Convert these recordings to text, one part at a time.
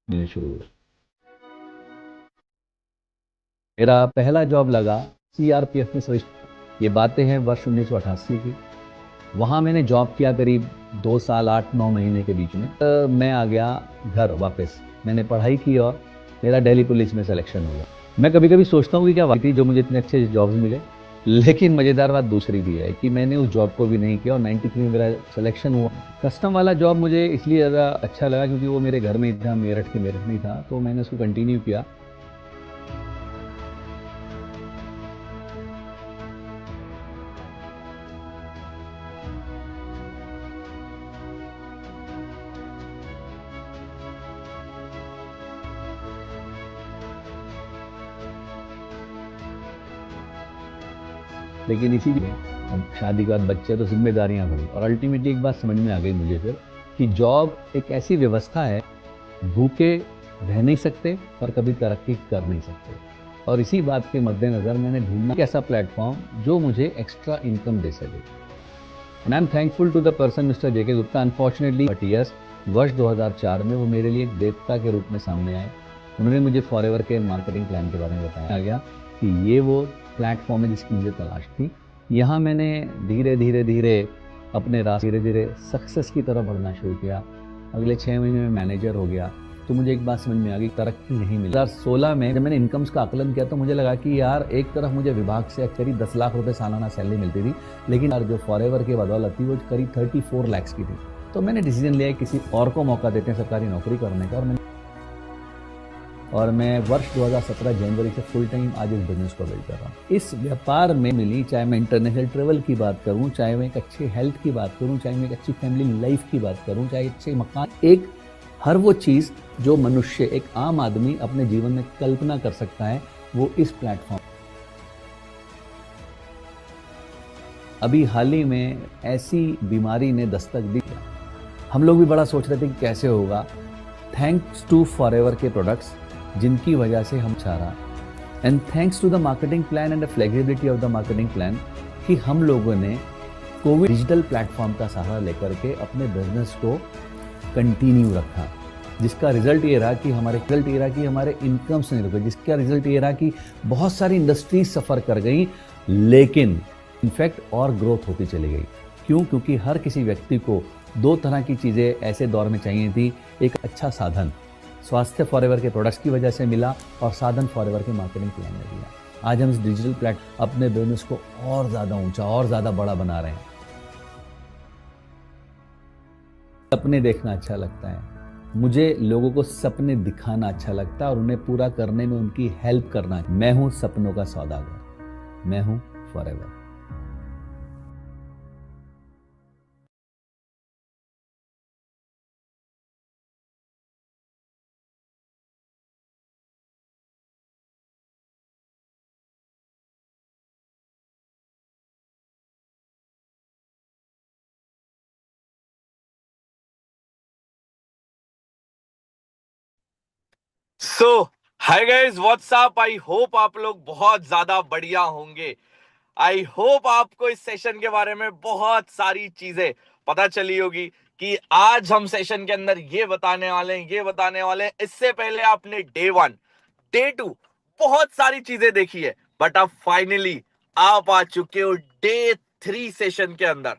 मिलने शुरू हुए। मेरा पहला जॉब लगा सीआरपीएफ में सर्विस। ये बातें हैं वर्ष 1988 की। वहाँ मैंने जॉब किया करीब 2 साल 8-9 महीने के बीच में। मैं आ गया घर वापस। मैंने पढ़ाई की और मेरा दिल्ली पुलिस में सिलेक्शन हुआ। मैं कभी कभी सोचता हूँ कि क्या बात थी जो मुझे इतने अच्छे जॉब्स मिले। लेकिन मज़ेदार बात दूसरी भी है कि मैंने उस जॉब को भी नहीं किया और 93 में मेरा सिलेक्शन हुआ। कस्टम वाला जॉब मुझे इसलिए ज़्यादा अच्छा लगा क्योंकि वो मेरे घर में ही था, मेरठ के मेरठ में ही था, तो मैंने उसको कंटिन्यू किया। लेकिन इसी लिए अब शादी के बाद बच्चे तो जिम्मेदारियां बढ़ी और अल्टीमेटली एक बात समझ में आ गई मुझे फिर कि जॉब एक ऐसी व्यवस्था है, भूखे रह नहीं सकते पर कभी तरक्की कर नहीं सकते। और इसी बात के मद्देनजर मैंने ढूंढना एक ऐसा प्लेटफॉर्म जो मुझे एक्स्ट्रा इनकम दे सके। And I am thankful to the person mister JK Gupta. Unfortunately but yes, वर्ष 2004 में वो मेरे लिए एक देवता के रूप में सामने आए। उन्होंने मुझे फॉरएवर के मार्केटिंग प्लान के बारे में बताया गया कि ये वो प्लेटफॉर्म है जिसकी मुझे तलाश थी। यहाँ मैंने धीरे धीरे धीरे अपने रास्ते धीरे धीरे सक्सेस की तरफ बढ़ना शुरू किया। अगले 6 महीने में मैनेजर हो गया। तो मुझे एक बात समझ में आ गई, तरक्की नहीं मिली। 2016 में जब मैंने इनकम्स का आकलन किया तो मुझे लगा कि यार एक तरफ मुझे विभाग से करीब 10 लाख रुपए सालाना सैलरी मिलती थी, लेकिन यार जो फॉरएवर की बदौलत थी वो करीब 34 लाख की थी। तो मैंने डिसीजन लिया किसी और को मौका देते हैं सरकारी नौकरी करने का। और मैं वर्ष 2017 जनवरी से फुल टाइम आज इस बिजनेस को बिल्ड कर रहा हूँ। इस व्यापार में मिली, चाहे मैं इंटरनेशनल ट्रेवल की बात करूँ, चाहे मैं एक अच्छी हेल्थ की बात करूँ, चाहे मैं एक अच्छी फैमिली लाइफ की बात करूँ, चाहे अच्छे मकान, एक हर वो चीज़ जो मनुष्य, एक आम आदमी अपने जीवन में कल्पना कर सकता है, वो इस प्लेटफॉर्म। अभी हाल ही में ऐसी बीमारी ने दस्तक दी, हम लोग भी बड़ा सोच रहे थे कि कैसे होगा। थैंक्स टू फॉरएवर के प्रोडक्ट्स जिनकी वजह से हम चाह रहा, and thanks to the marketing plan and the flexibility of the marketing plan कि हम लोगों ने कोविड डिजिटल प्लेटफॉर्म का सहारा लेकर के अपने बिजनेस को कंटिन्यू रखा, जिसका रिजल्ट ये रहा कि हमारे इनकम्स नहीं रुके, जिसका रिजल्ट ये रहा कि बहुत सारी इंडस्ट्रीज सफ़र कर गई, लेकिन इनफैक्ट और ग्रोथ होती चली गई। क्यों? क्योंकि हर किसी व्यक्ति को दो तरह की चीज़ें ऐसे दौर में चाहिए थी। एक अच्छा साधन स्वास्थ्य फॉरएवर के प्रोडक्ट्स की वजह से मिला और साधन फॉरएवर के मार्केटिंग प्लान में मिला। आज हम इस डिजिटल प्लेटफॉर्म अपने बिजनेस को और ज़्यादा ऊंचा और ज़्यादा बड़ा बना रहे हैं। सपने देखना अच्छा लगता है, मुझे लोगों को सपने दिखाना अच्छा लगता है और उन्हें पूरा करने में उनकी हेल्प करना। मैं हूं सपनों का सौदागर, मैं हूं forever. So hi guys, what's up. I hope आप लोग बहुत ज्यादा बढ़िया होंगे। आई होप आपको इस सेशन के बारे में बहुत सारी चीजें पता चली होगी कि आज हम सेशन के अंदर ये बताने वाले हैं। इससे पहले आपने डे 1, डे 2 बहुत सारी चीजें देखी है, बट अब फाइनली आप आ चुके हो डे 3 सेशन के अंदर।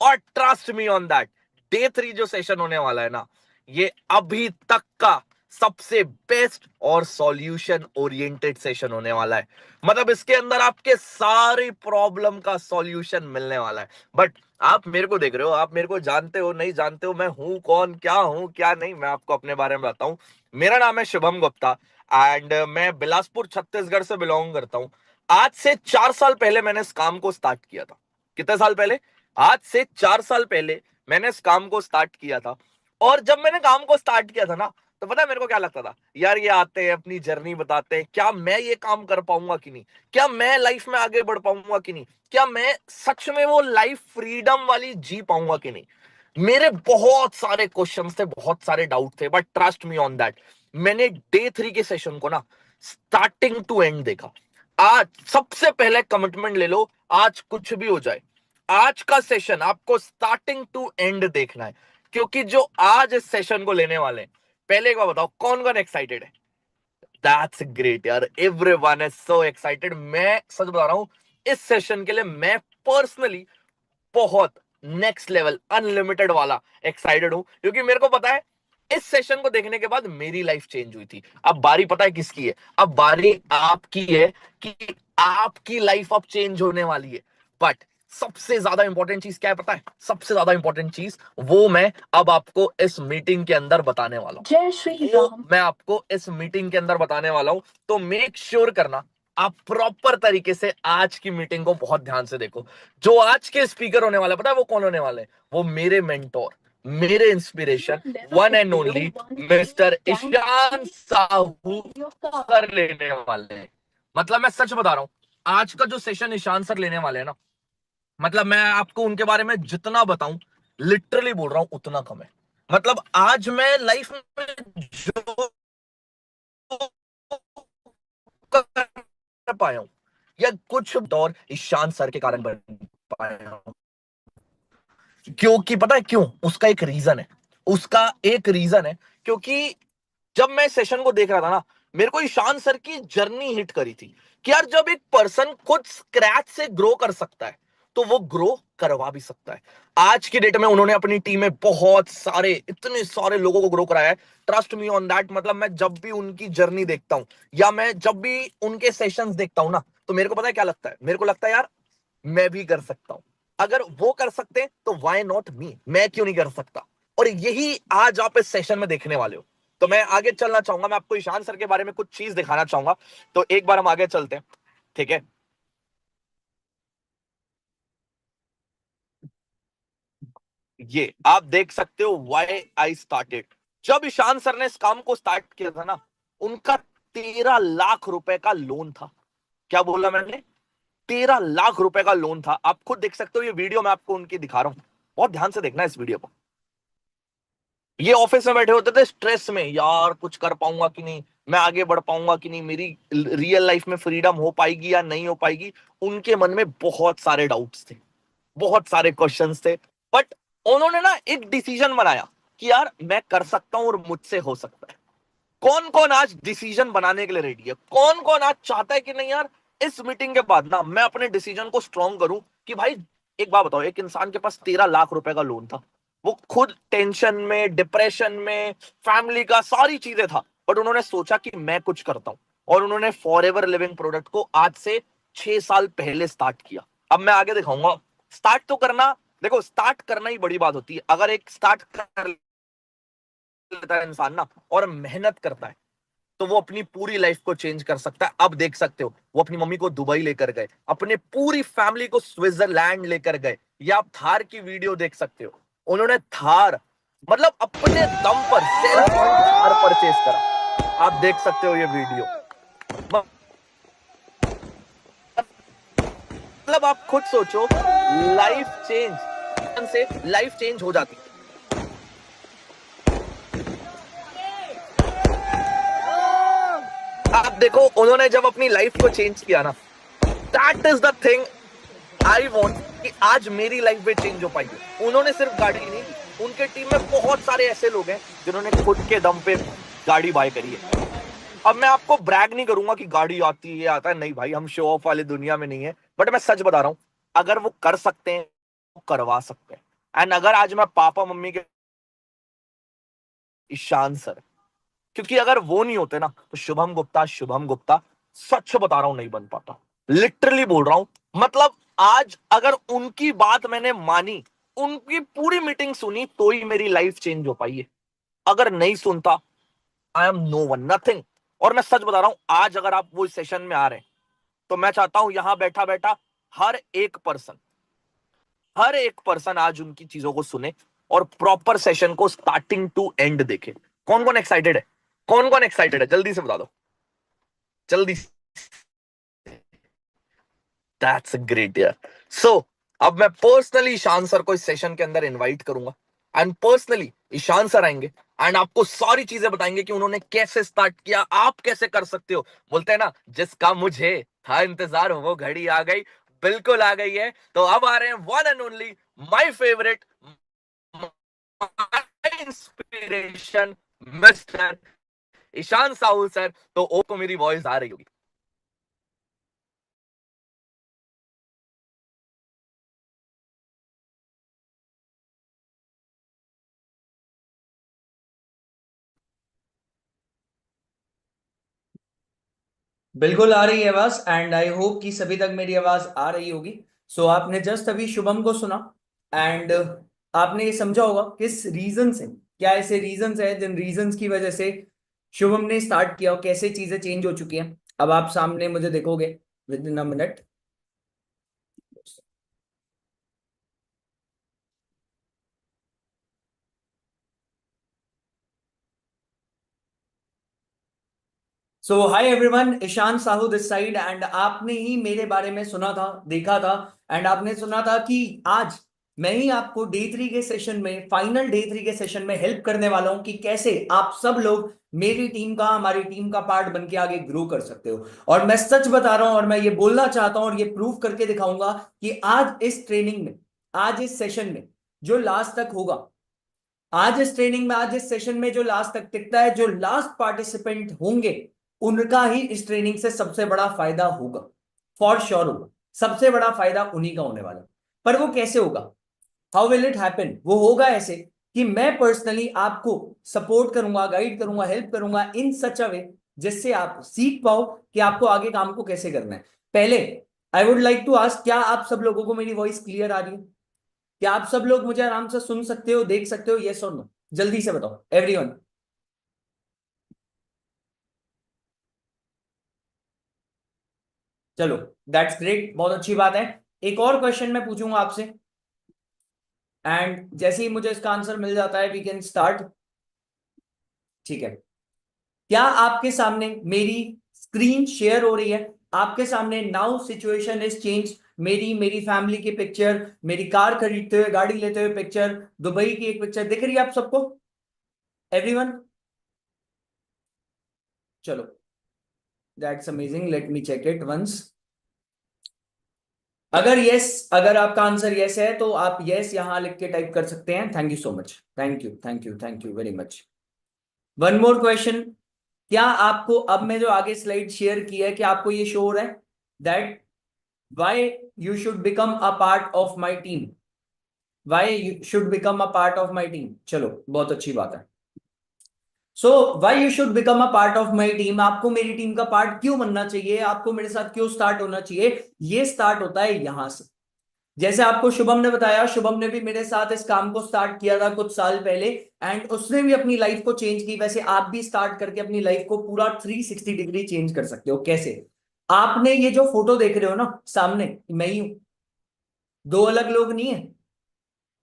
और trust me on that, day 3 जो सेशन होने वाला है ना, ये अभी तक का सबसे बेस्ट और सॉल्यूशन ओरिएंटेड सेशन होने वाला है। मतलब इसके अंदर आपके सारी प्रॉब्लम का सॉल्यूशन मिलने वाला है। बट आप मेरे को देख रहे हो, आप मेरे को जानते हो नहीं जानते हो, मैं हूं कौन, क्या हूं क्या नहीं, मैं आपको अपने बारे में बताऊं। मेरा नाम है शुभम गुप्ता एंड मैं बिलासपुर छत्तीसगढ़ से बिलोंग करता हूं। आज से 4 साल पहले मैंने इस काम को स्टार्ट किया था। कितने साल पहले? आज से 4 साल पहले मैंने इस काम को स्टार्ट किया था। और जब मैंने काम को स्टार्ट किया था ना, तो पता है मेरे को क्या लगता था? यार ये आते हैं, अपनी जर्नी बताते हैं, क्या मैं ये काम कर पाऊंगा कि नहीं, क्या मैं लाइफ में आगे बढ़ पाऊंगा कि नहीं, क्या मैं सच में वो लाइफ फ्रीडम वाली जी पाऊंगा कि नहीं। मेरे बहुत सारे क्वेश्चंस थे, बहुत सारे डाउट थे, but trust me on that, मैंने डे 3 के सेशन को ना स्टार्टिंग टू एंड देखा। आज सबसे पहले कमिटमेंट ले लो, आज कुछ भी हो जाए, आज का सेशन आपको स्टार्टिंग टू एंड देखना है। क्योंकि जो आज इस सेशन को लेने वाले हैं, पहले एक बार बताओ कौन कौन एक्साइटेड है? दैट्स ग्रेट यार, एवरीवन इज सो एक्साइटेड। मैं सच बता रहा हूं, इस सेशन के लिए मैं पर्सनली बहुत नेक्स्ट लेवल अनलिमिटेड वाला एक्साइटेड हूं, क्योंकि मेरे को पता है इस सेशन को देखने के बाद मेरी लाइफ चेंज हुई थी। अब बारी पता है किसकी है? अब बारी आपकी है कि आपकी लाइफ अब चेंज होने वाली है। बट सबसे ज्यादा इंपॉर्टेंट चीज क्या है पता है? सबसे ज्यादा इंपॉर्टेंट चीज वो मैं अब आपको इस मीटिंग के अंदर बताने वाला हूं। जय श्री राम। मैं आपको इस मीटिंग के अंदर बताने वाला हूं, तो मेक श्योर करना आप प्रॉपर तरीके से आज की मीटिंग को बहुत ध्यान से देखो। जो आज के स्पीकर होने वाले पता है वो कौन होने वाले? वो मेरे मेंटोर, मेरे inspiration, one and only mister Ishan Sahu sir लेने वाले हैं। मतलब मैं सच बता रहा हूं, आज का जो सेशन ईशान सर लेने वाले हैं ना, मतलब मैं आपको उनके बारे में जितना बताऊं, लिटरली बोल रहा हूं उतना कम है। मतलब आज मैं लाइफ में जो कर पाया हूं या कुछ दौर ईशान सर के कारण बन पाया हूं। क्योंकि पता है क्यों? उसका एक रीजन है। उसका एक रीजन है क्योंकि जब मैं सेशन को देख रहा था ना, मेरे को ईशान सर की जर्नी हिट करी थी कि यार जब एक पर्सन खुद स्क्रैच से ग्रो कर सकता है तो वो ग्रो करवा भी सकता है। आज की डेट में उन्होंने अपनी टीम में बहुत सारे, इतने सारे लोगों को ग्रो कराया है। Trust me on that. मतलब मैं जब भी उनकी जर्नी देखता हूं या मैं जब भी उनके सेशंस देखता हूं ना, तो मेरे को पता है क्या लगता है? मेरे को लगता है यार मैं भी कर सकता हूं। अगर वो कर सकते हैं तो व्हाई नॉट मी? मैं क्यों नहीं कर सकता? और यही आज आप इस सेशन में देखने वाले हो। तो मैं आगे चलना चाहूंगा, मैं आपको ईशान सर के बारे में कुछ चीज दिखाना चाहूंगा। तो एक बार हम आगे चलते हैं, ठीक है? ये आप देख सकते हो व्हाई आई स्टार्टेड। जब ईशान सर ने इस काम को स्टार्ट किया था ना, उनका 13 लाख रुपए का लोन था। क्या बोला मैंने? 13 लाख रुपए का लोन था। आप खुद देख सकते हो, ये वीडियो मैं आपको उनकी दिखा रहा हूं, बहुत ध्यान से देखना इस वीडियो को। ये ऑफिस में बैठे होते थे स्ट्रेस में, यार कुछ कर पाऊंगा कि नहीं, मैं आगे बढ़ पाऊंगा कि नहीं, मेरी रियल लाइफ में फ्रीडम हो पाएगी या नहीं हो पाएगी। उनके मन में बहुत सारे डाउट्स थे, बहुत सारे क्वेश्चंस थे। बट उन्होंने ना एक डिसीजन बनाया कि यार मैं कर सकता हूं और मुझसे हो सकता है। कौन कौन आज डिसीजन बनाने के लिए रेडी है? कौन कौन आज चाहता है कि नहीं यार इस मीटिंग के बाद ना मैं अपने डिसीजन को स्ट्रॉन्ग करूं कि भाई। एक बात बताओ, एक इंसान के पास 13 लाख रुपए का लोन था, वो खुद टेंशन में, डिप्रेशन में, फैमिली का सारी चीजें था, बट उन्होंने सोचा कि मैं कुछ करता हूं। और उन्होंने फॉर एवर लिविंग प्रोडक्ट को आज से 6 साल पहले स्टार्ट किया। अब मैं आगे दिखाऊंगा। स्टार्ट तो करना, देखो स्टार्ट करना ही बड़ी बात होती है। अगर एक स्टार्ट कर लेता है इंसान ना और मेहनत करता है तो वो अपनी पूरी लाइफ को चेंज कर सकता है। अब देख सकते हो वो अपनी मम्मी को दुबई लेकर गए, अपने पूरी फैमिली को स्विट्जरलैंड लेकर गए। या आप थार की वीडियो देख सकते हो, उन्होंने थार मतलब अपने दम पर सेल्फ ऑन थार परचेज करा। आप देख सकते हो ये वीडियो। मतलब आप खुद सोचो, लाइफ चेंज से लाइफ चेंज हो जाती है। आप देखो उन्होंने जब अपनी लाइफ को चेंज किया ना, that is the thing I want कि आज मेरी लाइफ में चेंज हो पाई। उन्होंने सिर्फ गाड़ी नहीं, उनके टीम में बहुत सारे ऐसे लोग हैं जिन्होंने खुद के दम पे गाड़ी बाय करी है। अब मैं आपको ब्रैग नहीं करूंगा कि गाड़ी आती है आता है, नहीं भाई, हम शो ऑफ वाली दुनिया में नहीं है। बट मैं सच बता रहा हूं, अगर वो कर सकते हैं वो करवा सकते हैं। एंड अगर आज मैं पापा मम्मी के ईशान सर, क्योंकि अगर वो नहीं होते ना तो शुभम गुप्ता सच बता रहा हूं नहीं बन पाता। लिटरली बोल रहा हूं। मतलब आज अगर उनकी बात मैंने मानी, उनकी पूरी मीटिंग सुनी, तो ही मेरी लाइफ चेंज हो पाई है। अगर नहीं सुनता, I am no one, nothing. और मैं सच बता रहा हूं, आज अगर आप वो सेशन में आ रहे हैं तो मैं चाहता हूं यहां बैठा बैठा हर एक पर्सन आज उनकी चीजों को सुने और प्रॉपर सेशन को स्टार्टिंग टू एंड देखे। कौन कौन एक्साइटेड है? कौन कौन एक्साइटेड है? जल्दी से बता दो, जल्दी। दैट्स ग्रेट यार। सो अब मैं पर्सनली ईशान सर को इस सेशन के अंदर इनवाइट करूंगा एंड पर्सनली ईशान सर आएंगे एंड आपको सारी चीजें बताएंगे कि उन्होंने कैसे स्टार्ट किया, आप कैसे कर सकते हो। बोलते हैं ना, जिसका मुझे था इंतजार वो घड़ी आ गई। बिल्कुल आ गई है। तो अब आ रहे हैं one and only my favourite, my inspiration, mister Ishan Sahu sir. तो ओ को मेरी वॉइस आ रही होगी। बिल्कुल आ रही है आवाज एंड आई होप कि सभी तक मेरी आवाज आ रही होगी। सो आपने जस्ट अभी शुभम को सुना एंड आपने ये समझा होगा किस रीजन से, क्या ऐसे रीजंस है जिन रीजंस की वजह से शुभम ने स्टार्ट किया और कैसे चीजें चेंज हो चुकी हैं। अब आप सामने मुझे देखोगे within a minute. So hi everyone, Ishan Sahu this side and आपने ही मेरे बारे में सुना था, देखा था एंड आपने सुना था कि आज मैं ही आपको डे 3 के सेशन में, फाइनल डे 3 के सेशन में हेल्प करने वाला हूं कि कैसे आप सब लोग मेरी टीम का, हमारी टीम का पार्ट बन के आगे ग्रो कर सकते हो। और मैं सच बता रहा हूं और मैं ये बोलना चाहता हूं और ये प्रूव करके दिखाऊंगा कि आज इस ट्रेनिंग में, आज इस सेशन में जो लास्ट तक होगा, आज इस ट्रेनिंग में, आज इस सेशन में जो लास्ट तक टिकता है, जो लास्ट पार्टिसिपेंट होंगे, उनका ही इस ट्रेनिंग से सबसे बड़ा फायदा होगा। फॉर श्योर होगा, सबसे बड़ा फायदा उन्हीं का होने वाला। पर वो कैसे होगा, हाउ विल इट हैपन? वो होगा ऐसे कि मैं पर्सनली आपको सपोर्ट करूंगा, गाइड करूंगा, हेल्प करूंगा इन सच अ वे जिससे आप सीख पाओ कि आपको आगे काम को कैसे करना है। पहले I would like to ask, क्या आप सब लोगों को मेरी वॉइस क्लियर आ रही है? क्या आप सब लोग मुझे आराम से सुन सकते हो, देख सकते हो? यस और नो, जल्दी से बताओ एवरीवन। चलो, दैट्स ग्रेट, बहुत अच्छी बात है। एक और क्वेश्चन मैं पूछूंगा आपसे एंड जैसे ही मुझे इसका आंसर मिल जाता है वी कैन स्टार्ट। ठीक है, क्या आपके सामने मेरी स्क्रीन शेयर हो रही है? आपके सामने नाउ सिचुएशन इज चेंज। मेरी फैमिली की पिक्चर, मेरी कार खरीदते हुए, गाड़ी लेते हुए पिक्चर, दुबई की एक पिक्चर दिख रही है आप सबको, एवरीवन? चलो, that's amazing, let me check it once. अगर यस, अगर आपका आंसर यस है तो आप यस यहां लिख के टाइप कर सकते हैं। Thank you so much, thank you, thank you, thank you very much. One more question, क्या आपको अब मैं जो आगे स्लाइड शेयर की है, क्या आपको ये शो हो रहा है that why you should become a part of my team? Why you should become a part of my team? चलो, बहुत अच्छी बात है। So why you should become a part of my team? आपको मेरी टीम का पार्ट क्यों बनना चाहिए? आपको मेरे साथ क्यों स्टार्ट होना चाहिए? ये स्टार्ट होता है यहां से। जैसे आपको शुभम ने बताया, शुभम ने भी मेरे साथ इस काम को स्टार्ट किया था कुछ साल पहले एंड उसने भी अपनी लाइफ को चेंज की। वैसे आप भी स्टार्ट करके अपनी लाइफ को पूरा 360 डिग्री चेंज कर सकते हो। कैसे? आपने ये जो फोटो देख रहे हो ना सामने, मैं ही हूं, दो अलग लोग नहीं है।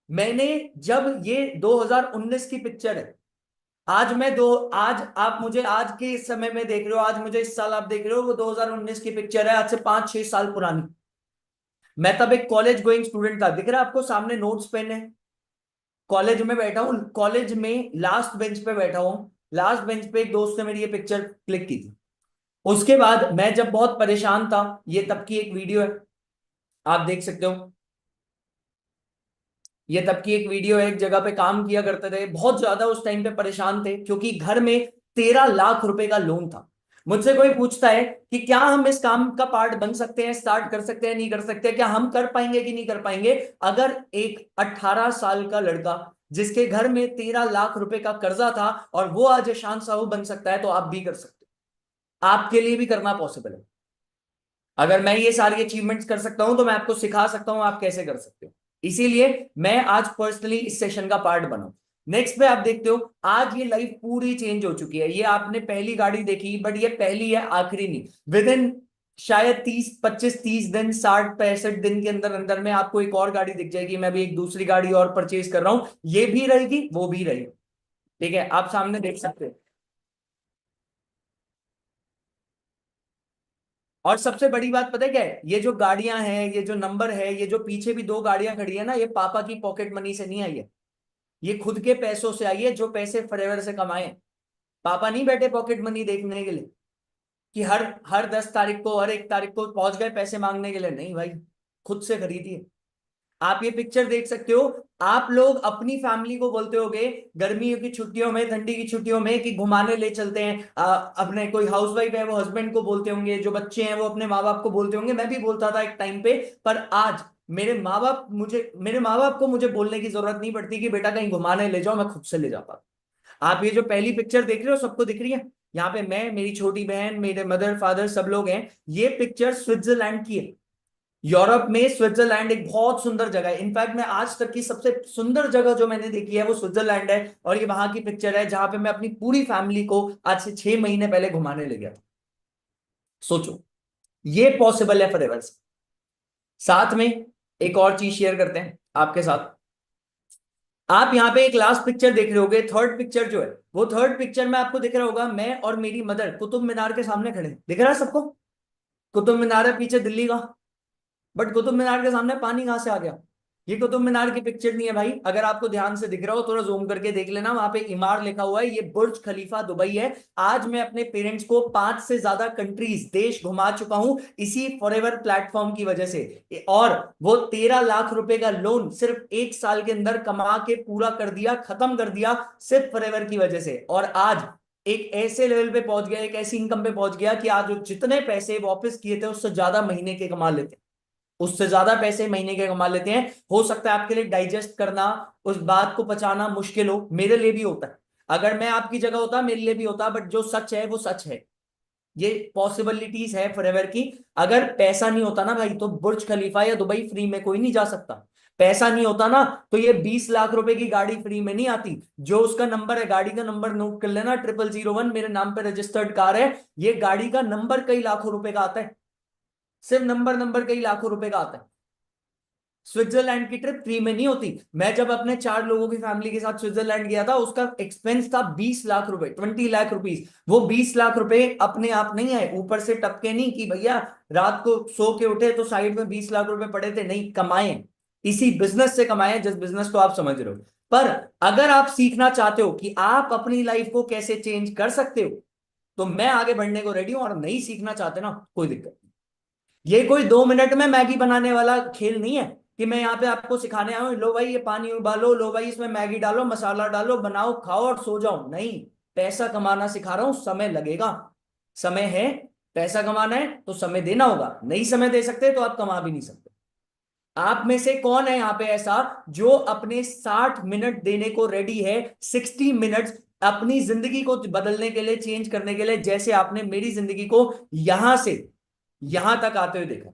मैंने जब ये 2019 की पिक्चर है, आज मैं दो आज आप मुझे आज के इस समय में देख रहे हो, आज मुझे इस साल आप देख रहे हो, वो 2019 की पिक्चर है, आज से 5-6 साल पुरानी। मैं तब एक कॉलेज गोइंग स्टूडेंट था, दिख रहा है आपको सामने नोट्स पेन है? कॉलेज में बैठा हूं, कॉलेज में लास्ट बेंच पे बैठा हूं। लास्ट बेंच पे एक दोस्त ने मेरी ये पिक्चर क्लिक की थी। उसके बाद मैं जब बहुत परेशान था, ये तब की एक वीडियो है, आप देख सकते हो। ये तब की एक वीडियो है, एक जगह पे काम किया करते थे, बहुत ज्यादा उस टाइम पे परेशान थे क्योंकि घर में 13 लाख रुपए का लोन था। मुझसे कोई पूछता है कि क्या हम इस काम का पार्ट बन सकते हैं, स्टार्ट कर सकते हैं, नहीं कर सकते, क्या हम कर पाएंगे कि नहीं कर पाएंगे? अगर एक 18 साल का लड़का जिसके घर में 13 लाख रुपए का कर्जा था और वो आज ईशान साहू बन सकता है, तो आप भी कर सकते हो। आपके लिए भी करना पॉसिबल है। अगर मैं ये सारी अचीवमेंट्स कर सकता हूं तो मैं आपको सिखा सकता हूं आप कैसे कर सकते हो। इसीलिए मैं आज पर्सनली इस सेशन का पार्ट बना। नेक्स्ट पे आप देखते हो, आज ये लाइफ पूरी चेंज हो चुकी है। ये आपने पहली गाड़ी देखी, बट ये पहली है, आखिरी नहीं। विद इन शायद 30-25-30 दिन, 60-65 दिन के अंदर अंदर में आपको एक और गाड़ी दिख जाएगी। मैं भी एक दूसरी गाड़ी और परचेज कर रहा हूं, ये भी रहेगी, वो भी रहेगी। ठीक है, आप सामने देख सकते हैं। और सबसे बड़ी बात पता है क्या है? ये जो गाड़ियां हैं, ये जो नंबर है, ये जो पीछे भी दो गाड़ियां खड़ी है ना, ये पापा की पॉकेट मनी से नहीं आई है। ये खुद के पैसों से आई है, जो पैसे फॉरएवर से कमाए हैं। पापा नहीं बैठे पॉकेट मनी देखने के लिए कि हर हर 10 तारीख को, हर 1 तारीख को पहुंच गए पैसे मांगने के लिए। नहीं भाई, खुद से खरीदी है। आप ये पिक्चर देख सकते हो, आप लोग अपनी फैमिली को बोलते होगे गर्मियों की छुट्टियों में, ठंडी की छुट्टियों में कि घुमाने ले चलते हैं, अपने कोई हाउसवाइफ है वो हस्बैंड को बोलते होंगे, जो बच्चे हैं वो अपने माँ बाप को बोलते होंगे, मैं भी बोलता था एक टाइम पे। पर आज मेरे माँ बाप को मुझे बोलने की जरूरत नहीं पड़ती कि बेटा कहीं घुमाने ले जाओ, मैं खुद से ले जाता हूं। आप ये जो पहली पिक्चर देख रहे हो सबको दिख रही है, यहाँ पे मैं, मेरी छोटी बहन, मेरे मदर फादर सब लोग हैं। ये पिक्चर स्विट्जरलैंड की है। यूरोप में स्विट्जरलैंड एक बहुत सुंदर जगह है। इनफैक्ट मैं आज तक की सबसे सुंदर जगह जो मैंने देखी है वो स्विट्जरलैंड है। और ये वहां की पिक्चर है जहां पे मैं अपनी पूरी फैमिली को आज से 6 महीने पहले घुमाने ले गया था। सोचो, ये पॉसिबल है फॉरएवर। साथ में एक और चीज शेयर करते हैं आपके साथ। आप यहाँ पे एक लास्ट पिक्चर देख रहे होगे, थर्ड पिक्चर जो है, वो थर्ड पिक्चर में आपको दिख रहा होगा मैं और मेरी मदर कुतुब मीनार के सामने खड़े हैं। दिख रहा है सबको? कुतुब मीनार है पीछे दिल्ली का, बट कुतुब मीनार के सामने पानी कहां से आ गया? ये कुतुब मीनार की पिक्चर नहीं है भाई। अगर आपको ध्यान से दिख रहा हो थोड़ा जूम करके देख लेना, वहां पे इमार लिखा हुआ है, ये बुर्ज खलीफा दुबई है। आज मैं अपने पेरेंट्स को 5 से ज्यादा कंट्रीज, देश घुमा चुका हूं इसी फॉरएवर प्लेटफॉर्म की वजह से। और वो 13 लाख रुपए का लोन सिर्फ 1 साल के अंदर कमा के पूरा कर दिया, खत्म कर दिया, सिर्फ फॉरएवर की वजह से। और आज एक ऐसे लेवल पे पहुंच गया, एक ऐसी इनकम पे पहुंच गया कि आज वो जितने पैसे वापस किए थे उससे ज्यादा महीने के कमा लेते हैं, उससे ज्यादा पैसे महीने के कमा लेते हैं। हो सकता है आपके लिए डाइजेस्ट करना, उस बात को पचाना मुश्किल हो, मेरे लिए भी होता है। अगर मैं आपकी जगह होता मेरे लिए भी होता, बट जो सच है वो सच है। ये पॉसिबिलिटीज है फॉरएवर की। अगर पैसा नहीं होता ना भाई तो बुर्ज खलीफा या दुबई फ्री में कोई नहीं जा सकता। पैसा नहीं होता ना तो ये 20 लाख रुपए की गाड़ी फ्री में नहीं आती। जो उसका नंबर है, गाड़ी का नंबर नोट कर लेना, 0001 मेरे नाम पे रजिस्टर्ड कार है। ये गाड़ी का नंबर कई लाखों रुपए का आता है, सिर्फ नंबर नंबर कई लाखों रुपए का आता है। स्विट्जरलैंड की ट्रिप फ्री में नहीं होती। मैं जब अपने 4 लोगों की फैमिली के साथ स्विट्जरलैंड गया था, उसका एक्सपेंस था 20 लाख रुपए, 20 लाख रुपीज। वो 20 लाख रुपए अपने आप नहीं आए, ऊपर से टपके नहीं कि भैया रात को सो के उठे तो साइड में 20 लाख रुपए पड़े थे, नहीं, कमाए, इसी बिजनेस से कमाए, जिस बिजनेस को आप समझ रहे हो। पर अगर आप सीखना चाहते हो कि आप अपनी लाइफ को कैसे चेंज कर सकते हो, तो मैं आगे बढ़ने को रेडी हूं। और नहीं सीखना चाहते ना, कोई दिक्कत नहीं। ये कोई 2 मिनट में मैगी बनाने वाला खेल नहीं है कि मैं यहाँ पे आपको सिखाने आया हूं, लो भाई ये पानी उबालो, लो भाई इसमें मैगी डालो, मसाला डालो, बनाओ, खाओ और सो जाओ। नहीं, पैसा कमाना सिखा रहा हूं, समय लगेगा। समय है, पैसा कमाना है तो समय देना होगा। नहीं समय दे सकते तो आप कमा भी नहीं सकते। आप में से कौन है यहाँ पे ऐसा जो अपने 60 मिनट देने को रेडी है, 60 मिनट्स अपनी जिंदगी को बदलने के लिए, चेंज करने के लिए, जैसे आपने मेरी जिंदगी को यहां से यहां तक आते हुए देखा?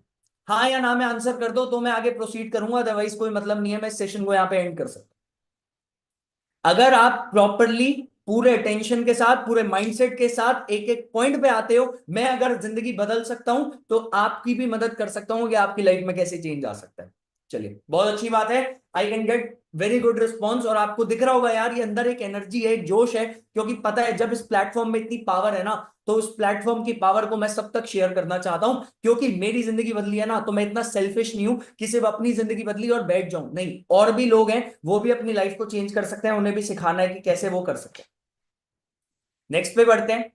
हाँ या ना में आंसर कर दो तो मैं आगे प्रोसीड करूंगा, अदरवाइज कोई मतलब नहीं है, मैं इस सेशन को यहां पे एंड कर सकता हूं। अगर आप प्रॉपरली पूरे टेंशन के साथ, पूरे माइंडसेट के साथ एक एक पॉइंट पे आते हो, मैं अगर जिंदगी बदल सकता हूं तो आपकी भी मदद कर सकता हूं कि आपकी लाइफ में कैसे चेंज आ सकता है। चलिए, बहुत अच्छी बात है। I can get very good response. और आपको दिख रहा होगा यार, ये अंदर एक एनर्जी है, एक जोश है, क्योंकि पता है जब इस प्लेटफॉर्म में इतनी पावर है ना, तो उस प्लेटफॉर्म की पावर को मैं सब तक शेयर करना चाहता हूं। क्योंकि मेरी जिंदगी बदली है ना, तो मैं इतना सेल्फिश नहीं हूं कि सिर्फ अपनी जिंदगी बदली और बैठ जाऊं। नहीं, और भी लोग हैं, वो भी अपनी लाइफ को चेंज कर सकते हैं, उन्हें भी सिखाना है कि कैसे वो कर सकते हैं। नेक्स्ट पे बढ़ते हैं।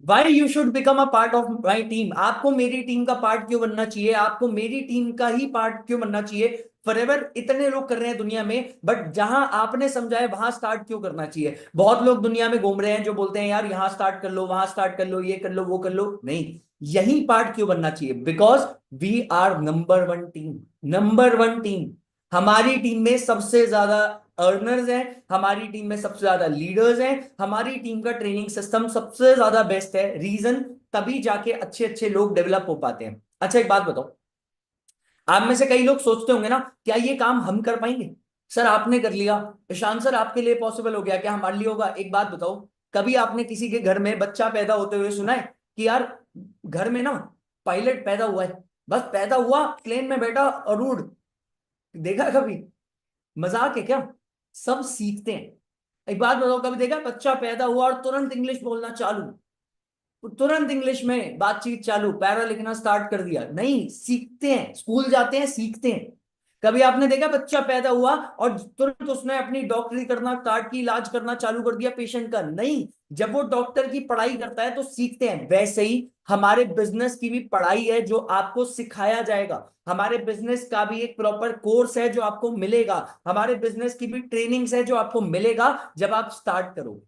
Why you should become a part of my team. आपको मेरी टीम का पार्ट क्यों बनना चाहिए? आपको मेरी टीम का ही पार्ट क्यों बनना चाहिए? फॉरएवर इतने लोग कर रहे हैं दुनिया में, बट जहां आपने समझा है वहां स्टार्ट क्यों करना चाहिए? बहुत लोग दुनिया में घूम रहे हैं जो बोलते हैं यार यहां स्टार्ट कर लो, वहां स्टार्ट कर लो, ये कर लो, वो कर लो। नहीं, यही पार्ट क्यों बनना चाहिए? Because we are number one team. Number one team. हमारी टीम में सबसे ज्यादा अर्नर्स हैं, हमारी टीम में सबसे ज्यादा लीडर्स हैं, हमारी टीम का ट्रेनिंग सिस्टम सबसे ज्यादा बेस्ट है। रीजन, तभी जाके अच्छे अच्छे लोग डेवलप हो पाते हैं। अच्छा एक बात बताओ, आप में से कई लोग सोचते होंगे ना, क्या ये काम हम कर पाएंगे? सर आपने कर लिया, ईशान सर आपके लिए पॉसिबल हो गया, क्या हमारे लिए होगा? एक बात बताओ, कभी आपने किसी के घर में बच्चा पैदा होते हुए सुना है कि यार घर में ना पायलट पैदा हुआ है, बस पैदा हुआ, प्लेन में बैठा और उड़? देखा कभी? मजाक है क्या? सब सीखते हैं। एक बात बताओ, कभी देखा बच्चा पैदा हुआ और तुरंत इंग्लिश बोलना चालू, तुरंत इंग्लिश में बातचीत चालू, पैरा लिखना स्टार्ट कर दिया? नहीं, सीखते हैं, स्कूल जाते हैं, सीखते हैं। कभी आपने देखा बच्चा पैदा हुआ और तुरंत उसने अपनी डॉक्टरी करना स्टार्ट की, इलाज करना चालू कर दिया पेशेंट का? नहीं, जब वो डॉक्टर की पढ़ाई करता है तो सीखते हैं। वैसे ही हमारे बिजनेस की भी पढ़ाई है जो आपको सिखाया जाएगा, हमारे बिजनेस का भी एक प्रॉपर कोर्स है जो आपको मिलेगा, हमारे बिजनेस की भी ट्रेनिंग्स है जो आपको मिलेगा जब आप स्टार्ट करो,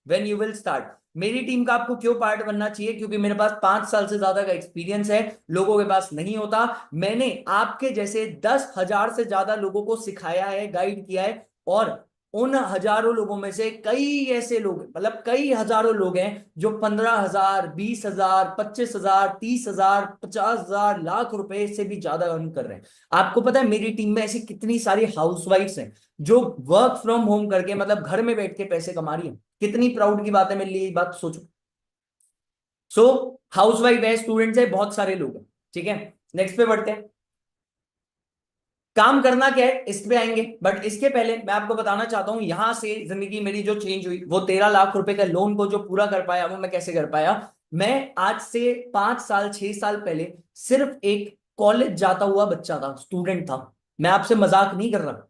व्हेन यू विल स्टार्ट। मेरी टीम का आपको क्यों पार्ट बनना चाहिए? क्योंकि मेरे पास 5 साल से ज्यादा का एक्सपीरियंस है, लोगों के पास नहीं होता। मैंने आपके जैसे 10,000 से ज्यादा लोगों को सिखाया है, गाइड किया है, और उन हजारों लोगों में से कई ऐसे लोग, मतलब कई हजारों लोग हैं जो 15,000, 20,000, 25,000, 30,000, 50,000, लाख रुपए से भी ज्यादा अर्न कर रहे हैं। आपको पता है मेरी टीम में ऐसी कितनी सारी हाउसवाइफ्स हैं जो वर्क फ्रॉम होम करके, मतलब घर में बैठ के पैसे कमा रही है। कितनी प्राउड की बात है मेरे लिए, ये बात सोचो। सो हाउसवाइफ है, स्टूडेंट्स है, बहुत सारे लोग हैं। ठीक है, नेक्स्ट पे बढ़ते हैं। काम करना क्या है इस पे आएंगे, बट इसके पहले मैं आपको बताना चाहता हूं यहां से जिंदगी मेरी जो चेंज हुई, वो 13 लाख रुपए का लोन को जो पूरा कर पाया, वो मैं कैसे कर पाया। मैं आज से 5 साल 6 साल पहले सिर्फ एक कॉलेज जाता हुआ बच्चा था, स्टूडेंट था। मैं आपसे मजाक नहीं कर रहा।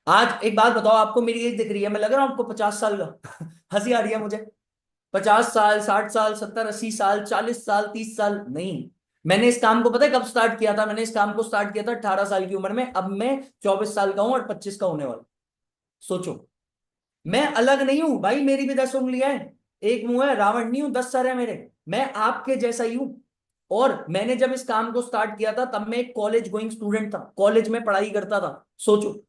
आज एक बात बताओ, आपको मेरी एज दिख रही है? मैं लग रहा हूं आपको 50 साल का? हंसी आ रही है मुझे? 50 साल, 60 साल, 70, 80 साल, 40 साल, 30 साल नहीं। मैंने इस काम को पता है कब स्टार्ट किया था? मैंने इस काम को स्टार्ट किया था 18 साल की उम्र में। अब मैं 24 साल का हूं और 25 का होने वाला। सोचो, मैं अलग नहीं हूं भाई, मेरी भी 10 उंगलियां हैं, एक मुंह है, रावण नहीं हूं, 10 सर है मेरे। मैं आपके जैसा ही हूं। और मैंने जब इस काम को स्टार्ट किया था तब मैं एक कॉलेज गोइंग स्टूडेंट था, कॉलेज में पढ़ाई करता था। सोचो,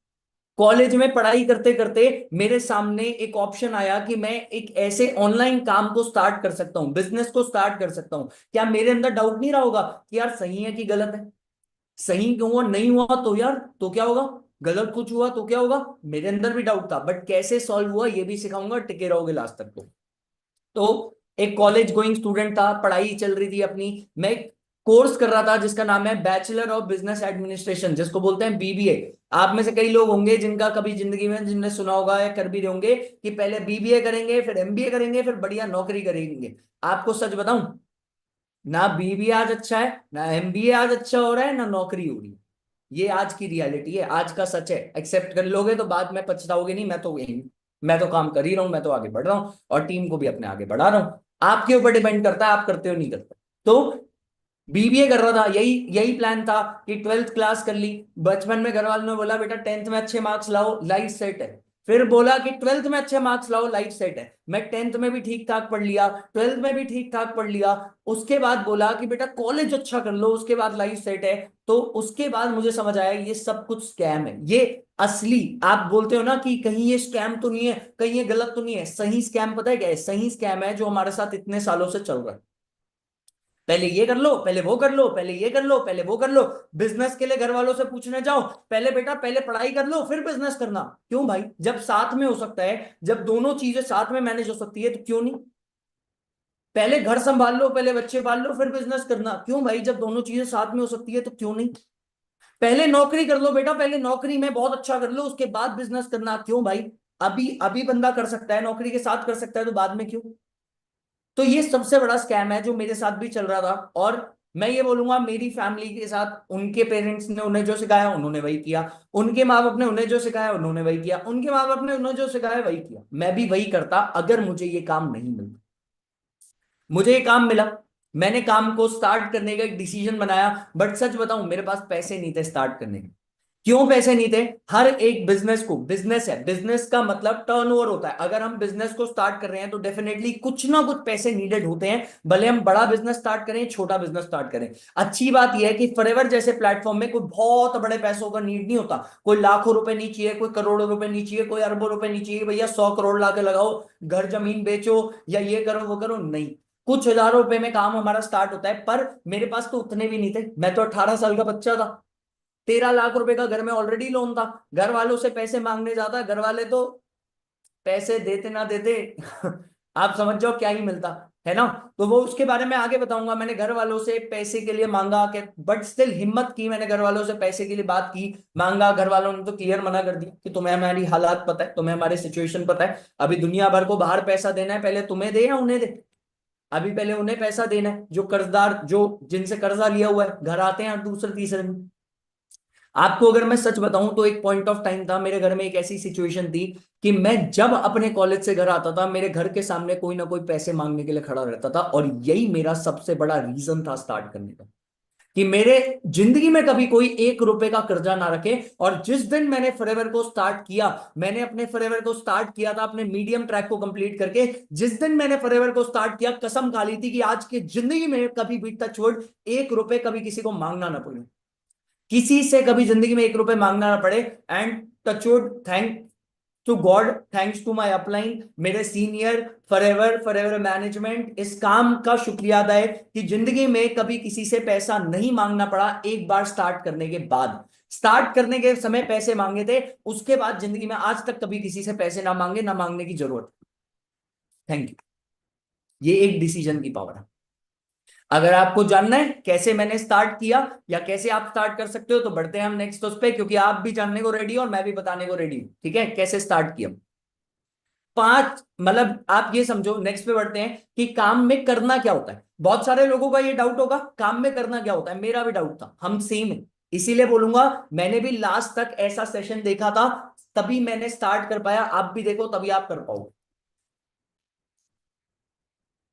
कॉलेज में पढ़ाई करते करते मेरे सामने एक ऑप्शन आया कि मैं एक ऐसे ऑनलाइन काम को स्टार्ट कर सकता हूं, बिजनेस को स्टार्ट कर सकता हूं। क्या मेरे अंदर डाउट नहीं रहा होगा कि यार सही है कि गलत है? सही क्यों हुआ, नहीं हुआ तो यार तो क्या होगा, गलत कुछ हुआ तो क्या होगा? मेरे अंदर भी डाउट था, बट कैसे सॉल्व हुआ ये भी सिखाऊंगा, टिके रहोगे लास्ट तक। तो एक कॉलेज गोइंग स्टूडेंट था, पढ़ाई चल रही थी अपनी। मैं एक कोर्स कर रहा था जिसका नाम है बैचलर ऑफ बिजनेस एडमिनिस्ट्रेशन, जिसको बोलते हैं बीबीए। आप में से कई लोग होंगे जिनका कभी जिंदगी में जिनने सुना होगा या कर भी रहे होंगे कि पहले बीबीए करेंगे, फिर एमबीए करेंगे, फिर बढ़िया नौकरी करेंगे। आपको सच बताऊं, ना बीबीए आज अच्छा है, ना एमबीए आज अच्छा हो रहा है, ना नौकरी हो रही है। ये आज की रियलिटी है, आज का सच है। एक्सेप्ट कर लोगे तो बाद में पछताओगे नहीं। मैं तो यही, मैं तो काम कर ही रहा हूं, मैं तो आगे बढ़ रहा हूं और टीम को भी अपने आगे बढ़ा रहा हूं। आपके ऊपर डिपेंड करता है आप करते हो नहीं करते। तो बीबीए कर रहा था, यही यही प्लान था कि 12th क्लास कर ली। बचपन में घर वालों ने बोला बेटा 10th में अच्छे मार्क्स लाओ, लाइफ सेट है। फिर बोला कि 12th में अच्छे मार्क्स लाओ, लाइफ सेट है। मैं 10th में भी ठीक ठाक पढ़ लिया, 12th में भी ठीक ठाक पढ़ लिया। उसके बाद बोला कि बेटा कॉलेज अच्छा कर लो, उसके बाद लाइफ सेट है। तो उसके बाद मुझे समझ आया ये सब कुछ स्कैम है। ये असली, आप बोलते हो ना कि कहीं ये स्कैम तो नहीं है, कहीं ये गलत तो नहीं है, सही स्कैम पता है क्या है? सही स्कैम है जो हमारे साथ इतने सालों से चल रहा है। पहले ये कर लो, पहले वो कर लो, पहले ये कर लो, पहले वो कर लो। बिजनेस के लिए घर वालों से पूछने जाओ, पहले बेटा पहले पढ़ाई कर लो फिर बिजनेस करना। क्यों भाई, जब साथ में हो सकता है, जब दोनों चीजें साथ में मैनेज हो सकती है तो क्यों नहीं? पहले घर संभाल लो, पहले बच्चे पाल लो, फिर बिजनेस करना। क्यों भाई, जब दोनों चीजें साथ में हो सकती है तो क्यों नहीं? पहले नौकरी कर लो बेटा, पहले नौकरी में बहुत अच्छा कर लो, उसके बाद बिजनेस करना। क्यों भाई, अभी अभी बंदा कर सकता है, नौकरी के साथ कर सकता है, तो बाद में क्यों? तो ये सबसे बड़ा स्कैम है जो मेरे साथ भी चल रहा था। और मैं ये बोलूंगा मेरी फैमिली के साथ, उनके पेरेंट्स ने उन्हें जो सिखाया उन्होंने वही किया, उनके माँ बाप ने उन्हें जो सिखाया उन्होंने वही किया, उनके माँ बाप ने उन्हें जो सिखाया वही किया। मैं भी वही करता अगर मुझे ये काम नहीं मिलता। मुझे ये काम मिला, मैंने काम को स्टार्ट करने का एक डिसीजन बनाया, बट सच बताऊं मेरे पास पैसे नहीं थे स्टार्ट करने के। क्यों पैसे नहीं थे? हर एक बिजनेस को, बिजनेस है, बिजनेस का मतलब टर्नओवर होता है। अगर हम बिजनेस को स्टार्ट कर रहे हैं तो डेफिनेटली कुछ ना कुछ पैसे नीडेड होते हैं, भले हम बड़ा बिजनेस स्टार्ट करें छोटा बिजनेस स्टार्ट करें। अच्छी बात यह है कि फॉरएवर जैसे प्लेटफॉर्म में कोई बहुत बड़े पैसों का नीड नहीं होता। कोई लाखों रुपए नहीं चाहिए, कोई करोड़ों रुपए नहीं चाहिए, कोई अरबों रुपए नहीं चाहिए भैया 100 करोड़ ला के लगाओ, घर जमीन बेचो या ये करो वो करो, नहीं। कुछ हजारों रुपए में काम हमारा स्टार्ट होता है। पर मेरे पास तो उतने भी नहीं थे, मैं तो 18 साल का बच्चा था। 13 लाख रुपए का घर में ऑलरेडी लोन था, घर वालों से पैसे मांगने जाता, घर वाले तो पैसे देते ना देते आप समझ जाओ क्या ही मिलता है ना। तो वो उसके बारे में आगे बताऊंगा। मैंने घर वालों से पैसे के लिए मांगा के, बट स्टिल हिम्मत की, मैंने घर वालों से पैसे के लिए बात की, मांगा। घर वालों ने तो क्लियर मना कर दिया कि तुम्हें हमारी हालात पता है, तुम्हें हमारी सिचुएशन पता है, अभी दुनिया भर को बाहर पैसा देना है, पहले तुम्हें दे या उन्हें दे? अभी पहले उन्हें पैसा देना है जो कर्जदार, जो जिनसे कर्जा लिया हुआ है, घर आते हैं दूसरे तीसरे दिन। आपको अगर मैं सच बताऊं तो एक पॉइंट ऑफ टाइम था, मेरे घर में एक ऐसी सिचुएशन थी कि मैं जब अपने कॉलेज से घर आता था, मेरे घर के सामने कोई ना कोई पैसे मांगने के लिए खड़ा रहता था, और यही मेरा सबसे बड़ा रीजन था स्टार्ट करने का, कि मेरे जिंदगी में कभी कोई 1 रुपए का कर्जा ना रखे। और जिस दिन मैंने फॉरएवर को स्टार्ट किया, मैंने अपने फॉरएवर को स्टार्ट किया था अपने मीडियम ट्रैक को कंप्लीट करके, जिस दिन मैंने फॉरएवर को स्टार्ट किया, कसम खा ली थी कि आज की जिंदगी में कभी भी टच वुड 1 रुपए कभी किसी को मांगना ना पड़े, किसी से कभी जिंदगी में 1 रुपए मांगना ना पड़े। And touch wood, thank to God, thanks to my upline, मेरे सीनियर, फॉरएवर, फॉरएवर मैनेजमेंट, इस काम का शुक्रिया अदा है कि जिंदगी में कभी किसी से पैसा नहीं मांगना पड़ा। एक बार स्टार्ट करने के बाद, स्टार्ट करने के समय पैसे मांगे थे, उसके बाद जिंदगी में आज तक कभी किसी से पैसे ना मांगे, ना मांगने की जरूरत। Thank you. ये एक डिसीजन की पावर है। अगर आपको जानना है कैसे मैंने स्टार्ट किया या कैसे आप स्टार्ट कर सकते हो, तो बढ़ते हैं हम नेक्स्ट उस पे, क्योंकि आप भी जानने को रेडी हो और मैं भी बताने को रेडी हूं। ठीक है, कैसे स्टार्ट किया। 5, मतलब आप ये समझो, नेक्स्ट पे बढ़ते हैं कि काम में करना क्या होता है। बहुत सारे लोगों का ये डाउट होगा, काम में करना क्या होता है, मेरा भी डाउट था, हम सेम है। इसीलिए बोलूंगा, मैंने भी लास्ट तक ऐसा सेशन देखा था, तभी मैंने स्टार्ट कर पाया। आप भी देखो तभी आप कर पाओ।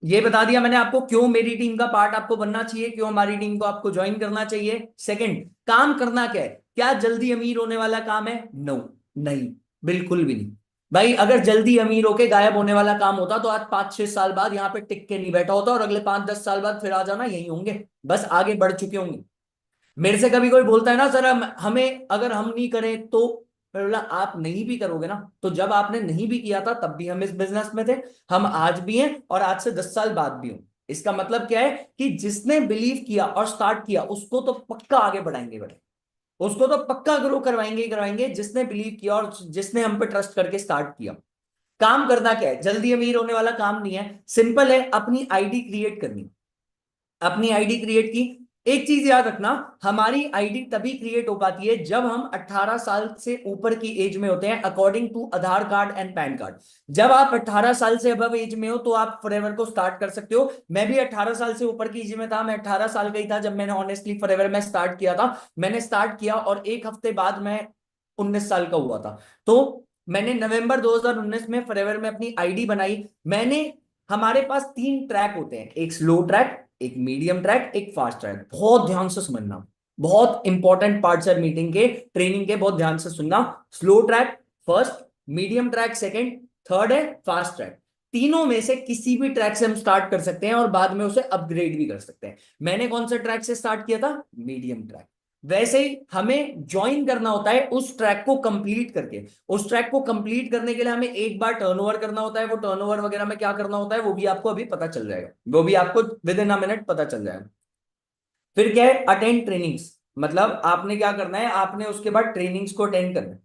ये बता दिया मैंने आपको क्यों मेरी टीम का पार्ट आपको बनना चाहिए, क्यों हमारी टीम को आपको ज्वाइन करना चाहिए। सेकंड, काम करना क्या है, क्या जल्दी अमीर होने वाला काम है? नो, नहीं, बिल्कुल भी नहीं। भाई अगर जल्दी अमीर होके गायब होने वाला काम होता तो आज 5-6 साल बाद यहाँ पे टिक के नहीं बैठा होता, और अगले 5-10 साल बाद फिर आ जाना यही होंगे, बस आगे बढ़ चुके होंगे। मेरे से कभी कोई बोलता है ना सर हमें अगर हम नहीं करें तो, मैं बोला आप नहीं भी करोगे ना, तो जब आपने नहीं भी किया था तब भी हम इस बिजनेस में थे, हम आज भी हैं और आज से 10 साल बाद भी हूं। इसका मतलब क्या है कि जिसने बिलीव किया और स्टार्ट किया उसको तो पक्का आगे बढ़ाएंगे बेटे, उसको तो पक्का ग्रो करवाएंगे ही करवाएंगे, जिसने बिलीव किया और जिसने हम पे ट्रस्ट करके स्टार्ट किया। काम करना क्या है, जल्दी अमीर होने वाला काम नहीं है, सिंपल है, अपनी आईडी क्रिएट करनी। अपनी आईडी क्रिएट की, एक चीज याद रखना, हमारी आईडी तभी क्रिएट हो पाती है जब हम 18 साल से ऊपर की एज में होते हैं, according to Aadhaar card and PAN card. जब आप 18 साल से अबव एज में हो तो आप फॉरएवर को स्टार्ट कर सकते हो। मैं भी 18 साल से ऊपर की एज में था, मैं 18 साल का ही था जब मैंने ऑनेस्टली फॉरएवर में स्टार्ट किया था। मैंने स्टार्ट किया और एक हफ्ते बाद मैं 19 साल का हुआ था। तो मैंने नवंबर 2019 में फॉरएवर में अपनी आईडी बनाई। मैंने, हमारे पास 3 ट्रैक होते हैं, एक स्लो ट्रैक, एक मीडियम ट्रैक, एक फास्ट ट्रैक। बहुत ध्यान से समझना, बहुत इंपॉर्टेंट पार्ट्स है मीटिंग के, ट्रेनिंग के, बहुत ध्यान से सुनना। Slow track first, medium track second, third है फास्ट ट्रैक। तीनों में से किसी भी ट्रैक से हम स्टार्ट कर सकते हैं और बाद में उसे अपग्रेड भी कर सकते हैं। मैंने कौन सा ट्रैक से स्टार्ट किया था? Medium track. वैसे ही हमें ज्वाइन करना होता है उस ट्रैक को कंप्लीट करके। उस ट्रैक को कंप्लीट करने के लिए हमें एक बार टर्नओवर करना होता है। वो टर्नओवर वगैरह में क्या करना होता है वो भी आपको अभी पता चल जाएगा, वो भी आपको विद इन अ मिनट पता चल जाएगा। फिर क्या है? अटेंड ट्रेनिंग्स, मतलब आपने क्या करना है, आपने उसके बाद ट्रेनिंग्स को अटेंड करना है।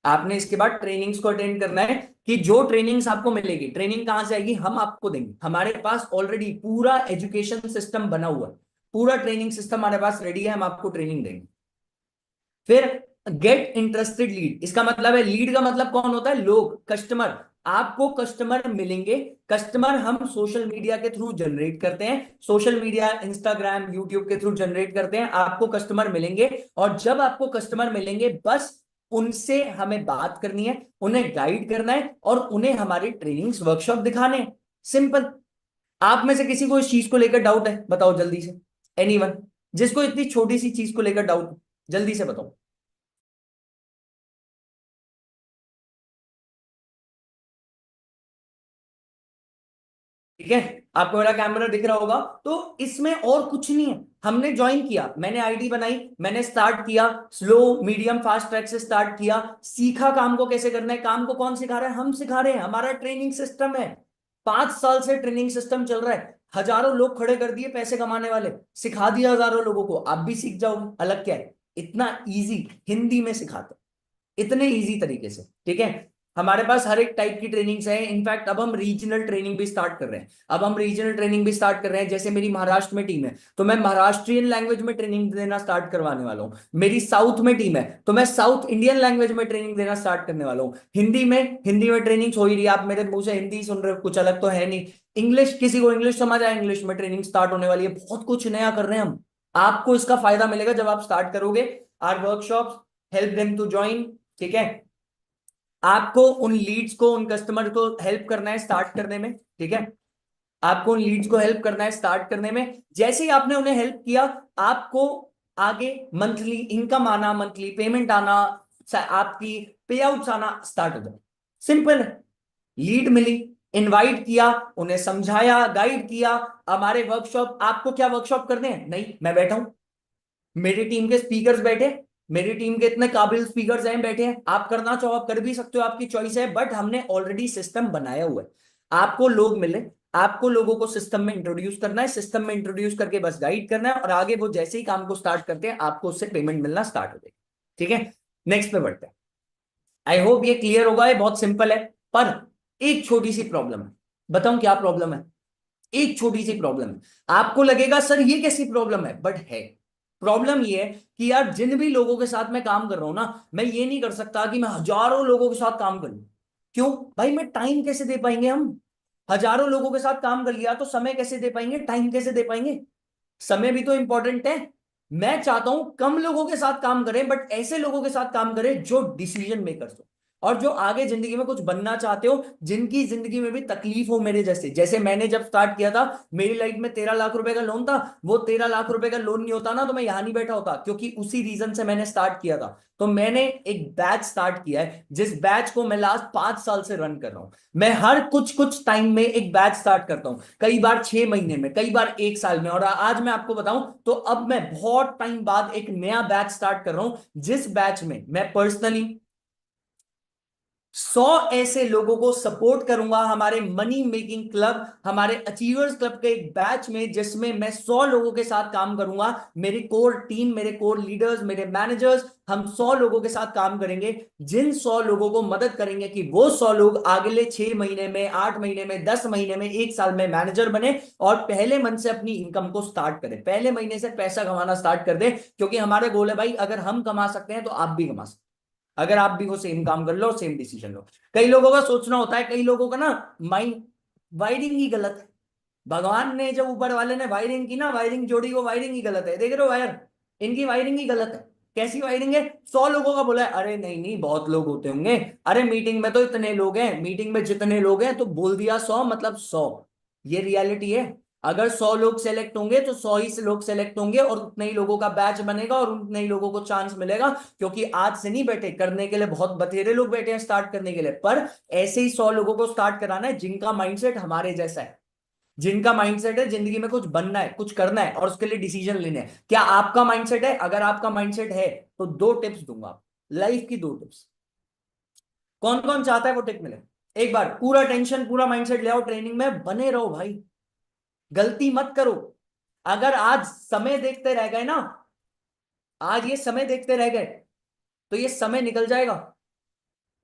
आपने इसके बाद ट्रेनिंग्स को अटेंड करना है, कि जो ट्रेनिंग्स आपको मिलेगी, ट्रेनिंग कहां से आएगी? हम आपको देंगे। हमारे पास ऑलरेडी पूरा एजुकेशन सिस्टम बना हुआ है, पूरा ट्रेनिंग सिस्टम हमारे पास रेडी है, हम आपको ट्रेनिंग देंगे। फिर गेट इंटरेस्टेड लीड, इसका मतलब है, लीड का मतलब कौन होता है? लोग, कस्टमर। आपको कस्टमर मिलेंगे। कस्टमर हम सोशल मीडिया के थ्रू जनरेट करते हैं, सोशल मीडिया, इंस्टाग्राम, यूट्यूब के थ्रू जनरेट करते हैं। आपको कस्टमर मिलेंगे और जब आपको कस्टमर मिलेंगे बस उनसे हमें बात करनी है, उन्हें गाइड करना है और उन्हें हमारी ट्रेनिंग्स, वर्कशॉप दिखाने हैं। सिंपल। आप में से किसी को इस चीज को लेकर डाउट है? बताओ जल्दी से, एनीवन, जिसको इतनी छोटी सी चीज को लेकर डाउट, जल्दी से बताओ। ठीक है, आपको मेरा कैमरा दिख रहा होगा। तो इसमें और कुछ नहीं है, हमने ज्वाइन किया, मैंने आईडी बनाई, मैंने स्टार्ट किया, स्लो मीडियम फास्ट ट्रैक से स्टार्ट किया, सीखा काम को कैसे करना है। काम को कौन सिखा रहा है? हम सिखा रहे हैं, हमारा ट्रेनिंग सिस्टम है। 5 साल से ट्रेनिंग सिस्टम चल रहा है, हजारों लोग खड़े कर दिए पैसे कमाने वाले, सिखा दिया हजारों लोगों को, आप भी सीख जाओगे। अलग क्या है? इतना इजी हिंदी में सिखाते, इतने इजी तरीके से। ठीक है, हमारे पास हर एक टाइप की ट्रेनिंग्स है। इनफैक्ट अब हम रीजनल ट्रेनिंग भी स्टार्ट कर रहे हैं, अब हम रीजनल ट्रेनिंग भी स्टार्ट कर रहे हैं। जैसे मेरी महाराष्ट्र में टीम है तो मैं महाराष्ट्रियन लैंग्वेज में ट्रेनिंग देना स्टार्ट करवाने वाला हूँ। मेरी साउथ में टीम है तो मैं साउथ इंडियन लैंग्वेज में ट्रेनिंग देना स्टार्ट करने वाला हूँ। हिंदी में ट्रेनिंग हो ही रही है, आप मेरे मुंह से हिंदी सुन रहे हो, कुछ अलग तो है नहीं। इंग्लिश, किसी को इंग्लिश समझ आए, इंग्लिश में ट्रेनिंग स्टार्ट होने वाली है। बहुत कुछ नया कर रहे हैं हम, आपको इसका फायदा मिलेगा जब आप स्टार्ट करोगे। Our workshops, help them to join. ठीक है, आपको उन लीड्स को, उन कस्टमर को हेल्प करना है स्टार्ट करने में। ठीक है, आपको उन लीड्स को हेल्प करना है स्टार्ट करने में। जैसे ही आपने उन्हें हेल्प किया, आपको आगे मंथली इनकम आना, मंथली पेमेंट आना, आपकी पे आउट्स आना स्टार्ट हो जाए। सिंपल है। लीड मिली, इनवाइट किया, उन्हें समझाया, गाइड किया। हमारे वर्कशॉप, आपको क्या वर्कशॉप करने हैं? नहीं, मैं बैठा हूं, मेरी टीम के स्पीकर्स बैठे, मेरी टीम के इतने काबिल स्पीकर्स हैं बैठे हैं, आप करना चाहो आप कर भी सकते हो, आपकी चॉइस है। बट हमने ऑलरेडी सिस्टम बनाया हुआ है। आपको लोग मिले, आपको लोगों को सिस्टम में इंट्रोड्यूस करना है, सिस्टम में इंट्रोड्यूस करके बस गाइड करना है, और आगे वो जैसे ही काम को स्टार्ट करते हैं आपको उससे पेमेंट मिलना स्टार्ट हो जाएगी। ठीक है, नेक्स्ट पे बढ़ते हैं। आई होप ये क्लियर होगा, ये बहुत सिंपल है। पर एक छोटी सी प्रॉब्लम है, बताऊं क्या प्रॉब्लम है? एक छोटी सी प्रॉब्लम है। आपको लगेगा सर ये कैसी प्रॉब्लम है, बट है। प्रॉब्लम ये है कि यार जिन भी लोगों के साथ मैं काम कर रहा हूं ना, मैं ये नहीं कर सकता कि मैं हजारों लोगों के साथ काम करूं। क्यों भाई? मैं टाइम कैसे दे पाएंगे हम? हजारों लोगों के साथ काम कर लिया तो समय कैसे दे पाएंगे, टाइम कैसे दे पाएंगे? समय भी तो इंपॉर्टेंट है। मैं चाहता हूं कम लोगों के साथ काम करें, बट ऐसे लोगों के साथ काम करें जो डिसीजन मेकर्स हो, और जो आगे जिंदगी में कुछ बनना चाहते हो, जिनकी जिंदगी में भी तकलीफ हो मेरे जैसे। जैसे मैंने जब स्टार्ट किया था, मेरी लाइफ में 13 लाख रुपए का लोन था। वो 13 लाख रुपए का लोन नहीं होता ना तो मैं यहां नहीं बैठा होता, क्योंकि उसी रीजन से मैंने स्टार्ट किया था। तो मैंने एक बैच स्टार्ट किया है, जिस बैच को मैं लास्ट 5 साल से रन कर रहा हूं। मैं हर कुछ कुछ टाइम में एक बैच स्टार्ट करता हूं, कई बार 6 महीने में, कई बार 1 साल में। और आज मैं आपको बताऊं तो अब मैं बहुत टाइम बाद एक नया बैच स्टार्ट कर रहा हूं, जिस बैच में मैं पर्सनली 100 ऐसे लोगों को सपोर्ट करूंगा, हमारे मनी मेकिंग क्लब, हमारे अचीवर्स क्लब के एक बैच में, जिसमें मैं 100 लोगों के साथ काम करूंगा। मेरी कोर टीम, मेरे कोर लीडर्स, मेरे मैनेजर्स, हम 100 लोगों के साथ काम करेंगे, जिन 100 लोगों को मदद करेंगे कि वो 100 लोग अगले 6 महीने में, 8 महीने में, 10 महीने में, 1 साल में मैनेजर बने, और पहले मंथ से अपनी इनकम को स्टार्ट करें, पहले महीने से पैसा कमाना स्टार्ट कर दे। क्योंकि हमारे गोल है भाई, अगर हम कमा सकते हैं तो आप भी कमा सकते हैं। अगर आप भी वो सेम काम कर लो, सेम डिसीजन लो। कई लोगों का सोचना होता है, कई लोगों का ना माइंड, वायरिंग ही गलत है। भगवान ने जब ऊपर वाले ने वायरिंग की ना, वायरिंग जोड़ी, वो वायरिंग ही गलत है। देख रहे हो वायर, इनकी वायरिंग ही गलत है। कैसी वायरिंग है? 100 लोगों का बोला है, अरे नहीं नहीं बहुत लोग होते होंगे, अरे मीटिंग में तो इतने लोग हैं, मीटिंग में जितने लोग हैं, तो बोल दिया 100 मतलब 100। ये रियलिटी है। अगर 100 लोग सेलेक्ट होंगे तो 100 ही से लोग सेलेक्ट होंगे, और उतने ही लोगों का बैच बनेगा, और उतने ही लोगों को चांस मिलेगा। क्योंकि आज से नहीं बैठे करने के लिए, बहुत बथेरे लोग बैठे हैं स्टार्ट करने के लिए, पर ऐसे ही 100 लोगों को स्टार्ट कराना है जिनका माइंडसेट हमारे जैसा है, जिनका माइंडसेट है जिंदगी में कुछ बनना है, कुछ करना है, और उसके लिए डिसीजन लेने हैं। क्या आपका माइंडसेट है? अगर आपका माइंडसेट है तो 2 टिप्स दूंगा, लाइफ की 2 टिप्स। कौन कौन चाहता है वो टिप मिले? एक बार पूरा टेंशन, पूरा माइंडसेट ले आओ, ट्रेनिंग में बने रहो भाई, गलती मत करो। अगर आज समय देखते रह गए ना, आज ये समय देखते रह गए, तो ये समय निकल जाएगा,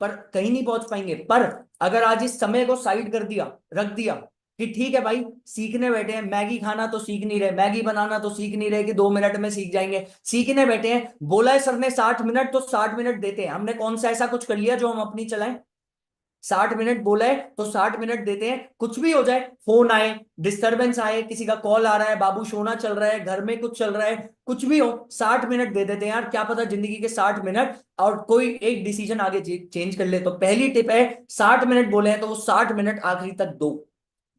पर कहीं नहीं पहुंच पाएंगे। पर अगर आज इस समय को साइड कर दिया, रख दिया कि ठीक है भाई, सीखने बैठे हैं, मैगी खाना तो सीख नहीं रहे, मैगी बनाना तो सीख नहीं रहे कि 2 मिनट में सीख जाएंगे, सीखने बैठे हैं। बोला है सर ने 60 मिनट, तो 60 मिनट देते हैं। हमने कौन सा ऐसा कुछ कर लिया जो हम अपनी चलाएं? 60 मिनट बोला है तो 60 मिनट देते हैं। कुछ भी हो जाए, फोन आए, डिस्टरबेंस आए, किसी का कॉल आ रहा है, बाबू सोना चल रहा है, घर में कुछ चल रहा है, कुछ भी हो, 60 मिनट दे देते हैं यार। क्या पता जिंदगी के 60 मिनट और कोई एक डिसीजन आगे चेंज कर ले। तो पहली टिप है, 60 मिनट बोले हैं तो वो 60 मिनट आखिरी तक दो,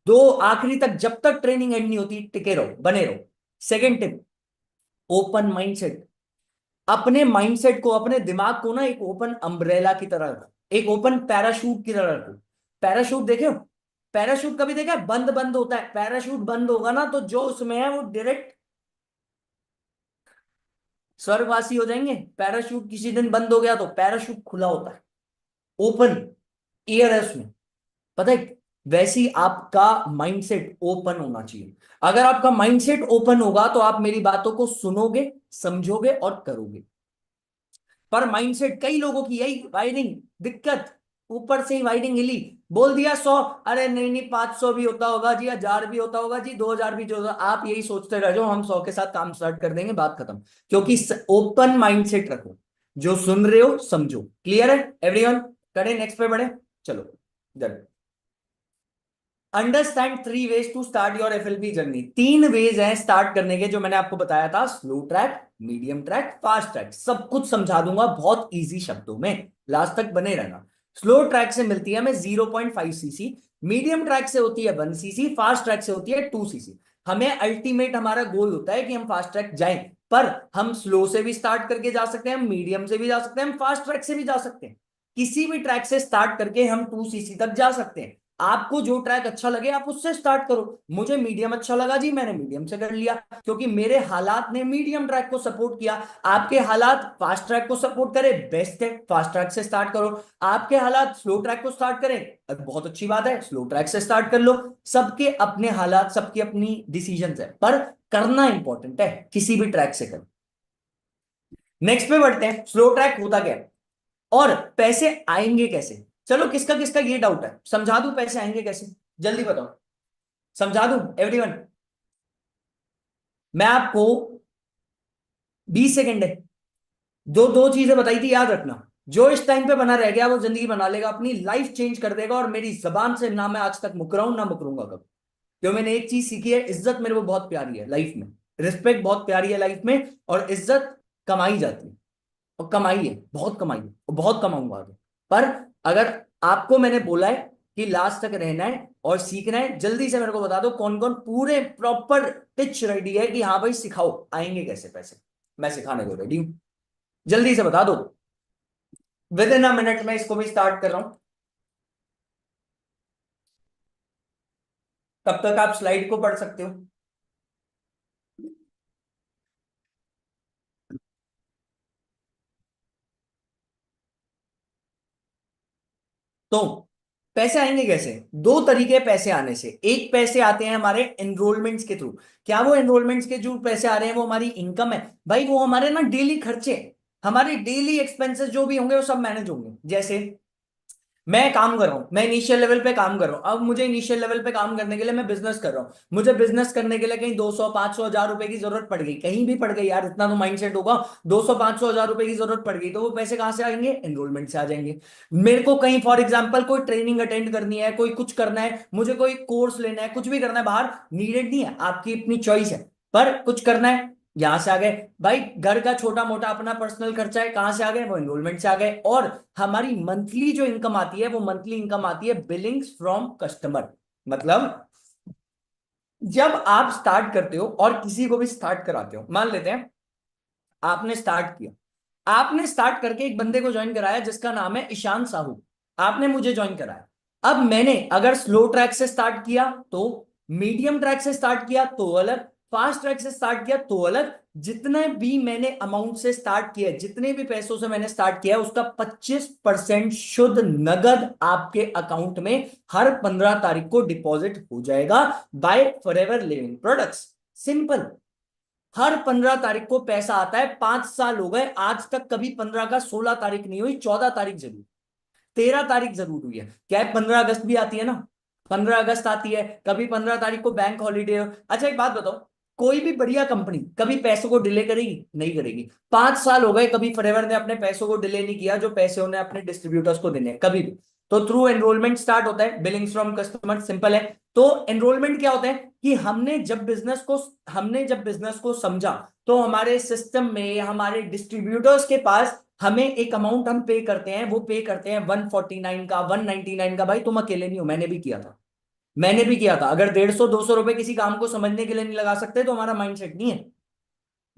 दो आखिरी तक, जब तक ट्रेनिंग एंड नहीं होती टिके रहो, बने रहो। Second tip, open mindset. अपने माइंडसेट को, अपने दिमाग को ना एक ओपन अम्ब्रेला की तरह रखो, एक ओपन पैराशूट की तरह रखो। पैराशूट देखे हो? पैराशूट कभी देखा है? बंद बंद होता है। पैराशूट बंद होगा ना तो जो उसमें है वो डायरेक्ट स्वर्गवासी हो जाएंगे। पैराशूट किसी दिन बंद हो गया तो पैराशूट खुला होता है, ओपन एयर है उसमें, पता है? वैसे ही आपका माइंडसेट ओपन होना चाहिए। अगर आपका माइंडसेट ओपन होगा तो आप मेरी बातों को सुनोगे, समझोगे और करोगे। पर माइंडसेट कई लोगों की यही वायरिंग दिक्कत, ऊपर से ही वायरिंग हिली, बोल दिया 100, अरे नहीं नहीं 500 भी होता होगा जी, 1000 भी होता होगा जी, 2000 भी जो होगा। आप यही सोचते रह जाओ हम 100 के साथ काम स्टार्ट कर देंगे, बात खत्म। क्योंकि ओपन माइंडसेट रखो, जो सुन रहे हो समझो। क्लियर है एवरीवन? करें नेक्स्ट पे बढ़े, चलो done. Understand 3 ways to start your FLP journey. 3 ways हैं स्टार्ट करने के, जो मैंने आपको बताया था, slow track, medium track, fast track. सब कुछ समझा दूंगा बहुत इजी शब्दों में, लास्ट तक बने रहना। स्लो ट्रैक से मिलती है हमें 0.5 सीसी, मीडियम ट्रैक से होती है 1 सीसी, फास्ट ट्रैक से होती है 2 सीसी। हमें अल्टीमेट हमारा गोल होता है कि हम फास्ट ट्रैक जाएं, पर हम स्लो से भी स्टार्ट करके जा सकते हैं, हम मीडियम से भी जा सकते हैं, हम फास्ट ट्रैक से भी जा सकते हैं। किसी भी ट्रैक से स्टार्ट करके हम 2 सीसी तक जा सकते हैं। आपको जो ट्रैक अच्छा लगे आप उससे स्टार्ट करो। मुझे मीडियम अच्छा लगा जी, मैंने मीडियम से कर लिया, क्योंकि मेरे हालात ने मीडियम ट्रैक को सपोर्ट किया। आपके हालात फास्ट ट्रैक को सपोर्ट करे, बेस्ट है, फास्ट ट्रैक से स्टार्ट करो। आपके हालात स्लो ट्रैक को स्टार्ट करें, बहुत अच्छी बात है, स्लो ट्रैक से स्टार्ट कर लो। सबके अपने हालात, सबकी अपनी डिसीजन है, पर करना इंपॉर्टेंट है, किसी भी ट्रैक से कर। नेक्स्ट पे बढ़ते हैं, स्लो ट्रैक होता क्या है और पैसे आएंगे कैसे। चलो, किसका किसका ये डाउट है, समझा दूं पैसे आएंगे कैसे, जल्दी बताओ, समझा दूं एवरीवन। मैं आपको 20 सेकेंड है, जो दो चीजें बताई थी याद रखना। जो इस टाइम पे बना रह गया वो जिंदगी बना लेगा, अपनी लाइफ चेंज कर देगा। और मेरी जबान से ना मैं आज तक मुकरा हूं ना मुकरूंगा कब, क्यों मैंने एक चीज सीखी है, इज्जत मेरे को बहुत प्यारी है लाइफ में, रिस्पेक्ट बहुत प्यारी है लाइफ में, और इज्जत कमाई जाती है, और कमाई है, बहुत कमाई है, और बहुत कमाऊंगा आगे। पर अगर आपको मैंने बोला है कि लास्ट तक रहना है और सीखना है, जल्दी से मेरे को बता दो कौन कौन पूरे प्रॉपर पिच रेडी है कि हाँ भाई सिखाओ आएंगे कैसे पैसे, मैं सिखाने को रेडी हूं, जल्दी से बता दो। विद इन अ मिनट में इसको भी स्टार्ट कर रहा हूं, तब तक आप स्लाइड को पढ़ सकते हो। तो पैसे आएंगे कैसे, दो तरीके हैं पैसे आने से। एक, पैसे आते हैं हमारे एनरोलमेंट्स के थ्रू। क्या वो एनरोलमेंट्स के जो पैसे आ रहे हैं वो हमारी इनकम है? भाई वो हमारे ना डेली खर्चे, हमारे डेली एक्सपेंसेस जो भी होंगे वो सब मैनेज होंगे। जैसे मैं काम कर रहा हूं, मैं इनिशियल लेवल पे काम कर रहा हूं, अब मुझे इनिशियल लेवल पे काम करने के लिए मैं बिजनेस कर रहा हूं, मुझे बिजनेस करने के लिए कहीं 200 500 हजार रुपए की जरूरत पड़ गई, कहीं भी पड़ गई यार, इतना तो माइंडसेट होगा, 200 500 हजार रुपए की जरूरत पड़ गई, तो वो पैसे कहां से आएंगे, एनरोलमेंट से आ जाएंगे। मेरे को कहीं फॉर एग्जाम्पल कोई ट्रेनिंग अटेंड करनी है, कोई कुछ करना है, मुझे कोई कोर्स लेना है, कुछ भी करना है, बाहर नीडेड नहीं है, आपकी अपनी चॉइस है, पर कुछ करना है, यहां से आ गए। भाई घर का छोटा मोटा अपना पर्सनल खर्चा है, कहां से आ गए, वो एनरोलमेंट से आ गए। और हमारी मंथली जो इनकम आती है वो मंथली इनकम आती है बिलिंग्स फ्रॉम कस्टमर। मतलब जब आप स्टार्ट करते हो और किसी को भी स्टार्ट कराते हो, मान लेते हैं आपने स्टार्ट किया, आपने स्टार्ट करके एक बंदे को ज्वाइन कराया जिसका नाम है ईशान साहू, आपने मुझे ज्वाइन कराया। अब मैंने अगर स्लो ट्रैक से स्टार्ट किया तो, मीडियम ट्रैक से स्टार्ट किया तो अलग, फास्ट ट्रैक से स्टार्ट किया तो अलग, जितने भी मैंने अमाउंट से स्टार्ट किया, जितने भी पैसों से मैंने स्टार्ट किया, उसका 25% शुद्ध नगद आपके अकाउंट में हर 15 तारीख को डिपॉजिट हो जाएगा by forever living products. Simple, हर 15 तारीख को पैसा आता है। 5 साल हो गए आज तक कभी 15 का 16 तारीख नहीं हुई, 14 तारीख जरूर, 13 तारीख जरूर हुई है। क्या है, 15 अगस्त भी आती है ना, 15 अगस्त आती है, कभी 15 तारीख को बैंक हॉलीडे हो। अच्छा एक बात बताओ, कोई भी बढ़िया कंपनी कभी पैसों को डिले करेगी, नहीं करेगी। 5 साल हो गए कभी फॉरएवर ने अपने पैसों को डिले नहीं किया, जो पैसे उन्हें अपने डिस्ट्रीब्यूटर्स को देने हैं कभी भी। तो थ्रू एनरोलमेंट स्टार्ट होता है, बिलिंग्स फ्रॉम कस्टमर, सिंपल है। तो एनरोलमेंट क्या होता है कि हमने जब बिजनेस को समझा, तो हमारे सिस्टम में हमारे डिस्ट्रीब्यूटर्स के पास हमें एक अमाउंट हम पे करते हैं, वो पे करते हैं 149 का, 199 का। भाई तुम अकेले नहीं हो, मैंने भी किया था, मैंने भी किया था। अगर 150 200 रुपए किसी काम को समझने के लिए नहीं लगा सकते तो हमारा माइंडसेट नहीं है।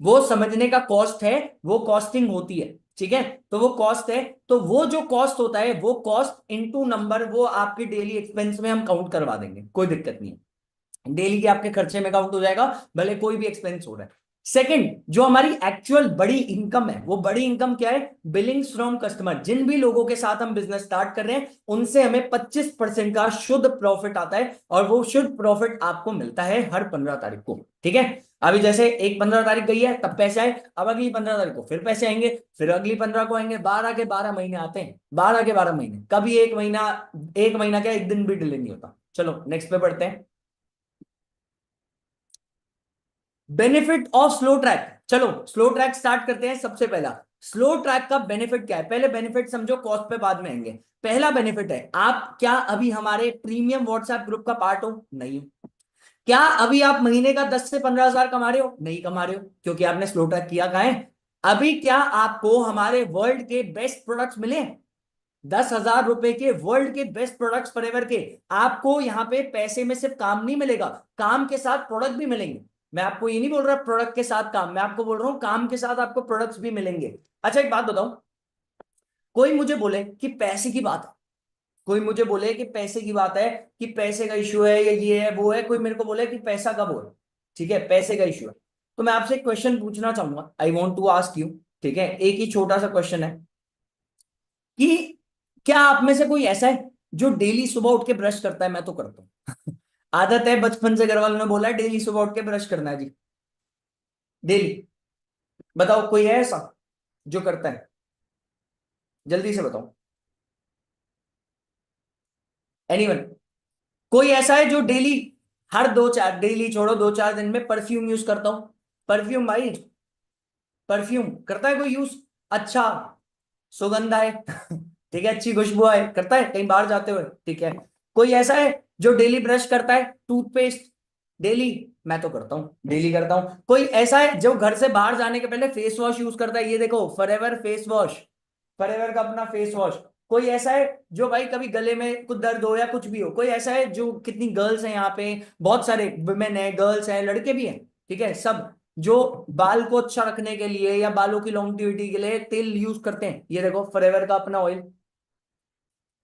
वो समझने का कॉस्ट है, वो कॉस्टिंग होती है, ठीक है, तो वो कॉस्ट है। तो वो जो कॉस्ट होता है वो कॉस्ट इनटू नंबर, वो आपके डेली एक्सपेंस में हम काउंट करवा देंगे, कोई दिक्कत नहीं है, डेली के आपके खर्चे में काउंट हो जाएगा, भले कोई भी एक्सपेंस हो रहा है। सेकंड, जो हमारी एक्चुअल बड़ी इनकम है, वो बड़ी इनकम क्या है, बिलिंग्स फ्रॉम कस्टमर। जिन भी लोगों के साथ हम बिजनेस स्टार्ट कर रहे हैं उनसे हमें 25% का शुद्ध प्रॉफिट आता है, और वो शुद्ध प्रॉफिट आपको मिलता है हर 15 तारीख को, ठीक है। अभी जैसे एक 15 तारीख गई है तब पैसे आए, अब अगली 15 तारीख को फिर पैसे आएंगे, फिर अगली 15 को आएंगे, 12 के 12 महीने आते हैं, 12 के 12 महीने, कभी एक महीना क्या, एक दिन भी डिले नहीं होता। चलो नेक्स्ट पे बढ़ते हैं, बेनिफिट ऑफ स्लो ट्रैक। चलो स्लो ट्रैक स्टार्ट करते हैं। सबसे पहला, स्लो ट्रैक का बेनिफिट क्या है? पहले बेनिफिट समझो, कॉस्ट पे बाद में आएंगे। पहला बेनिफिट है, आप क्या अभी हमारे प्रीमियम व्हाट्सएप ग्रुप का पार्ट हो? नहीं। क्या अभी आप महीने का 10 से 15 हजार कमा रहे हो? नहीं कमा रहे हो, क्योंकि आपने स्लो ट्रैक किया। कहाँ है? अभी क्या आपको हमारे वर्ल्ड के बेस्ट प्रोडक्ट्स मिले? 10 हजार रुपए के वर्ल्ड के बेस्ट प्रोडक्ट्स फॉरएवर के। आपको यहाँ पे पैसे में सिर्फ काम नहीं मिलेगा, काम के साथ प्रोडक्ट भी मिलेंगे। मैं आपको ये नहीं बोल रहा प्रोडक्ट के साथ काम, मैं आपको बोल रहा हूं काम के साथ आपको प्रोडक्ट्स भी मिलेंगे। अच्छा एक बात बताओ, कोई मुझे बोले कि पैसे की बात है, कोई मुझे बोले कि पैसे की बात है, कि पैसे का इश्यू है, या ये है वो है, कोई मेरे को बोले कि पैसा कब हो, ठीक है, पैसे का इश्यू है, तो मैं आपसे एक क्वेश्चन पूछना चाहूंगा। I want to ask you, ठीक है, एक ही छोटा सा क्वेश्चन है कि क्या आप में से कोई ऐसा है जो डेली सुबह उठ के ब्रश करता है? मैं तो करता हूँ आदत है, बचपन से घर वालों ने बोला है डेली सुबह उठ के ब्रश करना है जी, डेली। बताओ कोई है ऐसा जो करता है? जल्दी से बताओ, एनीवन? कोई ऐसा है जो डेली, हर 2-4, डेली छोड़ो, 2-4 दिन में परफ्यूम यूज करता हूं? परफ्यूम भाई, परफ्यूम करता है कोई यूज? अच्छा, सुगंध आए ठीक है, अच्छी खुशबू आए, करता है कहीं बाहर जाते हुए, ठीक है। कोई ऐसा है जो डेली ब्रश करता है, टूथपेस्ट डेली? मैं तो करता हूँ, डेली करता हूँ। कोई ऐसा है जो घर से बाहर जाने के पहले फेस वॉश यूज करता है? ये देखो, फॉरएवर फेस वॉश, फॉरएवर का अपना फेस वॉश। कोई ऐसा है जो भाई कभी गले में कुछ दर्द हो या कुछ भी हो? कोई ऐसा है जो, कितनी गर्ल्स हैं यहाँ पे, बहुत सारे वुमेन है, गर्ल्स हैं, लड़के भी हैं, ठीक है, सब जो बाल को अच्छा रखने के लिए या बालों की लॉन्गेविटी के लिए तेल यूज करते हैं? ये देखो फॉरएवर का अपना ऑयल।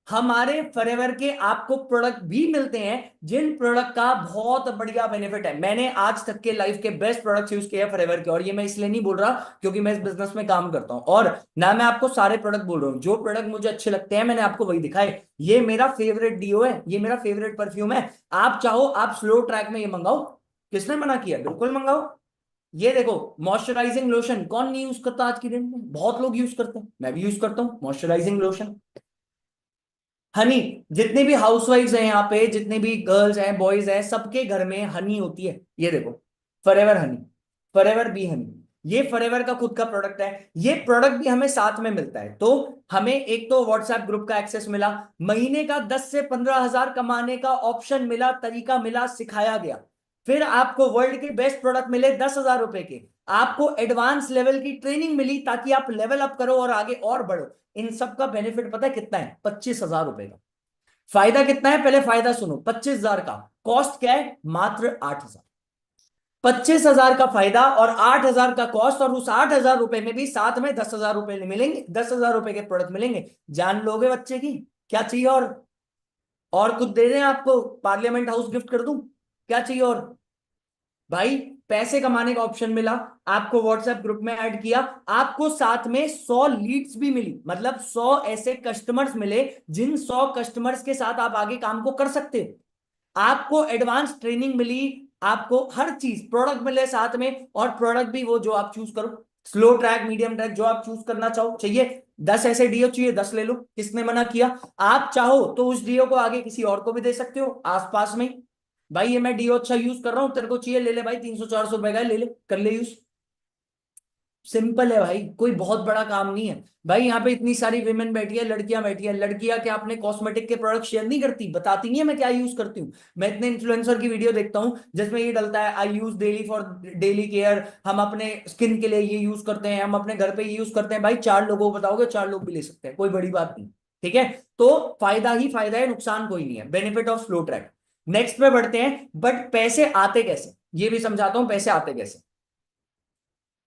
हमारे फॉरएवर के आपको प्रोडक्ट भी मिलते हैं जिन प्रोडक्ट का बहुत बढ़िया बेनिफिट है। मैंने आज तक के लाइफ के बेस्ट प्रोडक्ट्स यूज किए हैं फॉरएवर के, और ये मैं इसलिए नहीं बोल रहा क्योंकि मैं इस बिजनेस में काम करता हूं, और ना मैं आपको सारे प्रोडक्ट बोल रहा हूं, जो प्रोडक्ट मुझे अच्छे लगते हैं मैंने आपको वही दिखाए। ये मेरा फेवरेट डीओ है, ये मेरा फेवरेट परफ्यूम है। आप चाहो आप स्लो ट्रैक में ये मंगाओ, किसने मना किया? बिल्कुल मंगाओ। ये देखो मॉइस्चराइजिंग लोशन, कौन नहीं यूज करता आज की डेट में? बहुत लोग यूज करते हैं, मैं भी यूज करता हूँ मॉइस्चराइजिंग लोशन। हनी, जितने भी हाउसवाइफ्स हैं यहाँ पे, जितने भी गर्ल्स हैं, बॉयज हैं, सबके घर में हनी होती है। ये देखो forever Honey, forever B Honey, ये फॉरएवर का खुद का प्रोडक्ट है। ये प्रोडक्ट भी हमें साथ में मिलता है, तो हमें एक तो व्हाट्सएप ग्रुप का एक्सेस मिला, महीने का 10 से 15 हजार कमाने का ऑप्शन मिला, तरीका मिला, सिखाया गया। फिर आपको वर्ल्ड के बेस्ट प्रोडक्ट मिले 10 हजार रुपए के, आपको एडवांस लेवल की ट्रेनिंग मिली ताकि आप लेवल अप करो और आगे और बढ़ो। इन सब का बेनिफिट पता है कितना है? 25 हजार रुपए का। फायदा कितना है? पहले फायदा सुनो, 25 हजार का। कॉस्ट क्या है? मात्र 8 हजार। 25 हजार का फायदा और 8 हजार का कॉस्ट, और उस 8 हजार रुपए में भी साथ में 10 हजार रुपए मिलेंगे, 10 हजार रुपए के प्रोडक्ट मिलेंगे। जान लोगे बच्चे की? क्या चाहिए और कुछ दे दें आपको? पार्लियामेंट हाउस गिफ्ट कर दूं? क्या चाहिए और? भाई पैसे कमाने का ऑप्शन मिला, आपको व्हाट्सएप ग्रुप में ऐड किया, आपको साथ में 100 लीड्स भी मिली, मतलब 100 ऐसे कस्टमर्स मिले जिन 100 कस्टमर्स के साथ आप आगे काम को कर सकते हो। आपको एडवांस ट्रेनिंग मिली, आपको हर चीज, प्रोडक्ट मिले साथ में, और प्रोडक्ट भी वो जो आप चूज करो, स्लो ट्रैक, मीडियम ट्रैक, जो आप चूज करना चाहो। चाहिए 10 ऐसे डीओ चाहिए, 10 ले लो, किसने मना किया? आप चाहो तो उस डीओ को आगे किसी और को भी दे सकते हो आसपास में। भाई ये मैं डीओ अच्छा यूज कर रहा हूं, तेरे को चाहिए ले ले भाई, 300-400 रुपए का है, ले ले, कर ले यूज। सिंपल है भाई, कोई बहुत बड़ा काम नहीं है। भाई यहाँ पे इतनी सारी विमेन बैठी है, लड़कियां बैठी है, लड़कियां क्या अपने कॉस्मेटिक के प्रोडक्ट शेयर नहीं करती? बताती नहीं है मैं क्या यूज करती हूँ? मैं इतने इन्फ्लुएंसर की वीडियो देखता हूँ जिसमें ये डलता है, I use daily for daily care, हम अपने स्किन के लिए ये यूज करते हैं, हम अपने घर पे ये यूज करते हैं। भाई 4 लोगों को बताओगे, 4 लोग भी ले सकते हैं, कोई बड़ी बात नहीं, ठीक है। तो फायदा ही फायदा है, नुकसान कोई नहीं है, benefit of slow track. Next पे बढ़ते हैं, बट पैसे आते कैसे, ये भी समझाता हूं, पैसे आते कैसे।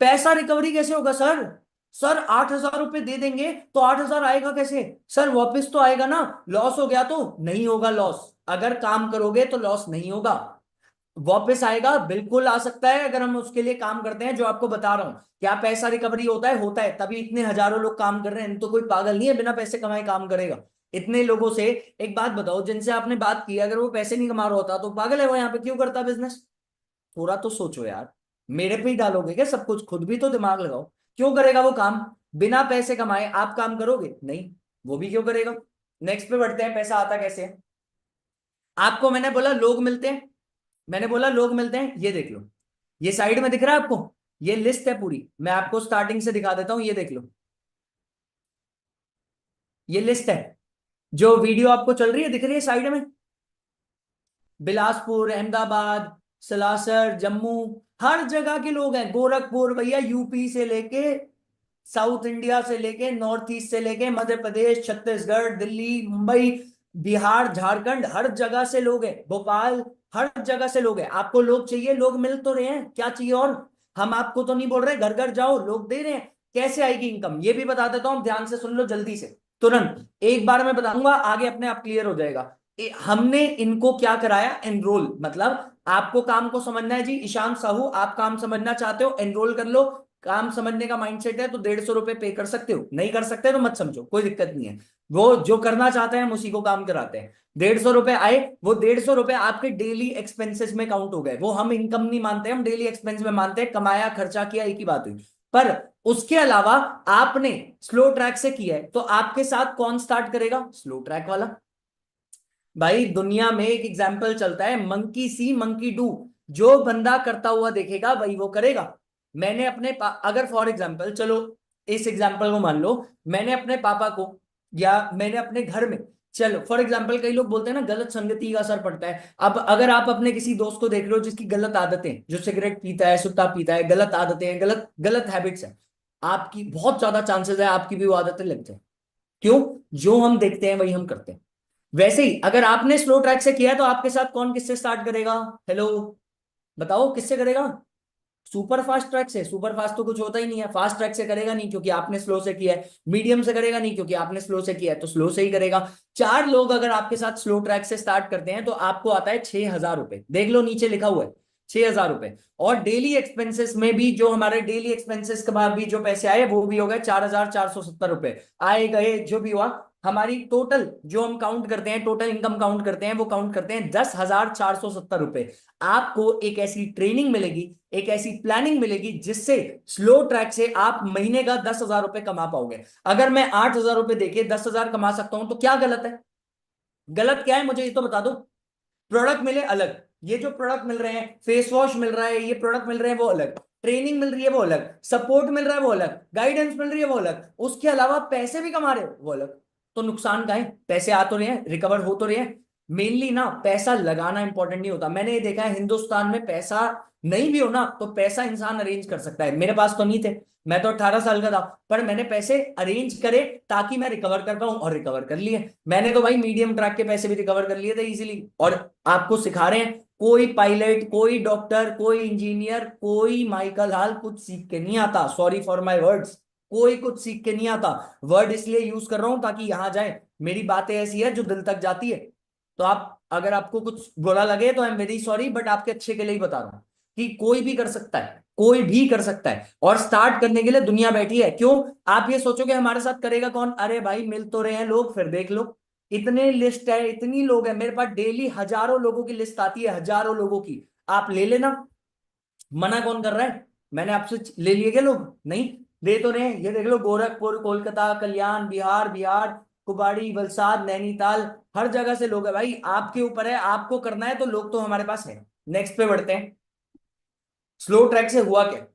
पैसा रिकवरी कैसे होगा सर? सर 8 हजार रुपए दे देंगे तो 8 हजार आएगा कैसे? सर वापस तो आएगा ना, लॉस हो गया तो नहीं होगा लॉस, अगर काम करोगे तो लॉस नहीं होगा, वापस आएगा, बिल्कुल आ सकता है अगर हम उसके लिए काम करते हैं, जो आपको बता रहा हूं। क्या पैसा रिकवरी होता है? होता है, तभी इतने हजारों लोग काम कर रहे हैं, तो कोई पागल नहीं है बिना पैसे कमाए काम करेगा। इतने लोगों से एक बात बताओ, जिनसे आपने बात की, अगर वो पैसे नहीं कमा रहा होता तो पागल है वो, यहाँ पे क्यों करता बिजनेस? थोड़ा तो सोचो यार, मेरे पे ही डालोगे क्या सब कुछ? खुद भी तो दिमाग लगाओ। क्यों करेगा वो काम? बिना पैसे कमाए आप काम करोगे? नहीं, वो भी क्यों करेगा। नेक्स्ट पे बढ़ते हैं, पैसा आता कैसे है। आपको मैंने बोला लोग मिलते हैं, मैंने बोला लोग मिलते हैं, ये देख लो, ये साइड में दिख रहा है आपको, ये लिस्ट है पूरी, मैं आपको स्टार्टिंग से दिखा देता हूं, ये देख लो। ये लिस्ट है। जो वीडियो आपको चल रही है दिख रही है साइड में, बिलासपुर, अहमदाबाद, सलासर, जम्मू, हर जगह के लोग हैं। गोरखपुर भैया, यूपी से लेके साउथ इंडिया से लेके नॉर्थ ईस्ट से लेके मध्य प्रदेश, छत्तीसगढ़, दिल्ली, मुंबई, बिहार, झारखंड, हर जगह से लोग हैं। भोपाल, हर जगह से लोग हैं। आपको लोग चाहिए, लोग मिल तो रहे हैं, क्या चाहिए और? हम आपको तो नहीं बोल रहे घर घर जाओ, लोग दे रहे हैं। कैसे आएगी इनकम ये भी बता देता हूं, ध्यान से सुन लो जल्दी से, तुरंत एक बार में बताऊंगा, आगे अपने आप क्लियर हो जाएगा। हमने इनको क्या कराया, एनरोल। मतलब आपको काम को समझना है जी, ईशान साहू आप काम समझना चाहते हो, एनरोल कर लो। काम समझने का माइंडसेट है तो 150 रुपए पे कर सकते हो, नहीं कर सकते तो मत समझो, कोई दिक्कत नहीं है। वो जो करना चाहते हैं हम उसी को काम कराते हैं। 150 रुपए आए, वो 150 रुपए आपके डेली एक्सपेंसेस में काउंट हो गए। वो हम इनकम नहीं मानते, हम डेली एक्सपेंस में मानते हैं। कमाया, खर्चा किया, एक ही बात हुई। पर उसके अलावा आपने स्लो ट्रैक से किया है तो आपके साथ कौन स्टार्ट करेगा? स्लो ट्रैक वाला। भाई दुनिया में एक एग्जाम्पल चलता है, मंकी सी मंकी डू। जो बंदा करता हुआ देखेगा वही वो करेगा। मैंने अपने अगर फॉर एग्जाम्पल, चलो इस एग्जाम्पल को मान लो, मैंने अपने पापा को या मैंने अपने घर में, चलो फॉर एग्जाम्पल कई लोग बोलते हैं ना गलत संगति का असर पड़ता है। अब अगर आप अपने किसी दोस्त को देख लो जिसकी गलत आदतें, जो सिगरेट पीता है, सुट्टा पीता है, गलत आदतें हैं, गलत गलत हैबिट्स है, आपकी बहुत ज्यादा चांसेस है आपकी भी वो आदतें लग जाए। क्यों? जो हम देखते हैं वही हम करते हैं। वैसे ही अगर आपने स्लो ट्रैक से किया है तो आपके साथ कौन किससे स्टार्ट करेगा? हेलो, बताओ किससे करेगा? सुपर फास्ट ट्रैक से। सुपर फास्ट तो कुछ होता ही नहीं है, फास्ट ट्रैक से करेगा नहीं क्योंकि आपने स्लो से किया है। मीडियम से करेगा नहीं क्योंकि आपने स्लो से किया है, तो स्लो से ही करेगा। 4 लोग अगर आपके साथ स्लो ट्रैक से स्टार्ट करते हैं तो आपको आता है 6,000 रुपए। देख लो नीचे लिखा हुआ है 6,000 रुपए। और डेली एक्सपेंसेस में भी, जो हमारे डेली एक्सपेंसेस के बाद भी जो पैसे आए वो भी हो गए 4,470 रुपए। आए गए जो भी हुआ, हमारी टोटल जो हम काउंट करते हैं, टोटल इनकम काउंट करते हैं, वो काउंट करते हैं 10,470 रुपए। आपको एक ऐसी ट्रेनिंग मिलेगी, एक ऐसी प्लानिंग मिलेगी जिससे स्लो ट्रैक से आप महीने का 10,000 रुपए कमा पाओगे। अगर मैं 8,000 रुपए देके 10,000 कमा सकता हूं तो क्या गलत है? गलत क्या है मुझे ये तो बता दो। प्रोडक्ट मिले अलग, ये जो प्रोडक्ट मिल रहे हैं, फेस वॉश मिल रहा है, ये प्रोडक्ट मिल रहे हैं वो अलग, ट्रेनिंग मिल रही है वो अलग, सपोर्ट मिल रहा है वो अलग, गाइडेंस मिल रही है वो अलग, उसके अलावा पैसे भी कमा रहे हो वो अलग। तो नुकसान का है? पैसे आ तो रहे हैं, रिकवर हो तो रहे हैं। मेनली ना पैसा लगाना इंपॉर्टेंट नहीं होता। मैंने ये देखा है हिंदुस्तान में, पैसा नहीं भी हो ना तो पैसा इंसान अरेंज कर सकता है। मेरे पास तो नहीं थे, मैं तो 18 साल का था, पर मैंने पैसे अरेंज करे ताकि मैं रिकवर कर पाऊं, और रिकवर कर लिए। मैंने तो भाई मीडियम ट्रैक के पैसे भी रिकवर कर लिए थे इजीली। और आपको सिखा रहे हैं, कोई पायलट, कोई डॉक्टर, कोई इंजीनियर, कोई माइकल हाल कुछ सीख के नहीं आता। सॉरी फॉर माय वर्ड्स, कोई कुछ सीख के नहीं आता। वर्ड इसलिए यूज कर रहा हूं ताकि यहां जाए। मेरी बातें ऐसी है जो दिल तक जाती है। तो आप, अगर आपको कुछ बुरा लगे तो I am very sorry, but आपके अच्छे के लिए ही बता रहा हूं कि कोई भी कर सकता है, कोई भी कर सकता है। और स्टार्ट करने के लिए दुनिया बैठी है। क्यों? आप ये सोचोगे हमारे साथ करेगा कौन? अरे भाई मिल तो रहे हैं लोग, फिर देख लो। इतने लिस्ट है, इतनी लोग है मेरे पास, डेली हजारों लोगों की लिस्ट आती है, हजारों लोगों की। आप ले लेना। मना कौन कर रहा है? मैंने आपसे ले लिए क्या लोग? नहीं, दे तो रहे हैं। ये देख लो, गोरखपुर, कोलकाता, कल्याण, बिहार, कुबाड़ी, वलसाड, नैनीताल, हर जगह से लोग है भाई। आपके ऊपर है, आपको करना है तो लोग तो हमारे पास है। नेक्स्ट पे बढ़ते हैं। स्लो ट्रैक से हुआ क्या?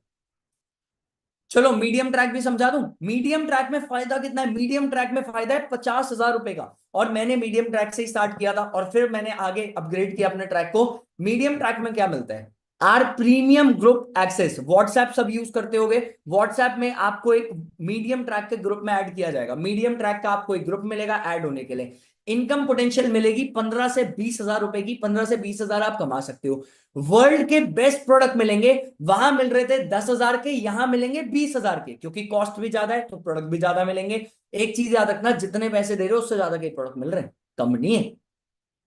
चलो मीडियम ट्रैक भी समझा दूं। मीडियम ट्रैक में फायदा कितना है? मीडियम ट्रैक में फायदा है 50,000 रुपए का। और मैंने मीडियम ट्रैक से ही स्टार्ट किया था और फिर मैंने आगे अपग्रेड किया अपने ट्रैक को। मीडियम ट्रैक में क्या मिलता है? Our premium group access. WhatsApp सब यूज करते होगे, व्हाट्सएप में आपको एक मीडियम ट्रैक के ग्रुप में ऐड किया जाएगा। मीडियम ट्रैक का आपको एक ग्रुप मिलेगा ऐड होने के लिए। इनकम पोटेंशियल मिलेगी 15 से 20 हजार रुपए की। 15 से 20 हजार आप कमा सकते हो। वर्ल्ड के बेस्ट प्रोडक्ट मिलेंगे। वहां मिल रहे थे 10,000 के, यहां मिलेंगे 20,000 के, क्योंकि कॉस्ट भी ज्यादा है तो प्रोडक्ट भी ज्यादा मिलेंगे। एक चीज याद रखना, जितने पैसे दे रहे हो उससे ज्यादा के प्रोडक्ट मिल रहे हैं, कम नहीं है।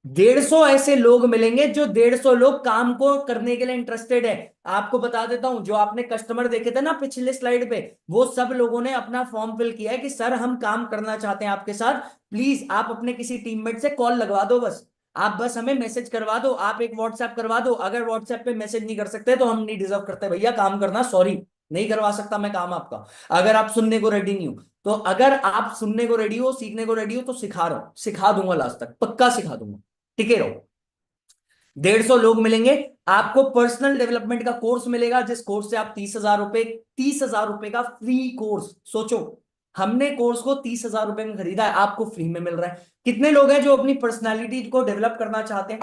150 ऐसे लोग मिलेंगे, जो 150 लोग काम को करने के लिए इंटरेस्टेड है। आपको बता देता हूं, जो आपने कस्टमर देखे थे ना पिछले स्लाइड पे, वो सब लोगों ने अपना फॉर्म फिल किया है कि सर हम काम करना चाहते हैं आपके साथ, प्लीज आप अपने किसी टीममेट से कॉल लगवा दो। बस आप बस हमें मैसेज करवा दो, आप एक व्हाट्सएप करवा दो। अगर व्हाट्सएप पे मैसेज नहीं कर सकते तो हम नहीं डिजर्व करते भैया काम करना, सॉरी नहीं करवा सकता मैं काम आपका। अगर आप सुनने को रेडी नहीं हो तो, अगर आप सुनने को रेडी हो, सीखने को रेडी हो तो सिखा रहा हूं, सिखा दूंगा लास्ट तक, पक्का सिखा दूंगा। टिके रहो। 150 लोग मिलेंगे। आपको पर्सनल डेवलपमेंट का कोर्स मिलेगा, जिस कोर्स से आप 30,000 रुपए, 30,000 रुपए का फ्री कोर्स, सोचो हमने कोर्स को 30,000 रुपए में खरीदा है, आपको फ्री में मिल रहा है। कितने लोग हैं जो अपनी पर्सनालिटी को डेवलप करना चाहते हैं,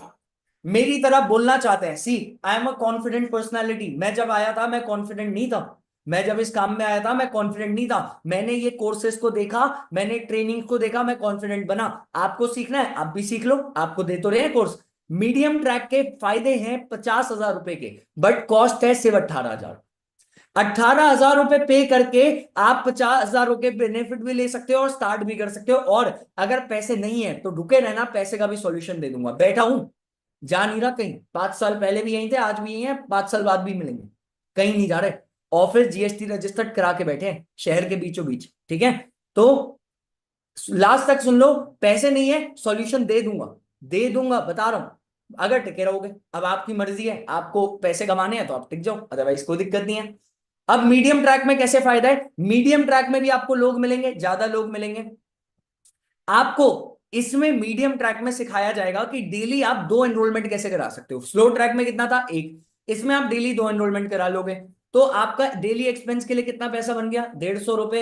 मेरी तरह बोलना चाहते हैं? See I am a confident personality. मैं जब आया था मैं कॉन्फिडेंट नहीं था, मैं जब इस काम में आया था मैं कॉन्फिडेंट नहीं था, मैंने ये कोर्सेज को देखा, मैंने ट्रेनिंग को देखा, मैं कॉन्फिडेंट बना। आपको सीखना है, आप भी सीख लो, आपको दे तो रहे हैं कोर्स। मीडियम ट्रैक के फायदे हैं 50,000 रुपए के, बट कॉस्ट है सिर्फ 18,000। 18,000 रुपए पे करके आप 50,000 रुपए बेनिफिट भी ले सकते हो और स्टार्ट भी कर सकते हो। और अगर पैसे नहीं है तो रुके रहना, पैसे का भी सॉल्यूशन दे दूंगा। बैठा हूं, जा नहीं रहा कहीं, 5 साल पहले भी यहीं थे, आज भी यहीं है, 5 साल बाद भी मिलेंगे, कहीं नहीं जा रहे। ऑफिस जीएसटी रजिस्टर्ड करा के बैठे हैं शहर के बीचों बीच, ठीक है? तो लास्ट तक सुन लो, पैसे नहीं है सॉल्यूशन दे दूंगा, दे दूंगा, बता रहा हूं, अगर टिके रहोगे। अब आपकी मर्जी है, आपको पैसे कमाने हैं तो आप टिक जाओ, अदरवाइज कोई दिक्कत नहीं है। अब मीडियम ट्रैक में कैसे फायदा है? मीडियम ट्रैक में भी आपको लोग मिलेंगे, ज्यादा लोग मिलेंगे आपको। इसमें मीडियम ट्रैक में सिखाया जाएगा कि डेली आप 2 एनरोलमेंट कैसे करा सकते हो। स्लो ट्रैक में कितना था? 1। इसमें आप डेली 2 एनरोलमेंट करा लोगे तो आपका डेली एक्सपेंस के लिए कितना पैसा बन गया? 150 रुपए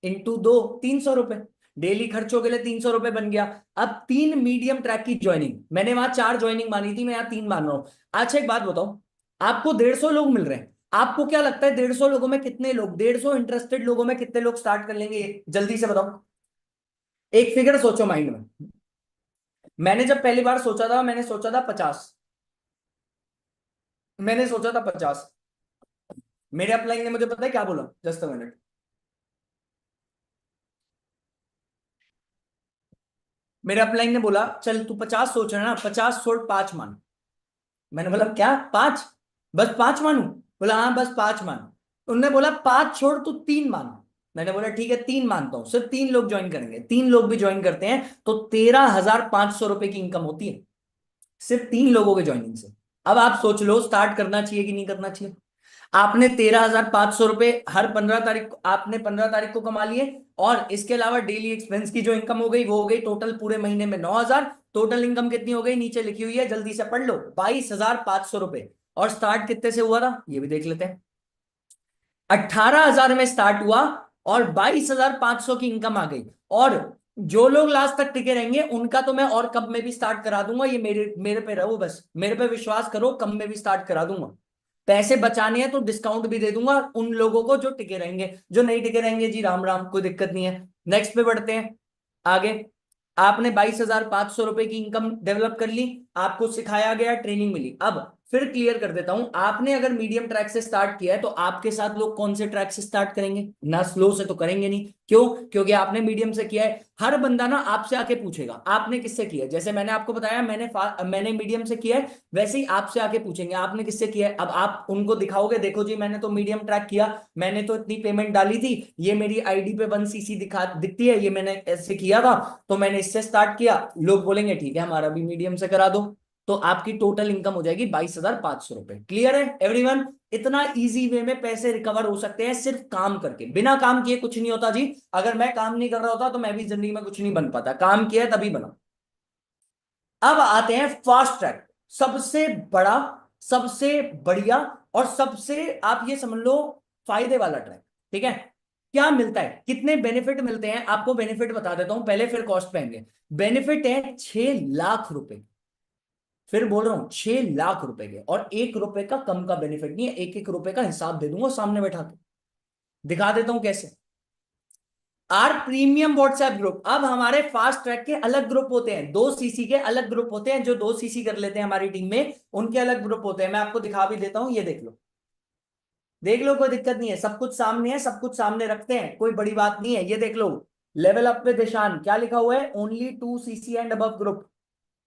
इंटू 2, 300 रुपए। डेली खर्चों के लिए 300 रुपए बन गया। अब 3 मीडियम ट्रैक की ज्वाइनिंग, मैंने वहां 4 ज्वाइनिंग मानी थी, मैं यहाँ 3 मान रहा हूं। अच्छा एक बात बताओ, आपको 150 लोग मिल रहे हैं, आपको क्या लगता है 150 लोगों में कितने लोग, 150 इंटरेस्टेड लोगों में कितने लोग स्टार्ट कर लेंगे? जल्दी से बताओ, एक फिगर सोचो माइंड में। मैंने जब पहली बार सोचा था, मैंने सोचा था 50, मैंने सोचा था 50। मेरे अपलाइन ने मुझे पता है क्या बोला? Just a minute. मेरे अपलाइन ने बोला चल तू 50 सोच रहा है ना, 50 छोड़ 5 मान। मैंने बोला क्या 5? बस 5 मानू? बोला हाँ बस 5 मान। उन्होंने बोला 5 छोड़ तू 3 मान। मैंने बोला ठीक है 3 मानता हूं, सिर्फ 3 लोग ज्वाइन करेंगे। 3 लोग भी ज्वाइन करते हैं तो 13,500 रुपए की इनकम होती है, सिर्फ 3 लोगों के ज्वाइनिंग से। अब आप सोच लो स्टार्ट करना चाहिए कि नहीं करना चाहिए? आपने 13,500 रुपए हर 15 तारीख को, आपने 15 तारीख को कमा लिए, और इसके अलावा डेली एक्सपेंस की जो इनकम हो गई वो हो गई टोटल पूरे महीने में 9,000। टोटल इनकम कितनी हो गई? नीचे लिखी हुई है, जल्दी से पढ़ लो, 22,500 रुपए। और स्टार्ट कितने से हुआ था ये भी देख लेते हैं। 18,000 में स्टार्ट हुआ और 22,500 की इनकम आ गई। और जो लोग लास्ट तक टिके रहेंगे उनका तो मैं और कम में भी स्टार्ट करा दूंगा, ये मेरे मेरे पे रहो, बस मेरे पे विश्वास करो, कम में भी स्टार्ट करा दूंगा। पैसे बचाने हैं तो डिस्काउंट भी दे दूंगा उन लोगों को जो टिके रहेंगे, जो नहीं टिके रहेंगे जी राम राम, कोई दिक्कत नहीं है। नेक्स्ट पे बढ़ते हैं आगे। आपने 22,500 रुपए की इनकम डेवलप कर ली, आपको सिखाया गया, ट्रेनिंग मिली। अब फिर क्लियर कर देता हूं, आपने अगर मीडियम ट्रैक से स्टार्ट किया है तो आपके साथ लोग कौन से ट्रैक से स्टार्ट करेंगे? ना स्लो से तो करेंगे नहीं। क्यों? क्योंकि आपने मीडियम से किया है। हर बंदा ना आपसे आके पूछेगा आपने किससे किया है। जैसे मैंने आपको बताया मैंने मीडियम से किया है, वैसे ही आपसे आके पूछेंगे आपने किससे किया है। अब आप उनको दिखाओगे, देखो जी मैंने तो मीडियम ट्रैक किया, मैंने तो इतनी पेमेंट डाली थी, ये मेरी आईडी पे 1 cc दिखती है, ये मैंने ऐसे किया था, तो मैंने इससे स्टार्ट किया। लोग बोलेंगे ठीक है हमारा भी मीडियम से करा दो, तो आपकी टोटल इनकम हो जाएगी 22,500 रुपए। क्लियर है एवरीवन? इतना इजी वे में पैसे रिकवर हो सकते हैं सिर्फ काम करके। बिना काम किए कुछ नहीं होता जी। अगर मैं काम नहीं कर रहा होता तो मैं भी जिंदगी में कुछ नहीं बन पाता, काम किया है तभी बना। अब आते हैं फास्ट ट्रैक, सबसे बड़ा, सबसे बढ़िया, और सबसे आप ये समझ लो फायदे वाला ट्रैक। ठीक है? क्या मिलता है, कितने बेनिफिट मिलते हैं आपको? बेनिफिट बता देता हूं पहले, फिर कॉस्ट पे आएंगे। बेनिफिट है 6 लाख रुपए, फिर बोल रहा हूं 6 लाख रुपए के, और 1 रुपए का कम का बेनिफिट नहीं है। 1-1 रुपए का हिसाब दे दूंगा सामने बैठा के, दिखा देता हूं कैसे। Our premium WhatsApp group. अब हमारे फास्ट ट्रैक के अलग ग्रुप होते हैं, 2 cc के अलग ग्रुप होते हैं, जो 2 cc कर लेते हैं हमारी टीम में, उनके अलग ग्रुप होते हैं। मैं आपको दिखा भी देता हूं, ये देख लो, देख लो, कोई दिक्कत नहीं है, सब कुछ सामने है, सब कुछ सामने रखते हैं, कोई बड़ी बात नहीं है। ये देख लो, लेवल अप पे निशान क्या लिखा हुआ है? Only 2 cc and above group,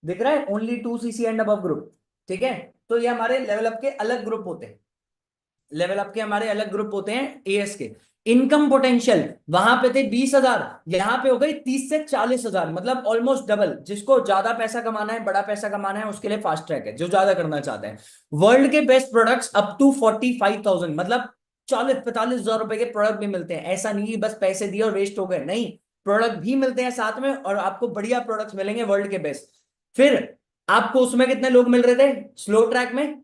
दिख रहा है? Only 2 cc and above group. ठीक है? तो ये हमारे लेवल अप के अलग ग्रुप होते हैं, लेवल अप के हमारे अलग ग्रुप होते हैं एएस के। इनकम पोटेंशियल वहां पे थे 20,000, यहां पे हो गई 30 से 40,000, मतलब ऑलमोस्ट डबल। जिसको ज्यादा पैसा कमाना है, बड़ा पैसा कमाना है, उसके लिए फास्ट ट्रैक है, जो ज्यादा करना चाहते हैं। वर्ल्ड के बेस्ट प्रोडक्ट्स अप टू 45,000, मतलब 40-45,000 रुपए के प्रोडक्ट भी मिलते हैं। ऐसा नहीं बस पैसे दिए और वेस्ट हो गए, नहीं, प्रोडक्ट भी मिलते हैं साथ में, और आपको बढ़िया प्रोडक्ट्स मिलेंगे वर्ल्ड के बेस्ट। फिर आपको उसमें कितने लोग मिल रहे थे स्लो ट्रैक में?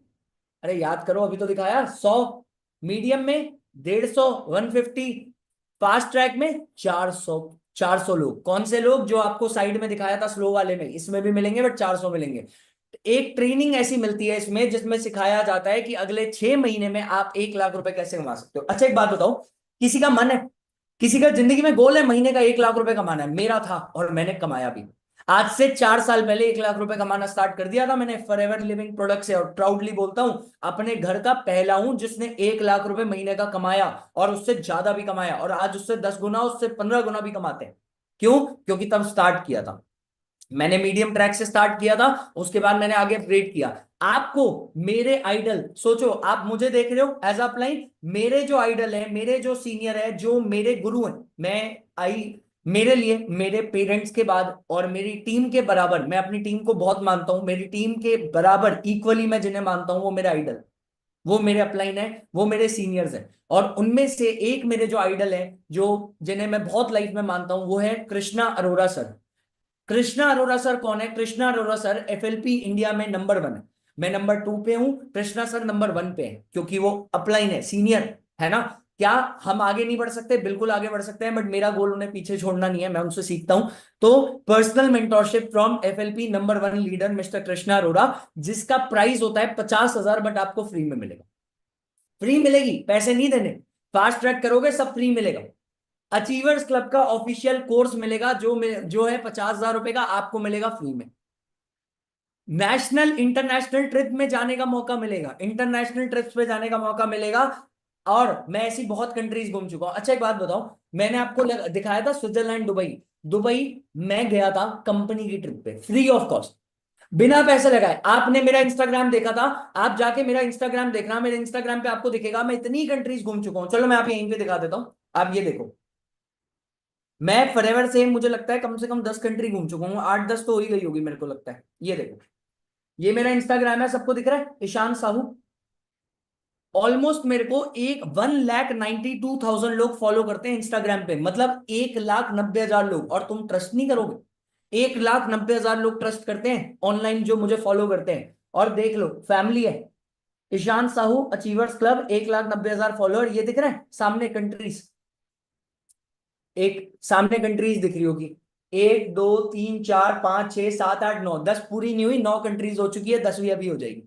अरे याद करो, अभी तो दिखाया 100, मीडियम में 150, 150, फास्ट ट्रैक में 400 लोग। कौन से लोग? जो आपको साइड में दिखाया था स्लो वाले में, इसमें भी मिलेंगे बट 400 मिलेंगे। एक ट्रेनिंग ऐसी मिलती है इसमें जिसमें सिखाया जाता है कि अगले 6 महीने में आप 1 लाख रुपए कैसे कमा सकते हो। अच्छा एक बात बताओ, किसी का मन है, किसी का जिंदगी में गोल है महीने का 1 लाख रुपए कमाना है? मेरा था और मैंने कमाया भी। आज से 4 साल पहले 1 लाख रुपए कमाना स्टार्ट कर दिया था मैंने फॉरएवर लिविंग प्रोडक्ट से, और प्राउडली बोलता हूं अपने घर का पहला हूं जिसने 1 लाख रुपए महीने का कमाया, और उससे ज्यादा भी कमाया, और आज उससे 10 गुना, उससे 15 गुना भी कमाते हैं। क्यों? क्योंकि तब स्टार्ट किया था मैंने, मीडियम ट्रैक से स्टार्ट किया था, उसके बाद मैंने आगे अपग्रेड किया। आपको मेरे आइडल, सोचो आप मुझे देख रहे हो एज अपलाइन, मेरे जो आइडल है, मेरे जो सीनियर है, जो मेरे गुरु हैं, मैं आई मेरे लिए मेरे पेरेंट्स के बाद और मेरी टीम के बराबर, मैं अपनी टीम को बहुत मानता हूं, मेरी टीम के बराबर इक्वली मैं जिन्हें मानता हूं वो मेरे आइडल, वो मेरे अपलाइन है, वो मेरे सीनियर्स हैं। और उनमें से एक मेरे जो आइडल है, जो जिन्हें मैं बहुत लाइफ में मानता हूं, वो है कृष्णा अरोरा सर। कृष्णा अरोरा सर कौन है? Krishna Arora sir FLP India में नंबर 1 है। मैं नंबर 2 पे हूं, कृष्णा सर नंबर 1 पे है, क्योंकि वो अपलाइन है, सीनियर है ना। क्या हम आगे नहीं बढ़ सकते? बिल्कुल आगे बढ़ सकते हैं, बट मेरा गोल उन्हें पीछे छोड़ना नहीं है, मैं उनसे सीखता हूं। तो personal mentorship from FLP number 1 leader mister Krishna Arora, जिसका प्राइस होता है 50,000, बट आपको फ्री में मिलेगा। फ्री मिलेगी, पैसे नहीं देने। फास्ट ट्रैक करोगे सब फ्री मिलेगा। अचीवर्स क्लब का ऑफिशियल कोर्स मिलेगा, जो है 50,000 रुपए का, आपको मिलेगा फ्री में। नेशनल इंटरनेशनल ट्रिप में जाने का मौका मिलेगा, इंटरनेशनल ट्रिप्स पे जाने का मौका मिलेगा। और मैं ऐसी बहुत कंट्रीज घूम चुका हूं। अच्छा एक बात बताओ, मैंने आपको दिखाया था स्विट्जरलैंड, दुबई। दुबई मैं गया था कंपनी की ट्रिप पे, फ्री ऑफ कॉस्ट, बिना पैसे लगाए। आपने मेरा इंस्टाग्राम देखा था, आप जाके मेरा इंस्टाग्राम देखना, मेरे इंस्टाग्राम पे आपको दिखेगा मैं इतनी कंट्रीज घूम चुका हूं। चलो मैं आप यहीं पे दिखा देता हूं, आप ये देखो। मैं फॉरएवर से मुझे लगता है कम से कम 10 कंट्री घूम चुका हूँ, 8-10 तो हो ही गई होगी मेरे को लगता है। ये देखो, ये मेरा इंस्टाग्राम है, सबको दिख रहा है, ईशान साहू। ऑलमोस्ट मेरे को 1,92,000 लोग फॉलो करते हैं इंस्टाग्राम पे, मतलब 1,90,000 लोग। और तुम ट्रस्ट नहीं करोगे, 1,90,000 लोग ट्रस्ट करते हैं ऑनलाइन जो मुझे फॉलो करते हैं। और देख लो फैमिली है, Ishan Sahu achievers club, 1,90,000 follower. ये दिख रहा है सामने कंट्रीज, एक सामने कंट्रीज दिख रही होगी, 1 2 3 4 5 6 7 8 9, 10 पूरी नहीं हुई, 9 कंट्रीज हो चुकी है, 10वीं अभी हो जाएगी।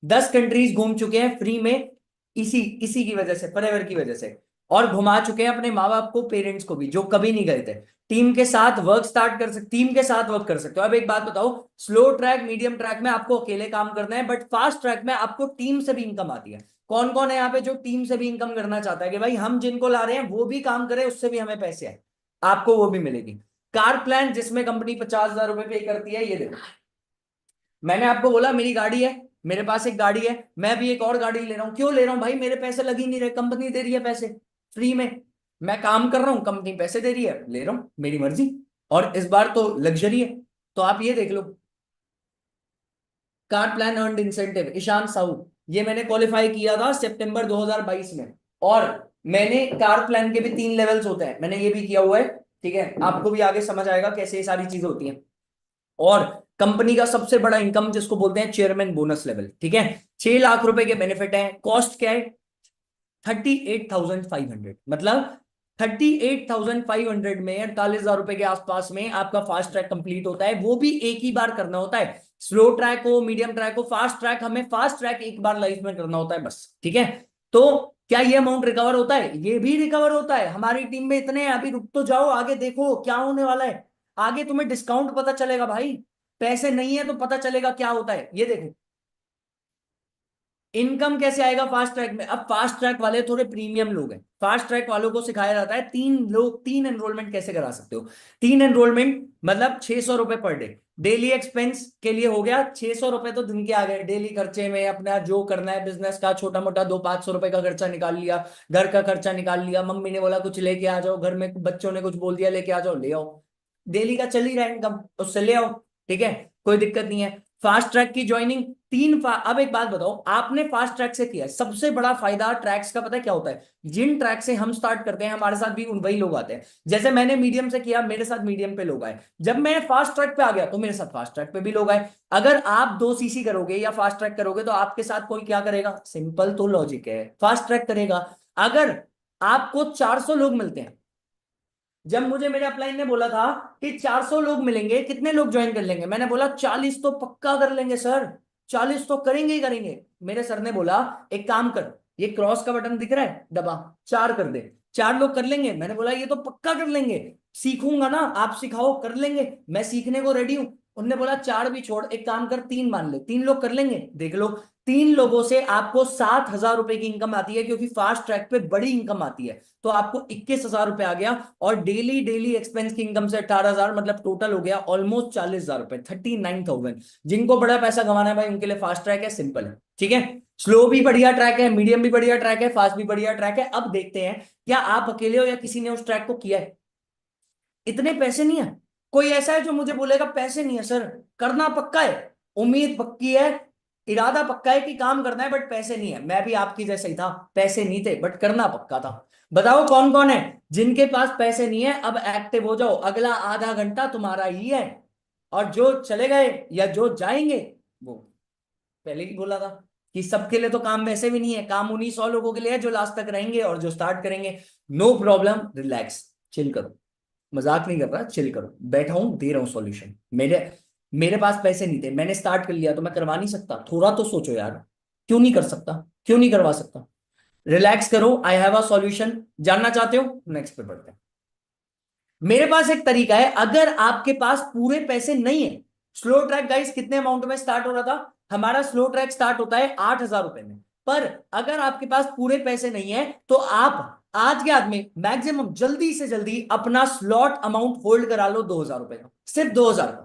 10 कंट्रीज घूम चुके हैं फ्री में, इसी इसी की वजह से, फॉरएवर की वजह से। और घुमा चुके हैं अपने माँ बाप को, पेरेंट्स को भी, जो कभी नहीं गए थे। टीम के साथ वर्क स्टार्ट कर सकते, टीम के साथ वर्क कर सकते हो। अब एक बात बताओ, स्लो ट्रैक मीडियम ट्रैक में आपको अकेले काम करना है, बट फास्ट ट्रैक में आपको टीम से भी इनकम आती है। कौन कौन है यहाँ पे जो टीम से भी इनकम करना चाहता है कि भाई हम जिनको ला रहे हैं वो भी काम करें, उससे भी हमें पैसे आए? आपको वो भी मिलेगी। कार प्लान जिसमें कंपनी 50,000 रुपए पे करती है, ये देखो। मैंने आपको बोला मेरी गाड़ी है, मेरे पास एक गाड़ी है, मैं भी एक और गाड़ी ले रहा हूं। क्यों ले रहा हूं भाई? मेरे पैसे लग ही नहीं रहे, कंपनी दे रही है पैसे फ्री में। मैं काम कर रहा हूं, कंपनी पैसे दे रही है, ले रहा हूं, मेरी मर्जी। और इस बार तो लग्जरी है, तो आप ये देख लो, car plan earned incentive Ishan Sahu, ये मैंने क्वालिफाई किया था सितंबर 2022 में। और मैंने कार प्लान के भी 3 लेवल्स होते हैं, मैंने ये भी किया हुआ है, ठीक है, आपको भी आगे समझ आएगा कैसे ये सारी चीजें होती हैं। और कंपनी का सबसे बड़ा इनकम जिसको बोलते हैं चेयरमैन बोनस लेवल, ठीक है, 6 लाख रुपए के बेनिफिट है। कॉस्ट क्या है? 38,500, मतलब 38,500 में 48,000 रुपए के आसपास में आपका फास्ट ट्रैक कंप्लीट होता है। वो भी एक ही बार करना होता है, स्लो ट्रैक हो, मीडियम ट्रैक हो, फास्ट ट्रैक, हमें फास्ट ट्रैक एक बार लाइफ में करना होता है बस, ठीक है। तो क्या ये अमाउंट रिकवर होता है? ये भी रिकवर होता है। हमारी टीम में इतने हैं, अभी रुक तो जाओ, आगे देखो क्या होने वाला है। आगे तुम्हें डिस्काउंट पता चलेगा भाई, पैसे नहीं है तो पता चलेगा क्या होता है। ये देखो इनकम कैसे आएगा फास्ट ट्रैक में। अब फास्ट ट्रैक वाले थोड़े प्रीमियम लोग हैं, फास्ट ट्रैक वालों को सिखाया जाता है 3 एनरोलमेंट कैसे करा सकते हो। 3 एनरोलमेंट मतलब 600 रुपए पर डे। डेली एक्सपेंस के लिए हो गया 600 रुपए, तो दिन के आ गए। डेली खर्चे में अपना जो करना है बिजनेस का, छोटा मोटा 200-500 रुपए का खर्चा निकाल लिया, घर का खर्चा निकाल लिया, मम्मी ने बोला कुछ लेके आ जाओ, घर में बच्चों ने कुछ बोल दिया लेके आ जाओ, ले आओ, डेली का चल ही रहा है इनकम, उससे ले आओ, ठीक है, कोई दिक्कत नहीं है। फास्ट ट्रैक की ज्वाइनिंग अब एक बात बताओ, आपने फास्ट ट्रैक से किया है, सबसे बड़ा फायदा ट्रैक्स का पता है क्या होता है? जिन ट्रैक से हम स्टार्ट करते हैं हमारे साथ भी वही लोग आते हैं। जैसे मैंने मीडियम से किया, मेरे साथ मीडियम पे लोग आए। जब मैं फास्ट ट्रैक पे आ गया तो मेरे साथ फास्ट ट्रैक पे भी लोग आए। अगर आप 2 सीसी करोगे या फास्ट ट्रैक करोगे तो आपके साथ कोई क्या करेगा? सिंपल तो लॉजिक है, फास्ट ट्रैक करेगा। अगर आपको 400 लोग मिलते हैं, जब मुझे मेरे अपलाइन ने बोला था कि 400 लोग मिलेंगे, कितने लोग ज्वाइन कर लेंगे, मैंने बोला 40 तो पक्का कर लेंगे सर, 40 तो करेंगे ही करेंगे। मेरे सर ने बोला एक काम कर, ये क्रॉस का बटन दिख रहा है, दबा, 4 कर दे, 4 लोग कर लेंगे। मैंने बोला ये तो पक्का कर लेंगे, सीखूंगा ना, आप सिखाओ कर लेंगे, मैं सीखने को रेडी हूं। उनने बोला 4 भी छोड़, एक काम कर 3 मान ले, 3 लोग कर लेंगे। देख लो, 3 लोगों से आपको 7,000 रुपए की इनकम आती है, क्योंकि फास्ट ट्रैक पे बड़ी इनकम आती है। तो आपको 21,000 रुपए आ गया, और डेली डेली एक्सपेंस की इनकम से 18,000, मतलब टोटल हो गया ऑलमोस्ट 40,000 रुपए, 39,000। जिनको बड़ा पैसा कमाना है भाई, उनके लिए फास्ट ट्रैक है, सिंपल है, ठीक है। स्लो भी बढ़िया ट्रैक है, मीडियम भी बढ़िया ट्रैक है, फास्ट भी बढ़िया ट्रैक है। अब देखते हैं क्या आप अकेले हो या किसी ने उस ट्रैक को किया है। इतने पैसे नहीं है, कोई ऐसा है जो मुझे बोलेगा पैसे नहीं है सर, करना पक्का है, उम्मीद पक्की है, इरादा पक्का है कि काम करना है, बट पैसे नहीं है। मैं भी आपकी जैसा ही था, पैसे नहीं थे बट करना पक्का था। बताओ कौन कौन है जिनके पास पैसे नहीं है। अब एक्टिव हो जाओ, अगला आधा घंटा तुम्हारा ही है। और जो चले गए या जो जाएंगे, वो पहले ही बोला था कि सबके लिए तो काम वैसे भी नहीं है, काम उन्हीं 100 लोगों के लिए है जो लास्ट तक रहेंगे और जो स्टार्ट करेंगे। नो प्रॉब्लम, रिलैक्स, चिल करो, मजाक नहीं कर रहा, चिल करो, बैठा हूं, दे रहा हूं सॉल्यूशन। मेरे मेरे पास पैसे नहीं थे, मैंने स्टार्ट कर लिया, तो मैं करवा नहीं सकता? थोड़ा तो सोचो यार, क्यों नहीं कर सकता, क्यों नहीं करवा सकता? रिलैक्स करो, आई हैव अ सॉल्यूशन। जानना चाहते हो, नेक्स्ट पे बढ़ते हैं। मेरे पास एक तरीका है, अगर आपके पास पूरे पैसे नहीं है। स्लो ट्रैक गाइस कितने अमाउंट में स्टार्ट हो रहा था? हमारा स्लो ट्रैक स्टार्ट होता है 8,000 रुपए में। पर अगर आपके पास पूरे पैसे नहीं है, तो आप आज के आज में मैक्सिमम जल्दी से जल्दी अपना स्लॉट अमाउंट होल्ड करा लो 2,000 रुपए का, सिर्फ 2,000 का।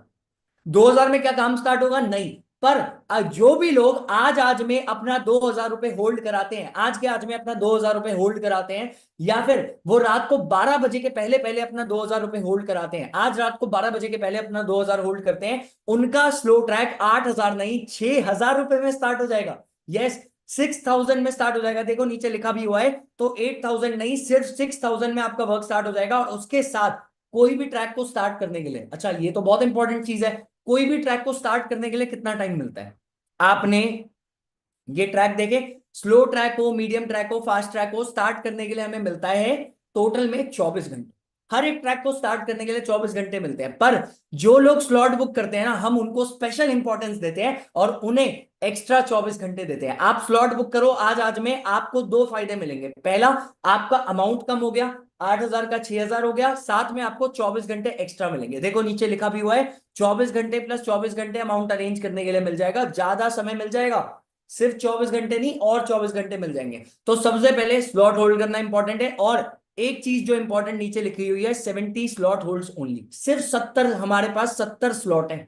2,000 में क्या काम स्टार्ट होगा? नहीं। पर जो भी लोग आज आज में अपना 2,000 रुपए होल्ड कराते हैं, आज के आज में अपना 2,000 रुपए होल्ड कराते हैं, या फिर वो रात को 12 बजे के पहले पहले अपना 2,000 रुपए होल्ड कराते हैं, आज रात को 12 बजे के पहले अपना 2,000 होल्ड करते हैं, उनका स्लो ट्रैक 8,000 नहीं 6,000 रुपए में स्टार्ट हो जाएगा। यस, 6,000 में स्टार्ट हो जाएगा। देखो नीचे लिखा भी हुआ है, तो 8,000 नहीं, सिर्फ 6,000 में आपका वर्क स्टार्ट हो जाएगा। और उसके साथ कोई भी ट्रैक को स्टार्ट करने के लिए, अच्छा ये तो बहुत इंपॉर्टेंट चीज है, कोई भी ट्रैक को स्टार्ट करने के लिए कितना टाइम मिलता है? आपने ये ट्रैक देखे, स्लो ट्रैक हो, मीडियम ट्रैक हो, फास्ट ट्रैक हो, स्टार्ट करने के लिए हमें मिलता है टोटल में 24 घंटे। हर एक ट्रैक को स्टार्ट करने के लिए 24 घंटे मिलते हैं। पर जो लोग स्लॉट बुक करते हैं ना, हम उनको स्पेशल इंपॉर्टेंस देते हैं और उन्हें एक्स्ट्रा 24 घंटे देते हैं। आप स्लॉट बुक करो आज आज में, आपको 2 फायदे मिलेंगे। पहला, आपका अमाउंट कम हो गया, 8,000 का 6,000 हो गया, साथ में आपको 24 घंटे एक्स्ट्रा मिलेंगे। देखो नीचे लिखा भी हुआ है, 24 घंटे प्लस 24 घंटे अमाउंट अरेंज करने के लिए मिल जाएगा, ज्यादा समय मिल जाएगा, सिर्फ 24 घंटे नहीं और 24 घंटे मिल जाएंगे। तो सबसे पहले स्लॉट होल्ड करना इंपॉर्टेंट है। और एक चीज जो इंपॉर्टेंट नीचे लिखी हुई है, 70 स्लॉट होल्ड्स ओनली, सिर्फ 70, हमारे पास 70 स्लॉट है।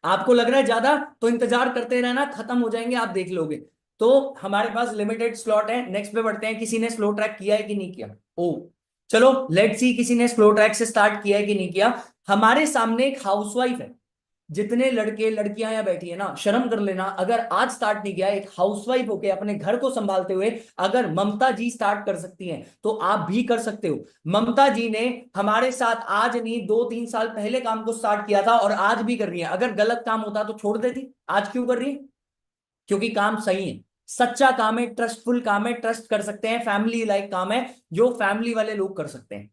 आपको लग रहा है ज्यादा, तो इंतजार करते रहना, खत्म हो जाएंगे, आप देख लोगे। तो हमारे पास लिमिटेड स्लॉट है। नेक्स्ट पे बढ़ते हैं, किसी ने स्लो ट्रैक किया है कि नहीं किया? ओ चलो लेट्स सी, किसी ने स्लो ट्रैक से स्टार्ट किया है कि नहीं किया। हमारे सामने एक हाउसवाइफ है, जितने लड़के लड़कियां यहाँ बैठी है ना, शर्म कर लेना अगर आज स्टार्ट नहीं किया। एक हाउसवाइफ होके अपने घर को संभालते हुए अगर ममता जी स्टार्ट कर सकती हैं, तो आप भी कर सकते हो। ममता जी ने हमारे साथ आज नहीं 2-3 साल पहले काम को स्टार्ट किया था और आज भी कर रही है। अगर गलत काम होता तो छोड़ देती, आज क्यों कर रही है? क्योंकि काम सही है, सच्चा काम है, ट्रस्टफुल काम है, ट्रस्ट कर सकते हैं, फैमिली लाइक काम है, जो फैमिली वाले लोग कर सकते हैं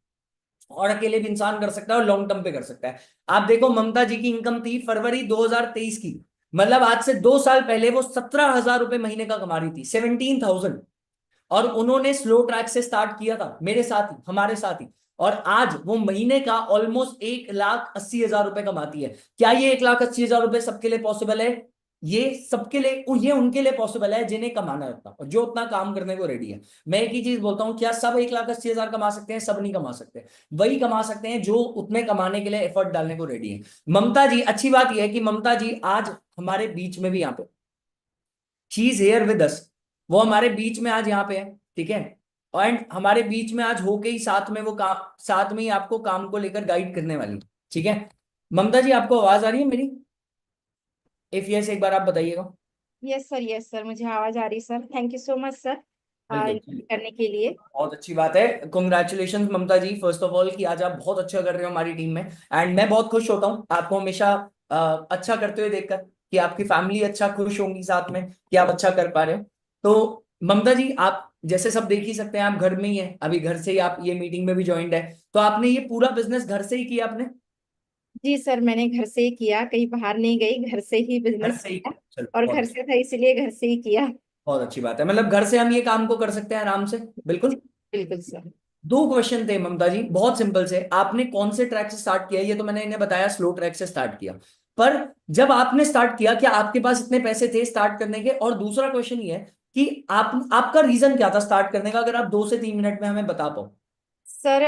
और अकेले भी इंसान कर सकता है और लॉन्ग टर्म पे कर सकता है। आप देखो ममता जी की इनकम थी फरवरी 2023 की, मतलब आज से 2 साल पहले वो 17,000 रुपए महीने का कमा रही थी, 17,000। और उन्होंने स्लो ट्रैक से स्टार्ट किया था मेरे साथ ही, हमारे साथ ही, और आज वो महीने का ऑलमोस्ट 1,80,000 रुपए कमाती है। क्या ये 1,80,000 रुपए सबके लिए पॉसिबल है? ये सबके लिए, ये उनके लिए पॉसिबल है जिन्हें कमाना है उतना और जो उतना काम करने को रेडी है। मैं एक ही चीज बोलता हूं, क्या सब 1,80,000 कमा सकते हैं? सब नहीं कमा सकते, वही कमा सकते हैं जो उतने कमाने के लिए एफर्ट डालने को रेडी है। ममता जी, अच्छी बात यह है कि ममता जी आज हमारे बीच में भी यहाँ पे, she is here with us, वो हमारे बीच में आज यहाँ पे है, ठीक है। एंड हमारे बीच में आज होके ही साथ में वो काम, साथ में ही आपको काम को लेकर गाइड करने वाली, ठीक है। ममता जी आपको आवाज आ रही है मेरी? इफ यस एक बार आप बताइएगा। यस सर, मुझे आवाज आ रही है sir. Thank you so much sir बिल्कुल, करने के लिए। बहुत अच्छी बात है। Congratulation Mamta ji, first of all कि आज आप बहुत अच्छा कर रहे हो हमारी टीम में। एंड मैं बहुत खुश होता हूँ आपको हमेशा अच्छा करते हुए देखकर, कि आपकी फैमिली अच्छा खुश होंगी साथ में कि आप अच्छा कर पा रहे हो। तो ममता जी, आप जैसे सब देख ही सकते हैं, आप घर में ही हैं, अभी घर से ही आप ये मीटिंग में भी ज्वाइंट है, तो आपने ये पूरा बिजनेस घर से ही किया आपने? जी सर, मैंने घर से ही किया, कहीं बाहर नहीं गई, घर से ही घर बिजनेस से ही किया। किया, चलो और बहुत घर से था इसलिए घर से ही किया। बहुत अच्छी बात है, मतलब घर से हम ये काम को कर सकते हैं आराम से, जी, बिल्कुल। बिल्कुल सर। दो क्वेश्चन थे ममता जी, बहुत सिंपल से, आपने कौन से ट्रैक से स्टार्ट किया? ये तो मैंने इन्हें बताया स्लो ट्रैक से स्टार्ट किया, पर जब आपने स्टार्ट किया क्या आपके पास इतने पैसे थे स्टार्ट करने के? और दूसरा क्वेश्चन ये है कि आपका रीजन क्या था स्टार्ट करने का, अगर आप 2 से 3 मिनट में हमें बता पाओ। सर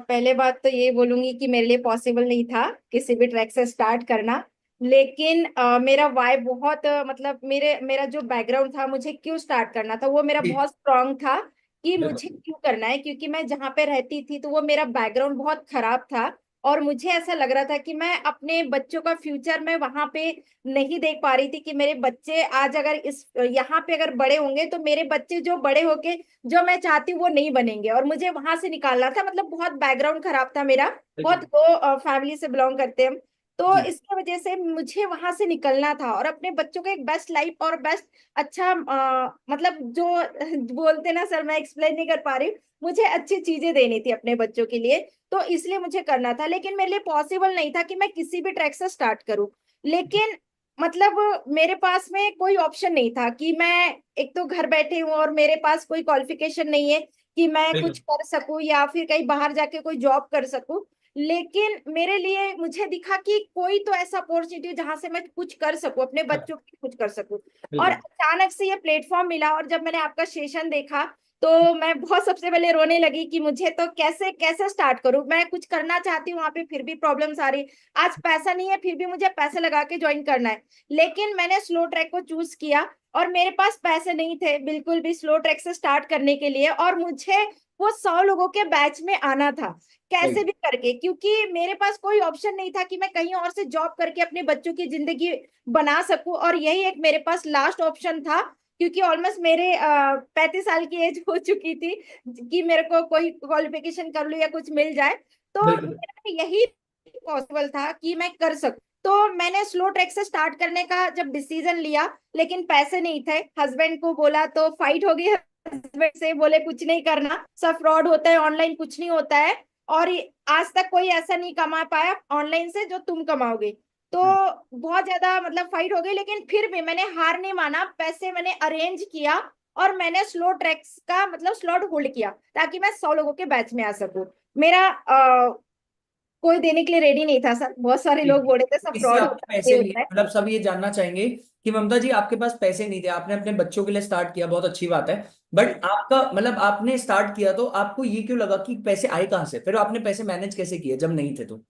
पहले बात तो ये बोलूंगी कि मेरे लिए पॉसिबल नहीं था किसी भी ट्रैक से स्टार्ट करना। लेकिन मेरा वाई बहुत मतलब मेरा जो बैकग्राउंड था, मुझे क्यों स्टार्ट करना था, वो मेरा जी, बहुत स्ट्रांग था कि बिल्कुल। मुझे क्यों करना है। क्योंकि मैं जहाँ पे रहती थी तो वो मेरा बैकग्राउंड बहुत खराब था। और मुझे ऐसा लग रहा था कि मैं अपने बच्चों का फ्यूचर में वहां पे नहीं देख पा रही थी कि मेरे बच्चे आज अगर इस यहाँ पे अगर बड़े होंगे तो मेरे बच्चे जो बड़े होके जो मैं चाहती हूँ वो नहीं बनेंगे, और मुझे वहां से निकालना था। मतलब बहुत बैकग्राउंड खराब था मेरा, बहुत बिल्कुल। लो फैमिली से बिलोंग करते हैं हम। तो जी, इसकी वजह से मुझे वहां से निकलना था और अपने बच्चों को एक बेस्ट लाइफ और बेस्ट अच्छा मतलब जो बोलते ना सर, मैं एक्सप्लेन नहीं कर पा रही हूँ, मुझे अच्छी चीजें देनी थी अपने बच्चों के लिए। तो इसलिए मुझे करना था, लेकिन मेरे लिए पॉसिबल नहीं था कि मैं किसी भी ट्रैक से स्टार्ट करूं। लेकिन मतलब मेरे पास में कोई ऑप्शन नहीं था कि मैं, एक तो घर बैठे हूँ और मेरे पास कोई क्वालिफिकेशन नहीं है कि मैं कुछ बिल्कुल। कर सकूं या फिर कहीं बाहर जाके कोई जॉब कर सकूं। लेकिन मेरे लिए मुझे दिखा कि कोई तो ऐसा अपॉर्चुनिटी जहां से मैं कुछ कर सकूं, अपने बच्चों के लिए कुछ कर सकूं। और बिल्कुल। अचानक से ये प्लेटफॉर्म मिला, और जब मैंने आपका सेशन देखा तो मैं बहुत सबसे पहले रोने लगी कि मुझे तो कैसे कैसे स्टार्ट करूं। मैं कुछ करना चाहती हूँ वहां पे, फिर भी प्रॉब्लम्स आ रही। आज पैसा नहीं है फिर भी मुझे पैसे लगा के ज्वाइन करना है। लेकिन मैंने स्लो ट्रैक को चूज किया, और मेरे पास पैसे नहीं थे बिल्कुल भी स्लो ट्रैक से स्टार्ट करने के लिए, और मुझे वो 100 लोगों के बैच में आना था कैसे बिल्कुल। भी करके, क्योंकि मेरे पास कोई ऑप्शन नहीं था कि मैं कहीं और से जॉब करके अपने बच्चों की जिंदगी बना सकूं। और यही एक मेरे पास लास्ट ऑप्शन था, क्योंकि ऑलमोस्ट मेरे 35 साल की एज हो चुकी थी कि मेरे को कोई क्वालिफिकेशन कर लूं या कुछ मिल जाए। तो बिल्कुल। मेरा यही पॉसिबल था कि मैं कर सकूं। तो मैंने स्लो ट्रैक से स्टार्ट करने का जब डिसीजन लिया, लेकिन पैसे नहीं थे, हस्बैंड को बोला तो फाइट हो गई। हस्बैंड से बोले कुछ नहीं करना, सब फ्रॉड होता है, ऑनलाइन कुछ नहीं होता है। और आज तक कोई ऐसा नहीं कमा पाया ऑनलाइन से जो तुम कमाओगे। तो बहुत ज्यादा मतलब फाइट हो गई, लेकिन फिर भी मैंने हार नहीं माना, पैसे मैंने अरेंज किया और मैंने स्लो ट्रैक्स का मतलब स्लॉट होल्ड किया ताकि मैं 100 लोगों के बैच में आ सकूं। मेरा कोई देने के लिए रेडी नहीं था सर, बहुत सारे लोग बोले थे सब इससे फ्रॉड आपके होता है, ये पैसे नहीं, होता है। मतलब सब ये जानना चाहेंगे कि ममता जी आपके पास पैसे नहीं थे, आपने अपने बच्चों के लिए स्टार्ट किया, बहुत अच्छी बात है, बट आपका मतलब आपने स्टार्ट किया तो आपको ये क्यों लगा कि पैसे आए कहाँ से? फिर आपने पैसे मैनेज कैसे किए जब नहीं थे तो?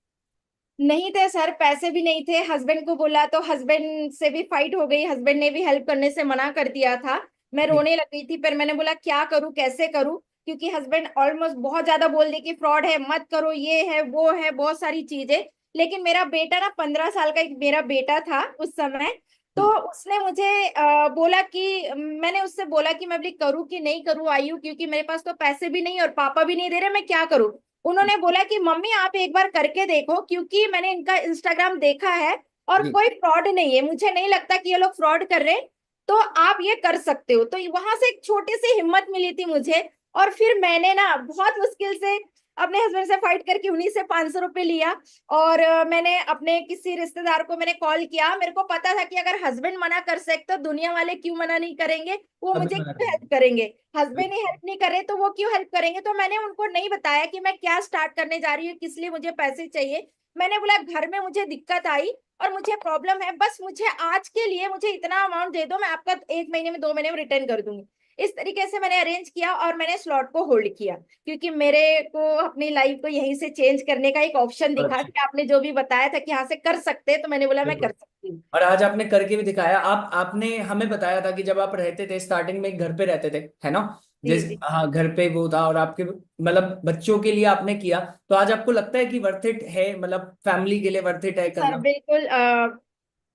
नहीं थे सर, पैसे भी नहीं थे। हस्बैंड को बोला तो हस्बैंड से भी फाइट हो गई, हस्बैंड ने भी हेल्प करने से मना कर दिया था। मैं जी, रोने लगी थी, पर मैंने बोला क्या करूं कैसे करूं, क्योंकि हस्बैंड ऑलमोस्ट बहुत ज्यादा बोल दे कि फ्रॉड है मत करो, ये है वो है, बहुत सारी चीजें। लेकिन मेरा बेटा ना, 15 साल का एक मेरा बेटा था उस समय, तो जी, उसने मुझे बोला कि मैंने उससे बोला कि मैं अभी करूँ कि नहीं करूँ आयु, क्योंकि मेरे पास तो पैसे भी नहीं और पापा भी नहीं दे रहे, मैं क्या करूँ। उन्होंने बोला कि मम्मी आप एक बार करके देखो, क्योंकि मैंने इनका इंस्टाग्राम देखा है और जी, कोई फ्रॉड नहीं है, मुझे नहीं लगता कि ये लोग फ्रॉड कर रहे हैं, तो आप ये कर सकते हो। तो वहां से एक छोटी सी हिम्मत मिली थी मुझे। और फिर मैंने ना बहुत मुश्किल से अपने हस्बैंड से फाइट करके उन्हीं से 500 रुपये लिया। और मैंने अपने किसी रिश्तेदार को मैंने कॉल किया, मेरे को पता था कि अगर हस्बैंड मना कर सकते तो दुनिया वाले क्यों मना नहीं करेंगे, वो अभी मुझे मना क्यों करेंगे। हेल्प करेंगे। हस्बैंड ही हेल्प नहीं कर रहे तो वो क्यों हेल्प करेंगे। तो मैंने उनको नहीं बताया कि मैं क्या स्टार्ट करने जा रही हूँ, किस लिए मुझे पैसे चाहिए। मैंने बोला घर में मुझे दिक्कत आई और मुझे प्रॉब्लम है, बस मुझे आज के लिए मुझे इतना अमाउंट दे दो, मैं आपका 1 महीने में 2 महीने में रिटर्न कर दूंगी। इस तरीके से मैंने अरेंज किया और मैंने स्लॉट को होल्ड किया, क्योंकि मेरे को अपनी लाइफ को यहीं से चेंज करने का एक ऑप्शन बहुत दिखा अच्छी, कि आपने जो भी बताया था कि यहाँ से कर सकते हैं, तो मैंने बोला मैं कर बिल्कुल। सकती हूँ। और आज आपने करके भी दिखाया। आपने हमें बताया था कि जब आप रहते थे स्टार्टिंग में एक घर पे रहते थे, है ना? जी जैसे जी हाँ, घर पे वो था और आपके मतलब बच्चों के लिए आपने किया, तो आज आपको लगता है कि वर्थ इट है, मतलब फैमिली के लिए वर्थ इट है सर, करना? बिल्कुल।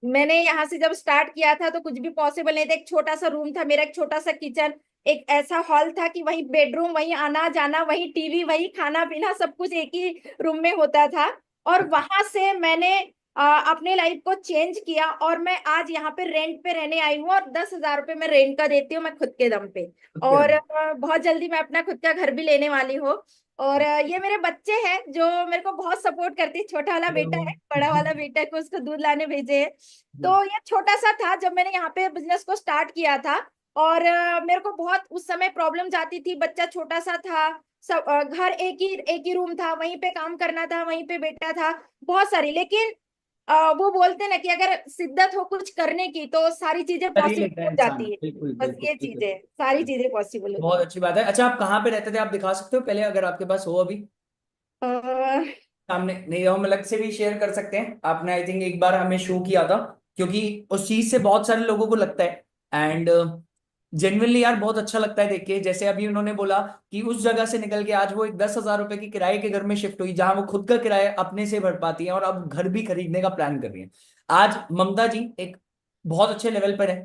मैंने यहाँ से जब स्टार्ट किया था तो कुछ भी पॉसिबल नहीं था, एक छोटा सा रूम था मेरा, एक छोटा सा किचन, एक ऐसा हॉल था कि वही बेडरूम, वही आना जाना, वही टीवी, वही खाना पीना, सब कुछ एक ही रूम में होता था। और वहां से मैंने अपने लाइफ को चेंज किया और मैं आज यहाँ पे रेंट पे रहने आई हूँ और 10,000 रुपये मैं रेंट का देती हूँ मैं खुद के दम पे। और बहुत जल्दी मैं अपना खुद का घर भी लेने वाली हूँ। और ये मेरे बच्चे हैं जो मेरे को बहुत सपोर्ट करते हैं। छोटा वाला बेटा है, बड़ा वाला बेटा को उसको दूध लाने भेजे है। तो ये छोटा सा था जब मैंने यहाँ पे बिजनेस को स्टार्ट किया था। और मेरे को बहुत उस समय प्रॉब्लम आती थी, बच्चा छोटा सा था, सब घर एक ही रूम था, वहीं पे काम करना था, वहीं पे बेटा था, बहुत सारी। लेकिन वो बोलते हैं ना कि अगर शिद्दत हो कुछ करने की तो सारी चीजें कर ही पॉसिबल लेता है हो इंसान, जाती है। बिल्कुल बस बिल्कुल ये बिल्कुल। चीजें, सारी चीजें पॉसिबल होती बहुत अच्छी बात है। अच्छा, आप कहाँ पे रहते थे, आप दिखा सकते हो पहले अगर आपके पास हो अभी है। सामने? नहीं हो, हम अलग से भी शेयर कर सकते हैं। आपने आई थिंक एक बार हमें शो किया था, क्योंकि उस चीज से बहुत सारे लोगों को लगता है। एंड जेन्युइनली यार बहुत अच्छा लगता है देख के। जैसे अभी उन्होंने बोला कि उस जगह से निकल के आज वो एक 10,000 रुपए की किराए के घर में शिफ्ट हुई, जहां वो खुद का किराया अपने से भर पाती है और अब घर भी खरीदने का प्लान कर रही है। आज ममता जी एक बहुत अच्छे लेवल पर है।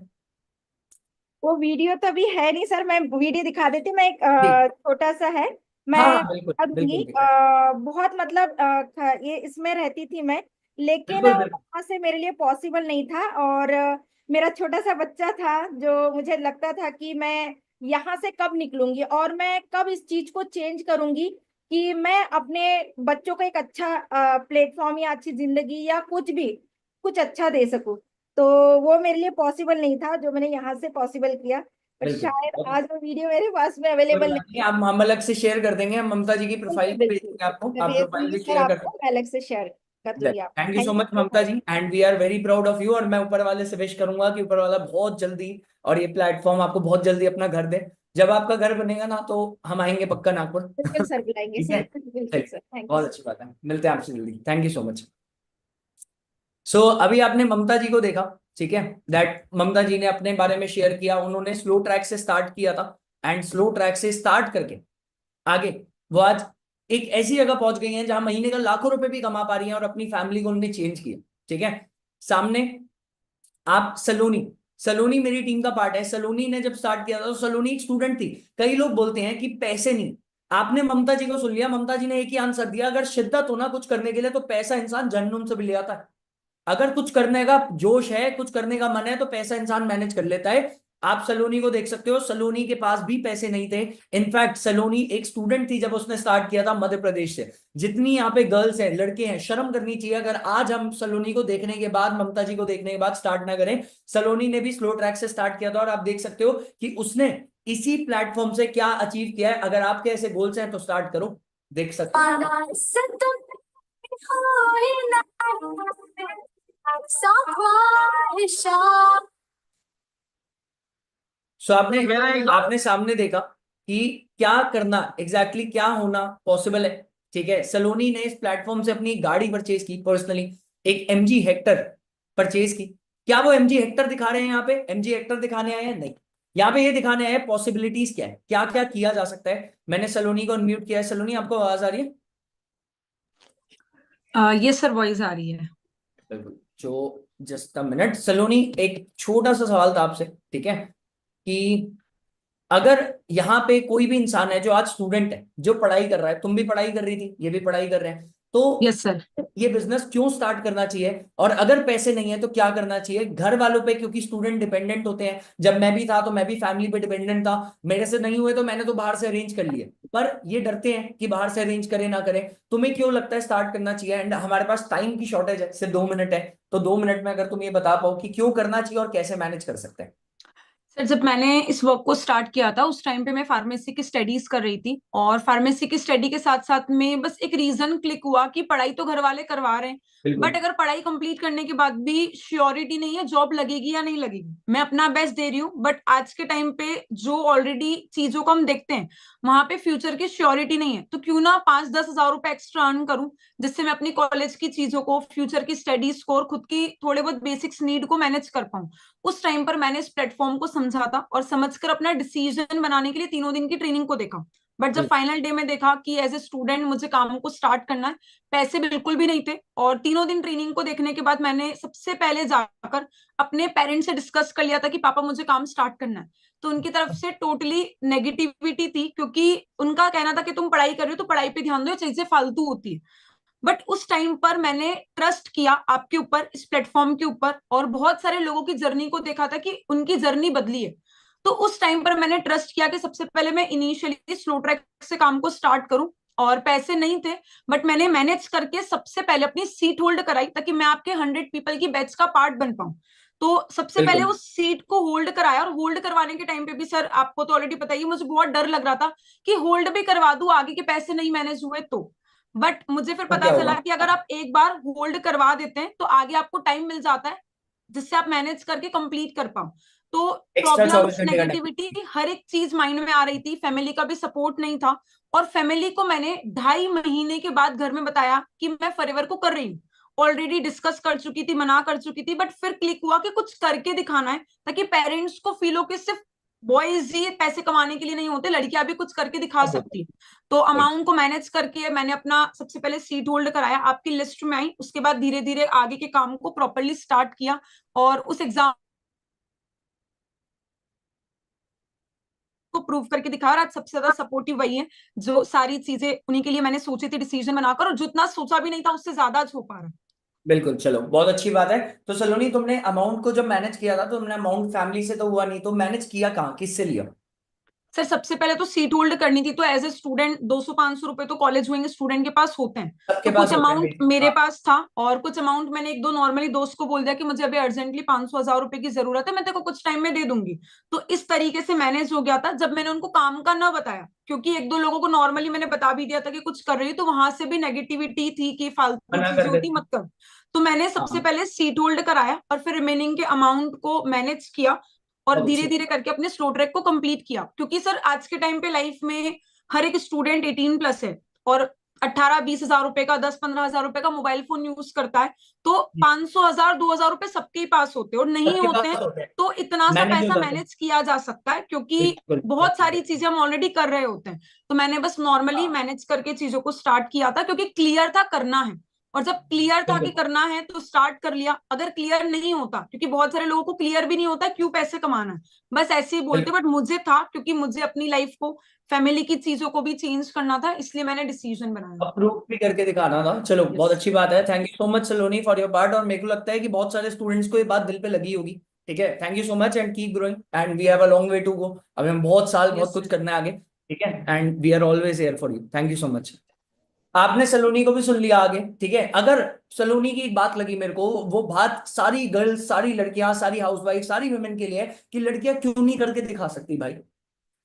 वो वीडियो तो अभी है नहीं सर, मैं वीडियो दिखा देती हूँ। मैं एक जी, छोटा सा है, हाँ मैं हाँ बिल्कुल बता दूंगी। बिल्कुल दिखाएं। बहुत मतलब ये इसमें रहती थी मैं, लेकिन बिल्कुल बिल्कुल। वहां से मेरे लिए पॉसिबल नहीं था। और मेरा छोटा सा बच्चा था जो मुझे लगता था कि मैं यहाँ से कब निकलूंगी और मैं कब इस चीज को चेंज करूंगी कि मैं अपने बच्चों को एक अच्छा प्लेटफॉर्म या अच्छी जिंदगी या कुछ भी कुछ अच्छा दे सकूं। तो वो मेरे लिए पॉसिबल नहीं था जो मैंने यहाँ से पॉसिबल किया। बट शायद बिल्कुल आज वो वीडियो मेरे पास में कोई अवेलेबल बात नहीं नहीं, है। हम अलग से शेयर कर देंगे। हम ममता जी की प्रोफाइल बिल्कुल भी बिल्कुल, भेजेंगे आपको, मैं आप भेज प्रोफाइल दूंगी भी सर शेयर कर आपको, देंगे। मैं अलग से शेयर कर दूंगी आपको। Thank you so thank much you Mamta so ji, and we are very proud of you. और मैं ऊपर वाले से विश करूंगा कि ऊपर वाला बहुत जल्दी और ये प्लेटफॉर्म आपको बहुत जल्दी अपना घर दे। जब आपका घर बनेगा ना तो हम आएंगे पक्का नागपुर। मच। बिल्कुल सर, बुलाएंगे ठीक है, सर, बिल्कुल चलिए, सर, थैंक यू बहुत सर। अच्छी बात है, मिलते हैं आपसे जल्दी। Thank you so much. So अभी आपने ममता जी को देखा, ठीक है, दैट ममता जी ने अपने बारे में शेयर किया। उन्होंने स्लो ट्रैक से स्टार्ट किया था, एंड स्लो ट्रैक से स्टार्ट करके आगे वो आज एक ऐसी जगह पहुंच गई हैं जहां महीने का लाखों रुपए भी कमा पा रही हैं और अपनी फैमिली को उन्होंने चेंज किया। ठीक है, सामने आप सलोनी, सलोनी मेरी टीम का पार्ट है। सलोनी ने जब स्टार्ट किया था तो सलोनी एक स्टूडेंट थी। कई लोग बोलते हैं कि पैसे नहीं, आपने ममता जी को सुन लिया, ममता जी ने एक ही आंसर दिया, अगर शिद्दत हो ना कुछ करने के लिए तो पैसा इंसान जहन्नुम से भी ले आता है। अगर कुछ करने का जोश है, कुछ करने का मन है, तो पैसा इंसान मैनेज कर लेता है। आप सलोनी को देख सकते हो, सलोनी के पास भी पैसे नहीं थे। इनफैक्ट सलोनी एक स्टूडेंट थी जब उसने स्टार्ट किया था मध्य प्रदेश से। जितनी यहाँ पे गर्ल्स हैं, लड़के हैं, शर्म करनी चाहिए अगर आज हम सलोनी को देखने के बाद, ममता जी को देखने के बाद स्टार्ट ना करें। सलोनी ने भी स्लो ट्रैक से स्टार्ट किया था और आप देख सकते हो कि उसने इसी प्लेटफॉर्म से क्या अचीव किया है। अगर आपके ऐसे गोल्स हैं तो स्टार्ट करो, देख सकते हो। सो आपने सामने देखा कि क्या करना, एग्जैक्टली क्या होना पॉसिबल है। ठीक है, सलोनी ने इस प्लेटफॉर्म से अपनी गाड़ी परचेज की, पर्सनली एक एमजी हेक्टर परचेज की। क्या वो एमजी हेक्टर दिखा रहे हैं यहाँ पे, एमजी हेक्टर दिखाने आए हैं? नहीं, यहाँ पे ये दिखाने आए हैं पॉसिबिलिटीज क्या है, क्या क्या किया जा सकता है। मैंने सलोनी को अनम्यूट किया है। सलोनी, आपको आवाज आ रही है? ये सर वॉइस आ रही है। बिल्कुल। जो जस्ट अ मिनट सलोनी, एक छोटा सा सवाल था आपसे, ठीक है, कि अगर यहाँ पे कोई भी इंसान है जो आज स्टूडेंट है, जो पढ़ाई कर रहा है, तुम भी पढ़ाई कर रही थी, ये भी पढ़ाई कर रहे हैं, तो यस सर। ये बिजनेस क्यों स्टार्ट करना चाहिए? और अगर पैसे नहीं है तो क्या करना चाहिए? घर वालों पे, क्योंकि स्टूडेंट डिपेंडेंट होते हैं। जब मैं भी था तो मैं भी फैमिली पे डिपेंडेंट था, मेरे से नहीं हुए तो मैंने तो बाहर से अरेंज कर लिए, पर ये डरते हैं कि बाहर से अरेंज करें ना करें। तुम्हें क्यों लगता है स्टार्ट करना चाहिए? एंड हमारे पास टाइम की शॉर्टेज है, सिर्फ 2 मिनट है, तो 2 मिनट में अगर तुम ये बता पाओ कि क्यों करना चाहिए और कैसे मैनेज कर सकते हैं। सर जब मैंने इस वर्क को स्टार्ट किया था उस टाइम पे मैं फार्मेसी की स्टडीज कर रही थी, और फार्मेसी की स्टडी के साथ साथ में बस एक रीजन क्लिक हुआ कि पढ़ाई तो घर वाले करवा रहे हैं, बिल्कुल बट अगर पढ़ाई कंप्लीट करने के बाद भी श्योरिटी नहीं है जॉब लगेगी या नहीं लगेगी। मैं अपना बेस्ट दे रही हूँ, बट आज के टाइम पे जो ऑलरेडी चीजों को हम देखते हैं वहां पे फ्यूचर की श्योरिटी नहीं है, तो क्यों ना 5-10 हजार रुपए एक्स्ट्रा अर्न करूं, जिससे मैं अपनी कॉलेज की चीजों को, फ्यूचर की स्टडीज को और खुद की थोड़े बहुत बेसिक्स नीड को मैनेज कर पाऊं। उस टाइम पर मैंने इस प्लेटफॉर्म को समझा था और समझकर अपना डिसीजन बनाने के लिए 3 दिन की ट्रेनिंग को देखा। बट जब फाइनल डे में देखा कि एज ए स्टूडेंट मुझे काम को स्टार्ट करना है, पैसे बिल्कुल भी नहीं थे, और 3 दिन ट्रेनिंग को देखने के बाद मैंने सबसे पहले जाकर अपने पेरेंट्स से डिस्कस कर लिया था कि पापा मुझे काम स्टार्ट करना है। तो उनकी तरफ से टोटली नेगेटिविटी थी, क्योंकि उनका कहना था कि तुम पढ़ाई कर रही हो तो पढ़ाई पे ध्यान दो, चीजें फालतू होती है। बट उस टाइम पर मैंने ट्रस्ट किया आपके ऊपर, इस प्लेटफॉर्म के ऊपर, और बहुत सारे लोगों की जर्नी को देखा था कि उनकी जर्नी बदली है। तो उस टाइम पर मैंने ट्रस्ट किया कि सबसे पहले मैं इनिशियली स्लो ट्रैक से काम को स्टार्ट करूं, और पैसे नहीं थे बट मैंने मैनेज करके सबसे पहले अपनी सीट होल्ड कराई ताकि मैं आपके 100 पीपल की बैच का पार्ट बन पाऊं। तो सबसे पहले बिल्कुल उस सीट को होल्ड कराया, और होल्ड करवाने के टाइम पे भी सर आपको तो ऑलरेडी पता ही है, मुझे बहुत डर लग रहा था कि होल्ड भी करवा दूं, आगे के पैसे नहीं मैनेज हुए तो। बट मुझे फिर तो पता क्या चला हुआ? कि अगर आप एक बार होल्ड करवा देते हैं तो आगे आपको टाइम मिल जाता है जिससे आप मैनेज करके कंप्लीट कर पाओ। तो एक्स्ट्रा प्रॉब्लम्स, 24 घंटे का टाइम। नेगेटिविटी, हर एक चीज माइंड में आ रही थी, फैमिली का भी सपोर्ट नहीं था। और फैमिली को मैंने 2.5 महीने के बाद घर में बताया कि मैं फॉरएवर को कर रही हूँ। ऑलरेडी डिस्कस कर चुकी थी, मना कर चुकी थी, बट फिर क्लिक हुआ कि कुछ करके दिखाना है ताकि पेरेंट्स को फील हो कि सिर्फ बॉयज ही पैसे कमाने के लिए नहीं होते, लड़कियां भी कुछ करके दिखा सकती है। तो अमाउंट को मैनेज करके मैंने अपना सबसे पहले सीट होल्ड कराया, आपकी लिस्ट में आई, उसके बाद धीरे धीरे आगे के काम को प्रॉपरली स्टार्ट किया, और उस एग्जाम को प्रूव करके दिखाया। और आज सबसे ज्यादा सपोर्टिव वही है जो सारी चीजें उन्हीं के लिए मैंने सोची थी डिसीजन बनाकर, और जितना सोचा भी नहीं था उससे ज्यादा आज हो पा रहा है। बिल्कुल, चलो बहुत अच्छी बात है। तो सलोनी, तुमने अमाउंट को जब मैनेज किया था तो तुमने अमाउंट फैमिली से तो हुआ नहीं, तो मैनेज किया कहाँ, किससे लिया? सर सबसे पहले तो सीट होल्ड करनी थी, तो एज ए स्टूडेंट 200-500 रुपए तो कॉलेज गोइंग स्टूडेंट के पास होते हैं। सबके तो पास कुछ होते हैं अमाउंट मेरे हाँ। पास था, और कुछ अमाउंट मैंने एक दो नॉर्मली दोस्त को बोल दिया कि मुझे अभी अर्जेंटली 500-1000 रुपए की जरूरत है, मैं तेरे को कुछ टाइम में दे दूंगी। तो इस तरीके से मैनेज हो गया था। जब मैंने उनको काम का ना बताया, क्योंकि एक दो लोगों को नॉर्मली मैंने बता भी दिया था कि कुछ कर रही, तो वहां से भी नेगेटिविटी थी कि फालतू मना चीजें कर होती देते मत कर। तो मैंने सबसे हाँ। पहले सीट होल्ड कराया और फिर रिमेनिंग के अमाउंट को मैनेज किया, और बहुत धीरे अच्छी धीरे करके अपने स्लो ट्रैक को कंप्लीट किया। क्योंकि सर आज के टाइम पे लाइफ में हर एक स्टूडेंट 18+ है, और 18-20 हजार रुपए का, 10-15 हजार रुपए का मोबाइल फोन यूज करता है। तो 500-1000-2000 रुपए सबके ही पास होते हैं, और नहीं सबके होते पास हैं होते हैं, तो इतना सा मैनेज हो पैसा जाते हैं। मैनेज किया जा सकता है, क्योंकि बिल्कुल बहुत सारी चीजें हम ऑलरेडी कर रहे होते हैं। तो मैंने बस नॉर्मली हाँ, मैनेज करके चीजों को स्टार्ट किया था, क्योंकि क्लियर था करना है। और जब क्लियर था कि बिल्कुल करना है तो स्टार्ट कर लिया। अगर क्लियर नहीं होता, क्योंकि बहुत सारे लोगों को क्लियर भी नहीं होता क्यों पैसे कमाना है, बस ऐसे ही बोलते, बिल्कुल। बट मुझे था, क्योंकि मुझे अपनी लाइफ को, फैमिली की चीजों को भी चेंज करना था, इसलिए मैंने डिसीजन बनाया। अप्रूव भी करके दिखाना था। चलो बहुत यस। अच्छी बात है, thank you so much Saloni for your part. और मेरे को लगता है कि बहुत सारे स्टूडेंट्स को ये बात दिल पे लगी होगी। ठीक है, thank you so much and keep growing and we have a long way to go. अभी हम बहुत साल बहुत यस कुछ सर। करना है आगे। ठीक है, and we are always here for you. Thank you so much. आपने सलोनी को भी सुन लिया आगे। ठीक है, अगर सलोनी की एक बात लगी मेरे को, वो बात सारी गर्ल्स, सारी लड़कियां, सारी हाउसवाइफ, सारी वुमेन के लिए है कि लड़कियां क्यों नहीं करके दिखा सकती भाई?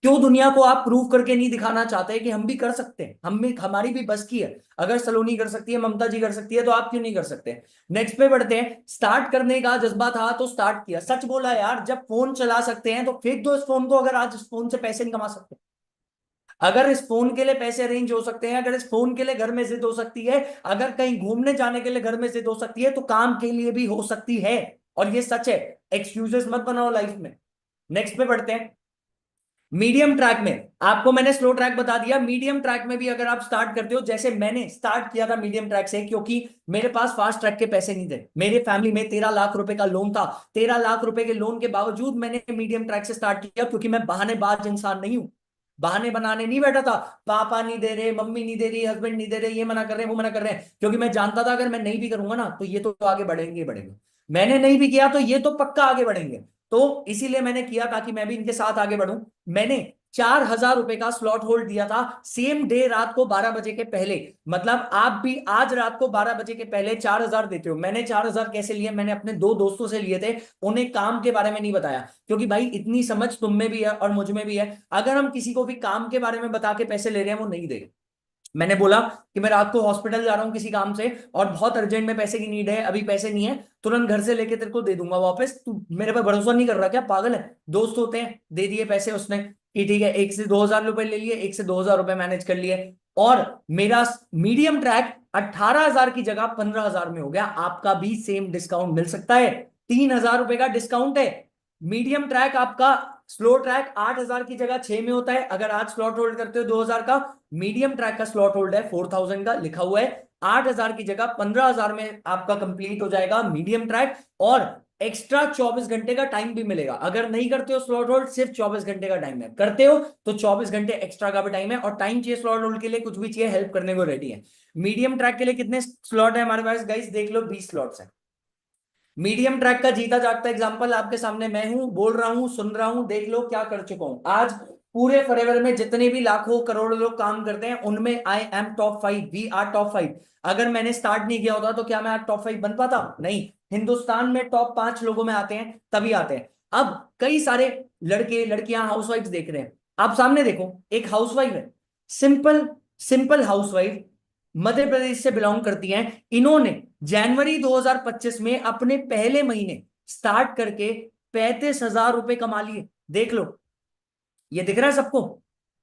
क्यों दुनिया को आप प्रूव करके नहीं दिखाना चाहते कि हम भी कर सकते हैं, हम भी, हमारी भी बस की है। अगर सलोनी कर सकती है, ममता जी कर सकती है, तो आप क्यों नहीं कर सकते? नेक्स्ट पे बढ़ते हैं। स्टार्ट करने का जज्बा था तो स्टार्ट किया। सच बोला यार, जब फोन चला सकते हैं तो फेंक दो इस फोन को। अगर आज इस फोन से पैसे नहीं कमा सकते, अगर इस फोन के लिए पैसे अरेंज हो सकते हैं, अगर इस फोन के लिए घर में जिद हो सकती है, अगर कहीं घूमने जाने के लिए घर में जिद हो सकती है, तो काम के लिए भी हो सकती है। और ये सच है, एक्सक्यूजेस मत बनाओ लाइफ में। नेक्स्ट पे बढ़ते हैं। मीडियम ट्रैक में आपको मैंने स्लो ट्रैक बता दिया। मीडियम ट्रैक में भी अगर आप स्टार्ट करते हो, जैसे मैंने स्टार्ट किया था मीडियम ट्रैक से, क्योंकि मेरे पास फास्ट ट्रैक के पैसे नहीं थे। मेरे फैमिली में 13 लाख रुपए का लोन था। 13 लाख रुपए के लोन के बावजूद मैंने मीडियम ट्रैक से स्टार्ट किया, क्योंकि मैं बहानेबाज इंसान नहीं हूं। बहाने बनाने नहीं बैठा था। पापा नहीं दे रहे, मम्मी नहीं दे रही, हस्बैंड नहीं दे रहे, ये मना कर रहे हैं, वो मना कर रहे हैं, क्योंकि मैं जानता था अगर मैं नहीं भी करूंगा ना तो ये तो आगे बढ़ेंगे ही बढ़ेंगे। मैंने नहीं भी किया तो ये तो पक्का आगे बढ़ेंगे। तो इसीलिए मैंने किया ताकि मैं भी इनके साथ आगे बढ़ूं। मैंने 4,000 रुपए का स्लॉट होल्ड दिया था, सेम डे रात को 12 बजे के पहले। मतलब आप भी आज रात को 12 बजे के पहले 4,000 देते हो। मैंने 4,000 कैसे लिए? मैंने अपने दो दोस्तों से लिए थे, उन्हें काम के बारे में नहीं बताया, क्योंकि भाई इतनी समझ तुम में भी है और मुझ में भी है। अगर हम किसी को भी काम के बारे में बता के पैसे ले रहे हैं, वो नहीं देगा। मैंने बोला कि मैं रात को हॉस्पिटल जा रहा हूं किसी काम से और बहुत अर्जेंट में पैसे की नीड है, अभी पैसे नहीं है, तुरंत घर से लेके तेरे को दे दूंगा वापस। तू मेरे पे भरोसा नहीं कर रहा क्या? पागल है? दोस्त होते हैं। दे दिए पैसे उसने कि ठीक है, 1 से 2,000 रुपए ले लिए, 1 से 2,000 रुपए मैनेज कर लिए। और मेरा मीडियम ट्रैक 18,000 की जगह 15,000 में हो गया। आपका भी सेम डिस्काउंट मिल सकता है। 3,000 रुपए का डिस्काउंट है। मीडियम ट्रैक आपका, स्लो ट्रैक 8,000 की जगह 6 में होता है। अगर आज स्लॉट होल्ड करते हो 2,000 का, मीडियम ट्रैक का स्लॉट होल्ड है 4,000 का, लिखा हुआ है 8,000 की जगह 15,000 में आपका कंप्लीट हो जाएगा मीडियम ट्रैक। और एक्स्ट्रा 24 घंटे का टाइम भी मिलेगा। अगर नहीं करते हो स्लॉट होल्ड, सिर्फ 24 घंटे का टाइम है, करते हो तो 24 घंटे एक्स्ट्रा का भी टाइम है। और टाइम चाहिए स्लॉट होल्ड के लिए, कुछ भी चाहिए, हेल्प करने को रेडी है। मीडियम ट्रैक के लिए कितने स्लॉट है हमारे पास गाइस, देख लो 20 स्लॉट्स है। मीडियम ट्रैक का जीता जागता एग्जांपल आपके सामने मैं हूं, बोल रहा हूं, सुन रहा हूं, देख लो क्या कर चुका हूं। आज पूरे फॉरएवर में जितने भी लाखों करोड़ों लोग काम करते हैं, उनमें I am top 5, we are top 5। अगर मैंने स्टार्ट नहीं किया होता तो क्या मैं आज टॉप 5 बन पाता? नहीं। हिंदुस्तान में टॉप 5 लोगों में आते हैं, तभी आते हैं। अब कई सारे लड़के लड़कियां हाउसवाइफ देख रहे हैं, आप सामने देखो, एक हाउसवाइफ है, simple simple housewife, Madhya Pradesh से बिलोंग करती हैं। इन्होंने जनवरी 2025 में अपने पहले महीने स्टार्ट करके 35,000 रुपए कमा लिए। देख लो, ये दिख रहा है सबको?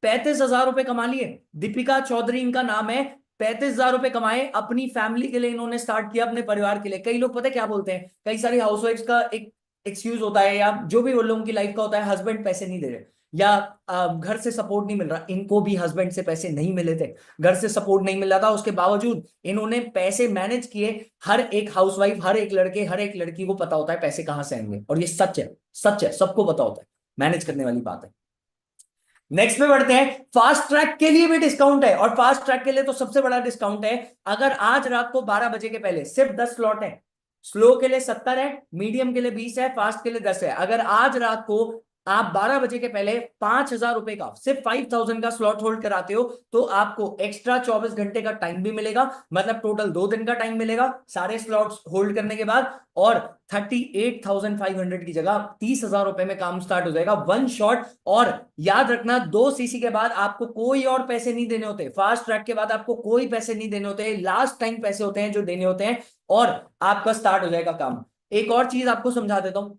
35,000 रुपए कमा लिए। दीपिका चौधरी इनका नाम है। 35,000 रुपए कमाए, अपनी फैमिली के लिए इन्होंने स्टार्ट किया, अपने परिवार के लिए। कई लोग पता है क्या बोलते हैं, कई सारी हाउसवाइफ्स का एक एक्सक्यूज होता है, या जो भी वो लोगों की लाइफ का होता है, हस्बैंड पैसे नहीं दे रहे, या घर से सपोर्ट नहीं मिल रहा। इनको भी हस्बैंड से पैसे नहीं मिले थे, घर से सपोर्ट नहीं मिल रहा था, उसके बावजूद इन्होंने पैसे मैनेज किए। हर एक हाउसवाइफ, हर एक लड़के, हर एक लड़की को पता होता है पैसे कहां से आएंगे, और ये सच है, सच है, सबको पता होता है, मैनेज करने वाली बात है। नेक्स्ट पे बढ़ते हैं। फास्ट ट्रैक के लिए भी डिस्काउंट है, और फास्ट ट्रैक के लिए तो सबसे बड़ा डिस्काउंट है। अगर आज रात को 12 बजे के पहले सिर्फ 10 स्लॉट है, स्लो के लिए 70 है, मीडियम के लिए 20 है, फास्ट के लिए 10 है। अगर आज रात को आप 12 बजे के पहले 5,000 रुपए का, सिर्फ 5,000 का स्लॉट होल्ड कराते हो, तो आपको एक्स्ट्रा 24 घंटे का टाइम भी मिलेगा, मतलब टोटल 2 दिन का टाइम मिलेगा सारे स्लॉट्स होल्ड करने के बाद। और 38,500 की जगह 30,000 रुपए में काम स्टार्ट हो जाएगा, वन शॉट। और याद रखना, 2 सीसी के बाद आपको कोई और पैसे नहीं देने होते, फास्ट ट्रैक के बाद आपको कोई पैसे नहीं देने होते, लास्ट टाइम पैसे होते हैं जो देने होते हैं, और आपका स्टार्ट हो जाएगा काम। एक और चीज आपको समझा देता हूं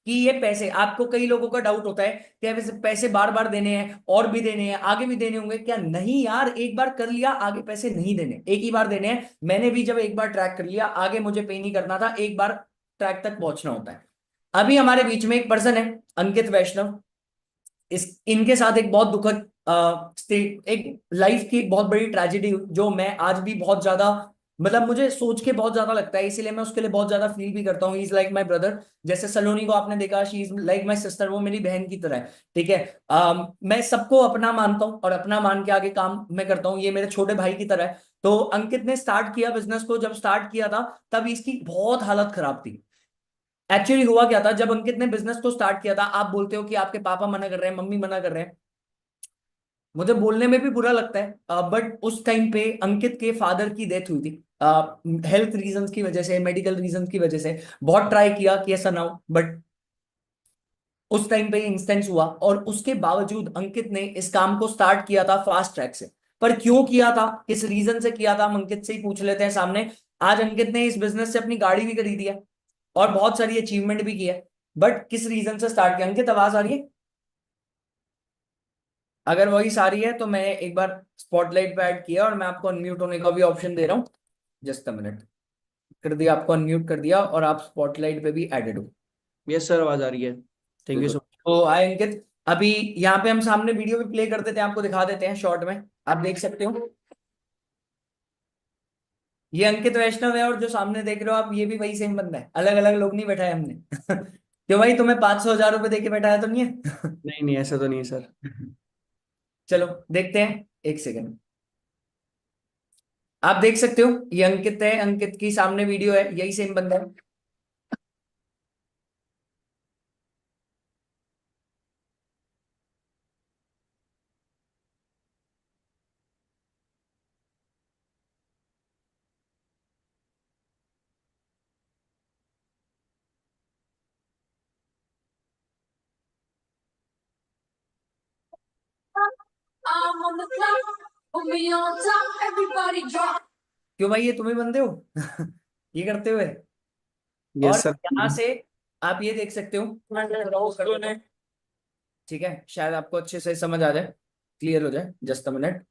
कि ये पैसे, आपको कई लोगों का डाउट होता है कि वैसे पैसे बार बार देने हैं, और भी देने हैं, आगे भी देने होंगे क्या? नहीं यार, एक बार कर लिया, आगे पैसे नहीं देने, एक ही बार देने हैं। मैंने भी जब एक बार ट्रैक कर लिया, आगे मुझे पे नहीं करना था, एक बार ट्रैक तक पहुंचना होता है। अभी हमारे बीच में एक पर्सन है, अंकित वैष्णव। इनके साथ एक बहुत दुखद एक लाइफ की एक बहुत बड़ी ट्रेजेडी, जो मैं आज भी बहुत ज्यादा, मतलब मुझे सोच के बहुत ज्यादा लगता है, इसीलिए मैं उसके लिए बहुत ज्यादा फील भी करता हूँ। Is like my brother. जैसे सलोनी को आपने देखा, she is like my sister, वो मेरी बहन की तरह है, ठीक है। मैं सबको अपना मानता हूँ, और अपना मान के आगे काम मैं करता हूँ, ये मेरे छोटे भाई की तरह है। तो अंकित ने स्टार्ट किया बिजनेस को, जब स्टार्ट किया था तब इसकी बहुत हालत खराब थी। एक्चुअली हुआ क्या था, जब अंकित ने बिजनेस को स्टार्ट किया था, आप बोलते हो कि आपके पापा मना कर रहे हैं, मम्मी मना कर रहे हैं, मुझे बोलने में भी बुरा लगता है, बट उस टाइम पे अंकित के फादर की डेथ हुई थी, हेल्थ रीजंस की वजह से, मेडिकल रीजंस की वजह से। बहुत ट्राई किया कि ऐसा ना हो, बट उस टाइम पे इंस्टेंस हुआ, और उसके बावजूद अंकित ने इस काम को स्टार्ट किया था फास्ट ट्रैक से। पर क्यों किया था, किस रीजन से किया था, हम अंकित से ही पूछ लेते हैं सामने। आज अंकित ने इस बिजनेस से अपनी गाड़ी भी खरीदी है, और बहुत सारी अचीवमेंट भी की है, बट किस रीजन से स्टार्ट किया? अंकित, आवाज आ रही है? अगर वही सारी है तो मैं एक बार स्पॉटलाइट पे ऐड किया, और मैं आपको अनम्यूट होने का भी ऑप्शन दे रहा हूँ। जस्ट अ मिनट, कर दिया, आपको अनम्यूट कर दिया, और आप स्पॉटलाइट पे भी एडेड हो। यस सर, आवाज आ रही है। Thank you so much. तो आए अंकित, अभी यहाँ पे हम सामने वीडियो भी प्ले कर देते हैं, आपको दिखा देते हैं शॉर्ट में, आप देख सकते हो। ये अंकित वैष्णव है, और जो सामने देख रहे हो आप, ये भी वही सेम बंदा है, अलग अलग लोग नहीं बैठाए हमने। क्यों भाई, तुम्हें 500,000 रुपए दे के बैठाया तो नहीं है? नहीं नहीं, ऐसा तो नहीं है सर। चलो देखते हैं, एक सेकंड। आप देख सकते हो, ये अंकित है, अंकित की सामने वीडियो है, यही सेम बंदा है। I'm on the clock, put me on top, everybody drop. क्यों भाई, ये तुम्हें बंदे हो? ये करते हुए। और यस सर। यहाँ से आप ये देख सकते हो, ठीक है, शायद आपको अच्छे से समझ आ जाए, क्लियर हो जाए। Just a minute.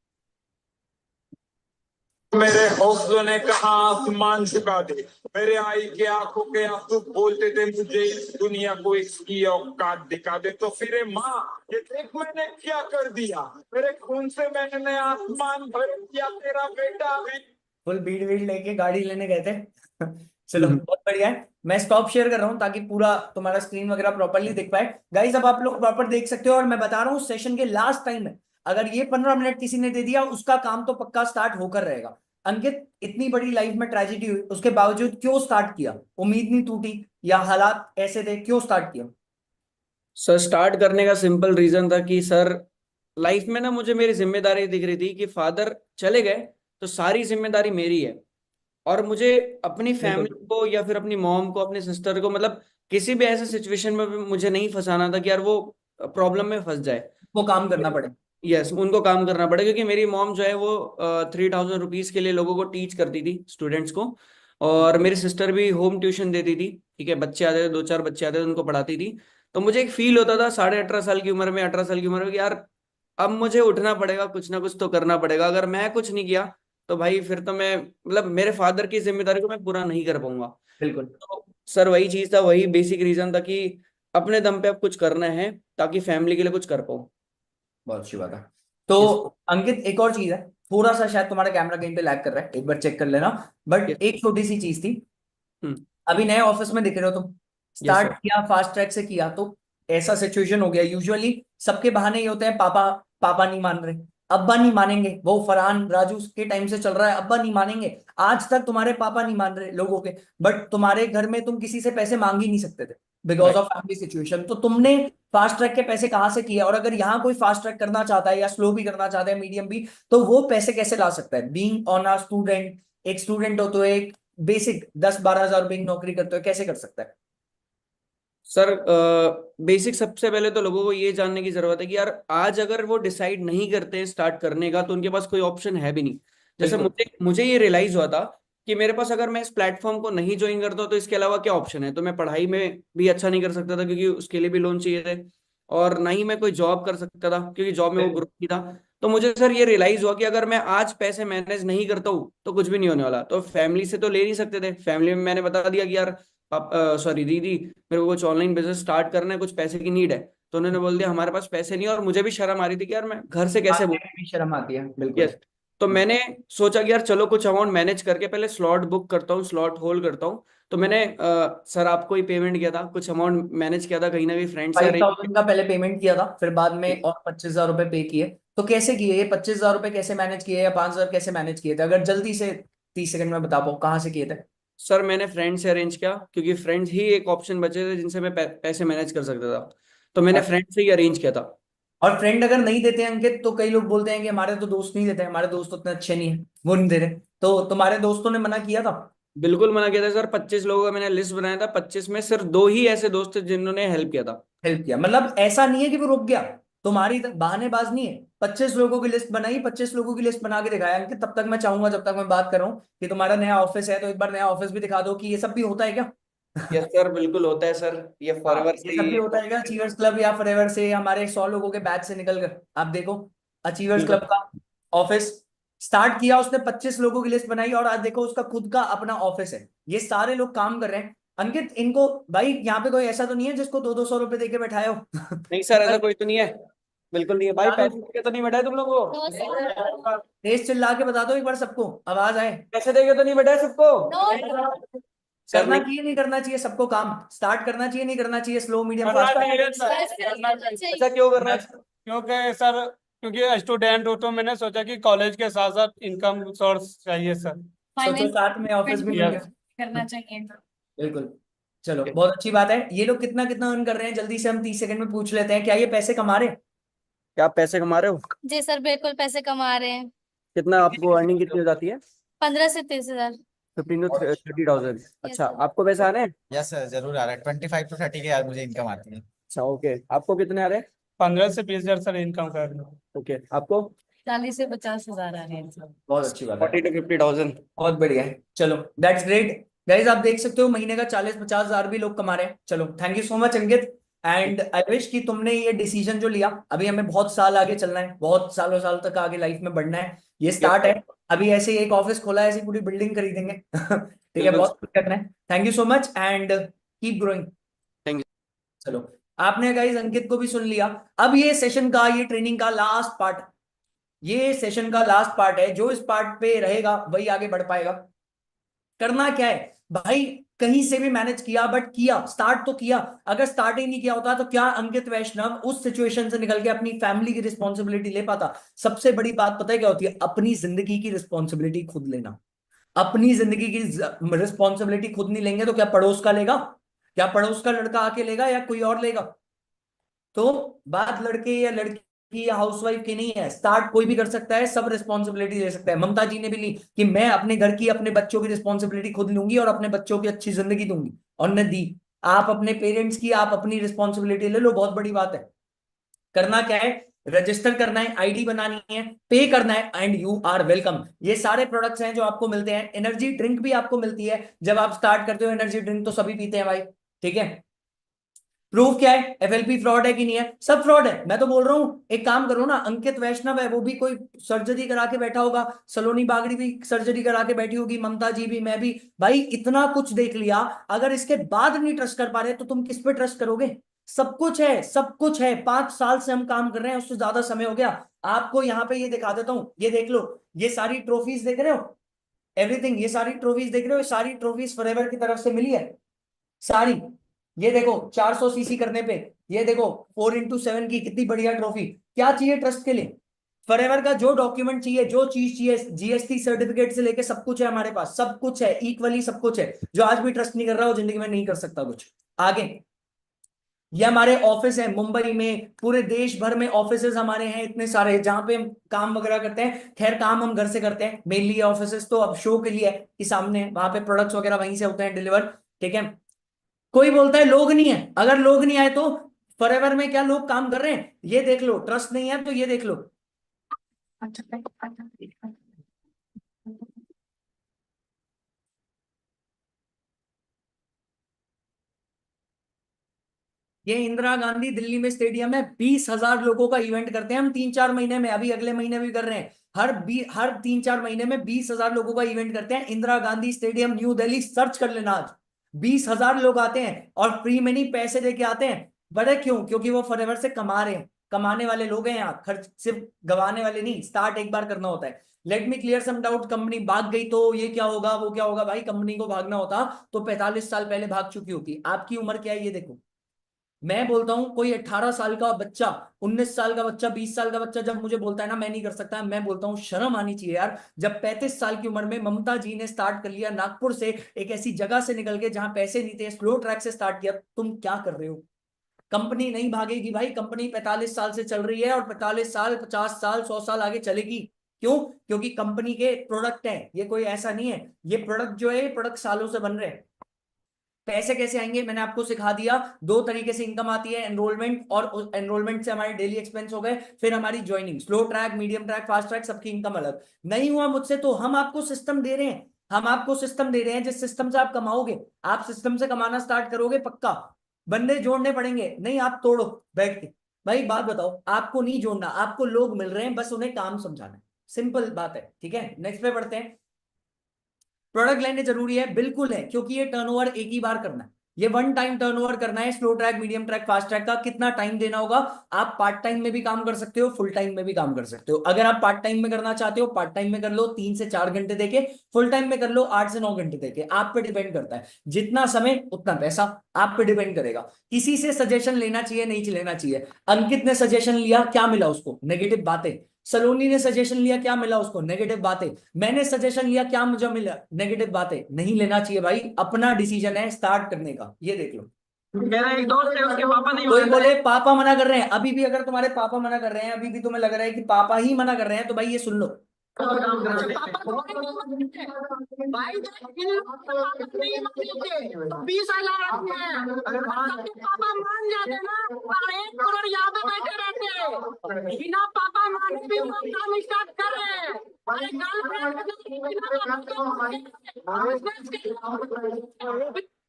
मेरे हौसलों ने कहा आसमान झुका दे, मेरे आई के आंखों के आंसू बोलते थे मुझे इस दुनिया को इसकी औकात दिखा दे। तो फिर माँ, ये देख मैंने क्या कर दिया, मेरे खून से मैंने आसमान भर दिया, तेरा बेटा भी। फुल बीट वीट लेके गाड़ी लेने गए थे। चलो बहुत बढ़िया है। मैं स्टॉप शेयर कर रहा हूँ ताकि पूरा तुम्हारा स्क्रीन वगैरह प्रॉपरली दिख पाए। गाइस अब आप लोग प्रॉपर देख सकते हो, और मैं बता रहा हूँ सेशन के लास्ट टाइम में अगर ये 15 मिनट किसी ने दे दिया उसका काम तो पक्का स्टार्ट होकर रहेगा। अंकित, इतनी बड़ी लाइफ में ट्रेजेडी हुई उसके बावजूद क्यों स्टार्ट किया? उम्मीद नहीं टूटी या हालात ऐसे थे, क्यों स्टार्ट किया? सर स्टार्ट करने का सिंपल रीजन था कि सर लाइफ में ना मुझे मेरी जिम्मेदारी दिख रही थी कि फादर चले गए तो सारी जिम्मेदारी मेरी है, और मुझे अपनी फैमिली को या फिर अपनी मॉम को, अपने सिस्टर को, मतलब किसी भी ऐसे सिचुएशन में भी मुझे नहीं फंसाना था कि यार वो प्रॉब्लम में फंस जाए। वो काम करना पड़े। यस, उनको काम करना पड़े, क्योंकि मेरी मॉम जो है वो 3000 रुपीज के लिए लोगों को टीच करती थी, स्टूडेंट्स को। और मेरी सिस्टर भी होम ट्यूशन देती थी, ठीक है, बच्चे आते थे, 2-4 बच्चे आते थे, उनको पढ़ाती थी। तो मुझे एक फील होता था 18.5 साल की उम्र में, 18 साल की उम्र में कि यार अब मुझे उठना पड़ेगा, कुछ ना कुछ तो करना पड़ेगा। अगर मैं कुछ नहीं किया तो भाई फिर तो मैं, मतलब मेरे फादर की जिम्मेदारी को मैं पूरा नहीं कर पाऊंगा। बिल्कुल। तो सर वही चीज था, वही बेसिक रीजन था कि अपने दम पे अब कुछ करना है ताकि फैमिली के लिए कुछ कर पाऊँ। बहुत अच्छी बात है। तो अंकित एक और चीज है, थोड़ा सा शायद तुम्हारा कैमरा कहीं पे लैग कर रहा है, एक बार चेक कर लेना। बट एक छोटी सी चीज थी, हम्म। अभी नए ऑफिस में दिख रहे हो तुम, Yes, स्टार्ट sir. किया फास्ट ट्रैक से किया तो ऐसा सिचुएशन हो गया। यूजुअली सबके बहाने ये होते हैं, पापा पापा नहीं मान रहे, अब्बा नहीं मानेंगे, वो फरहान राजू के टाइम से चल रहा है, अब्बा नहीं मानेंगे, आज तक तुम्हारे पापा नहीं मान रहे लोगों के। बट तुम्हारे घर में तुम किसी से पैसे मांग ही नहीं सकते थे because Right. Of family situation. तो तुमने फास्ट ट्रैक के पैसे कहाँ से किए? और अगर यहाँ कोई फास्ट ट्रैक करना चाहता है या स्लो भी करना चाहता है, मीडियम भी, तो वो पैसे कैसे ला सकता है? बीइंग ऑन अ स्टूडेंट, एक स्टूडेंट हो तो एक बेसिक 10-12 हज़ार रुपए की नौकरी करते हो, कैसे कर सकता है? सर बेसिक सबसे पहले तो लोगों को ये जानने की जरूरत है कि यार आज अगर वो डिसाइड नहीं करते स्टार्ट करने का तो उनके पास कोई ऑप्शन है भी नहीं। जैसे बिल्कुल। मुझे मुझे ये रियलाइज हुआ था कि मेरे पास अगर मैं इस प्लेटफॉर्म को नहीं ज्वाइन करता हूं, तो इसके अलावा क्या ऑप्शन है। तो मैं पढ़ाई में भी अच्छा नहीं कर सकता था क्योंकि उसके लिए भी लोन चाहिए थे, और ना ही मैं कोई जॉब कर सकता था क्योंकि जॉब में वो ग्रोथ नहीं था। तो मुझे सर ये रियलाइज हुआ कि अगर मैं आज पैसे मैनेज नहीं करता हूँ तो कुछ भी नहीं होने वाला। तो फैमिली से तो ले नहीं सकते थे, फैमिली में मैंने बता दिया कि यार सॉरी दीदी, मेरे को कुछ ऑनलाइन बिजनेस स्टार्ट करना है, कुछ पैसे की नीड है। तो उन्होंने बोल दिया हमारे पास पैसे नहीं है, और मुझे भी शर्म आ रही थी कि यार मैं घर से कैसे बात बोल। करने में शर्म आती है, बिल्कुल। यस। तो मैंने सोचा कि यार चलो कुछ अमाउंट मैनेज करके पहले स्लॉट बुक करता हूँ, स्लॉट होल्ड करता हूँ। तो मैंने सर आपको ही पेमेंट किया था, कुछ अमाउंट मैनेज किया था कहीं ना कहीं फ्रेंड से अरेंज। 5,000 का पहले पेमेंट किया था, फिर बाद में और 25,000 रुपए पे किए। तो कैसे किए ये 25,000 रुपए, कैसे मैनेज किए, या 5,000 कैसे मैनेज किए थे? अगर जल्दी से 30 सेकंड में बता पाओ कहाँ से किए थे। सर मैंने फ्रेंड से अरेंज किया क्योंकि फ्रेंड्स ही एक ऑप्शन बचे थे जिनसे मैं पैसे मैनेज कर सकता था। तो मैंने फ्रेंड से ही अरेंज किया था। और फ्रेंड अगर नहीं देते हैं अंकित, तो कई लोग बोलते हैं कि हमारे तो दोस्त नहीं देते, हमारे दोस्त उतने अच्छे नहीं है, वो नहीं दे रहे। तो तुम्हारे दोस्तों ने मना किया था? बिल्कुल मना किया था सर। 25 लोगों का मैंने लिस्ट बनाया था, 25 में सिर्फ 2 ही ऐसे दोस्त थे जिन्होंने हेल्प किया था। हेल्प किया, मतलब ऐसा नहीं है कि वो रुक गया, तुम्हारी बहानेबाज नहीं है। 25 लोगों की लिस्ट बनाई, 25 लोगों की लिस्ट बना के दिखाया अंकित। तब तक मैं चाहूंगा, जब तक मैं बात कर रहा हूँ, कि तुम्हारा नया ऑफिस है तो एक बार नया ऑफिस भी दिखा दो कि ये सब भी होता है क्या। यस सर, बिल्कुल होता है सर, ये हाँ, फॉरएवर ये से सब ही भी होता है क्या? अचीवर्स क्लब या फॉरएवर से हमारे 100 लोगों के बैच से निकल कर आप देखो, अचीवर्स बिल्कुल। क्लब का ऑफिस स्टार्ट किया उसने, 25 लोगों की लिस्ट बनाई, और आज देखो उसका खुद का अपना ऑफिस है। ये सारे लोग काम कर रहे हैं अंकित। इनको भाई यहाँ पे कोई ऐसा तो नहीं है जिसको 200-200 रुपए देके बैठाए हो? नहीं सर, ऐसा कोई तो नहीं है, बिल्कुल नहीं है भाई। पैसे देके तो नहीं बैठा है तुम लोग को, तेज चिल्ला के बता दो एक बार, सबको आवाज आए। पैसे देके तो नहीं बैठा है सबको। सर करना नहीं, चाहिए नहीं करना चाहिए सबको? काम स्टार्ट करना चाहिए नहीं करना चाहिए? स्लो मीडियम करना फास्ट? चाहिए सर। ऐसा क्यों कर रहा है? क्योंकि सर, क्योंकि स्टूडेंट हो तो मैंने सोचा कि कॉलेज के साथ साथ इनकम सोर्स चाहिए सर। सोचो साथ में ऑफिस भी नहीं है। करना चाहिए। बिल्कुल। चलो बहुत अच्छी बात है। ये लोग कितना कितना अर्न कर रहे हैं, जल्दी से हम 30 सेकंड में पूछ लेते हैं। क्या ये पैसे कमा रहे हैं? क्या आप पैसे कमा रहे हो? जी सर, बिल्कुल पैसे कमा रहे हैं। कितना आपको अर्निंग कितनी हो जाती है? 15 से 30 हजार। 15 to 30,000। अच्छा, sir. आपको पैसे आ रहे हैं? यस सर, जरूर आ रहा है। 25 to 30 के यार मुझे इनकम आती है। अच्छा, ओके। आपको कितने आ रहे हैं? 15 से 20 हजार सर इनकम कर रहा हूँ। ओके, आपको? 40 से 50 हजार आ रहे हैं सर। बहुत अच्छी बात है, 40 to 50,000। बहुत बढ़िया है। चलो दैट्स ग्रेट गाइज, आप देख सकते हो महीने का 40-50 हजार भी लोग कमा रहे हैं। चलो thank you so much Ankit, and I wish कि तुमने ये डिसीजन जो लिया, अभी हमें बहुत साल आगे चलना है, बहुत सालों साल तक आगे लाइफ में बढ़ना है। ये स्टार्ट है, अभी ऐसे ही एक ऑफिस खोला है, ऐसी पूरी बिल्डिंग खरीदेंगे। ठीक है, बहुत कुछ करना है। Thank you so much and keep growing. Thank you. चलो आपने गाइज अंकित को भी सुन लिया। अब ये सेशन का, ये ट्रेनिंग का लास्ट पार्ट, ये सेशन का लास्ट पार्ट है। जो इस पार्ट पे रहेगा वही आगे बढ़ पाएगा। करना क्या है भाई, कहीं से भी मैनेज किया, बट किया, स्टार्ट तो किया। अगर स्टार्ट ही नहीं किया होता तो क्या अंकित वैष्णव उस सिचुएशन से निकल के अपनी फैमिली की रिस्पॉन्सिबिलिटी ले पाता? सबसे बड़ी बात पता है क्या होती है? अपनी जिंदगी की रिस्पॉन्सिबिलिटी खुद लेना। अपनी जिंदगी की रिस्पॉन्सिबिलिटी खुद नहीं लेंगे तो क्या पड़ोस का लेगा? क्या पड़ोस का लड़का आके लेगा या कोई और लेगा? तो बात लड़के या लड़की या हाउसवाइफ की नहीं है, स्टार्ट कोई भी कर सकता है, सब रिस्पॉन्सिबिलिटी ले सकता है। ममता जी ने भी ली कि मैं अपने घर की, अपने बच्चों की रिस्पॉन्सिबिलिटी खुद लूंगी और अपने बच्चों की अच्छी जिंदगी दूंगी, और ने दी। आप अपने पेरेंट्स की, आप अपनी रिस्पॉन्सिबिलिटी ले लो, बहुत बड़ी बात है। करना क्या है? रजिस्टर करना है, आईडी बनानी है, पे करना है, एंड यू आर वेलकम। ये सारे प्रोडक्ट्स हैं जो आपको मिलते हैं। एनर्जी ड्रिंक भी आपको मिलती है जब आप स्टार्ट करते हो। एनर्जी ड्रिंक तो सभी पीते हैं भाई, ठीक है। प्रूफ क्या है? एफएलपी फ्रॉड है कि नहीं है? सब फ्रॉड है। मैं तो बोल रहा हूं एक काम करो ना, अंकित वैष्णव है, वो भी कोई सर्जरी करा के बैठा होगा, सलोनी बागड़ी भी सर्जरी करा के बैठी होगी, ममता जी भी, मैं भी। भाई इतना कुछ देख लिया, अगर इसके बाद नहीं ट्रस्ट कर पा रहे तो तुम किस पे ट्रस्ट करोगे? सब कुछ है, सब कुछ है। 5 साल से हम काम कर रहे हैं, उससे ज्यादा समय हो गया। आपको यहाँ पे ये दिखा देता हूं, ये देख लो, ये सारी ट्रॉफीज देख रहे हो, एवरीथिंग, ये सारी ट्रॉफीज देख रहे हो, ये सारी ट्रॉफीज फॉरएवर की तरफ से मिली है सारी। ये देखो 400 सीसी करने पे, ये देखो 4x7 की कितनी बढ़िया ट्रॉफी। क्या चाहिए ट्रस्ट के लिए? फॉरएवर का जो डॉक्यूमेंट चाहिए, जो चीज चाहिए, जीएसटी सर्टिफिकेट से लेके सब कुछ है हमारे पास, सब कुछ है, इक्वली सब कुछ है। जो आज भी ट्रस्ट नहीं कर रहा वो जिंदगी में नहीं कर सकता कुछ आगे। ये हमारे ऑफिस है मुंबई में, पूरे देश भर में ऑफिसेज हमारे हैं इतने सारे, जहां पे हम काम वगैरह करते हैं। खैर काम हम घर से करते हैं मेनली, ऑफिसेज तो अब शो के लिए है कि सामने, वहां पे प्रोडक्ट्स वगैरह वहीं से होते हैं डिलीवर, ठीक है। कोई बोलता है लोग नहीं है, अगर लोग नहीं आए तो फॉरएवर में क्या लोग काम कर रहे हैं? ये देख लो। ट्रस्ट नहीं है तो ये देख लो। ये इंदिरा गांधी दिल्ली में स्टेडियम है, 20,000 लोगों का इवेंट करते हैं हम 3-4 महीने में, अभी अगले महीने भी कर रहे हैं। हर 3-4 महीने में 20,000 लोगों का इवेंट करते हैं। Indira Gandhi stadium new Delhi, search कर लेना आज। 20,000 लोग आते हैं और फ्री में नहीं, पैसे देके आते हैं। बड़े क्यों? क्योंकि वो फॉरएवर से कमा रहे हैं, कमाने वाले लोग हैं यहाँ, खर्च सिर्फ गंवाने वाले नहीं। स्टार्ट एक बार करना होता है। Let me clear some doubt. Company भाग गई तो ये क्या होगा, वो क्या होगा? भाई कंपनी को भागना होता तो 45 साल पहले भाग चुकी होती। आपकी उम्र क्या है ये देखो। मैं बोलता हूं कोई 18 साल का बच्चा, 19 साल का बच्चा, 20 साल का बच्चा जब मुझे बोलता है ना मैं नहीं कर सकता, मैं बोलता हूं शर्म आनी चाहिए यार। जब 35 साल की उम्र में ममता जी ने स्टार्ट कर लिया, नागपुर से, एक ऐसी जगह से निकल के जहां पैसे नहीं थे, स्लो ट्रैक से स्टार्ट किया, तुम क्या कर रहे हो? कंपनी नहीं भागेगी भाई, कंपनी 45 साल से चल रही है और 45 साल, 50 साल, 100 साल आगे चलेगी। क्यों? क्योंकि कंपनी के प्रोडक्ट है ये, कोई ऐसा नहीं है। ये प्रोडक्ट जो है, प्रोडक्ट सालों से बन रहे हैं। पैसे कैसे आएंगे मैंने आपको सिखा दिया। 2 तरीके से इनकम आती है, एनरोलमेंट, और एनरोलमेंट से हमारे डेली एक्सपेंस हो गए, फिर हमारी joining. Slow track, medium track, fast track, सबकी इनकम अलग। नहीं हुआ मुझसे तो हम आपको सिस्टम दे रहे हैं, हम आपको सिस्टम दे रहे हैं जिस सिस्टम से आप कमाओगे। आप सिस्टम से कमाना स्टार्ट करोगे पक्का। बंदे जोड़ने पड़ेंगे, नहीं आप तोड़ो बैठ के। भाई बात बताओ, आपको नहीं जोड़ना, आपको लोग मिल रहे हैं, बस उन्हें काम समझाना है, सिंपल बात है, ठीक है। नेक्स्ट पे बढ़ते हैं। प्रोडक्ट लेने जरूरी है, बिल्कुल है, क्योंकि ये टर्नओवर एक ही बार करना है। ये वन टाइम टर्नओवर करना है। Slow track, medium track, fast track का कितना टाइम देना होगा? आप पार्ट टाइम में भी काम कर सकते हो, फुल टाइम में भी काम कर सकते हो। अगर आप पार्ट टाइम में करना चाहते हो, पार्ट टाइम में कर लो 3 से 4 घंटे देके, फुल टाइम में कर लो 8 से 9 घंटे देके। आप पे डिपेंड करता है, जितना समय उतना पैसा, आप पे डिपेंड करेगा। किसी से सजेशन लेना चाहिए, नहीं लेना चाहिए? अंकित ने सजेशन लिया, क्या मिला उसको? नेगेटिव बातें। सलोनी ने सजेशन लिया, क्या मिला उसको? नेगेटिव बातें। मैंने सजेशन लिया, क्या मुझे मिला? नेगेटिव बातें। नहीं लेना चाहिए भाई, अपना डिसीजन है स्टार्ट करने का। ये देख लो, मेरा एक दोस्त है, उसके पापा नहीं कोई मान बोले रहे। पापा मना कर रहे हैं, अभी भी अगर तुम्हारे पापा मना कर रहे हैं, अभी भी तुम्हें लग रहा है कि पापा ही मना कर रहे हैं, तो भाई ये सुन लो। भाई बीस हजार पापा मान जाते ना, 1 करोड़ यहाँ पे बैठे रहते, बिना पापा माने भी वो काम स्टार्ट कर रहे हैं।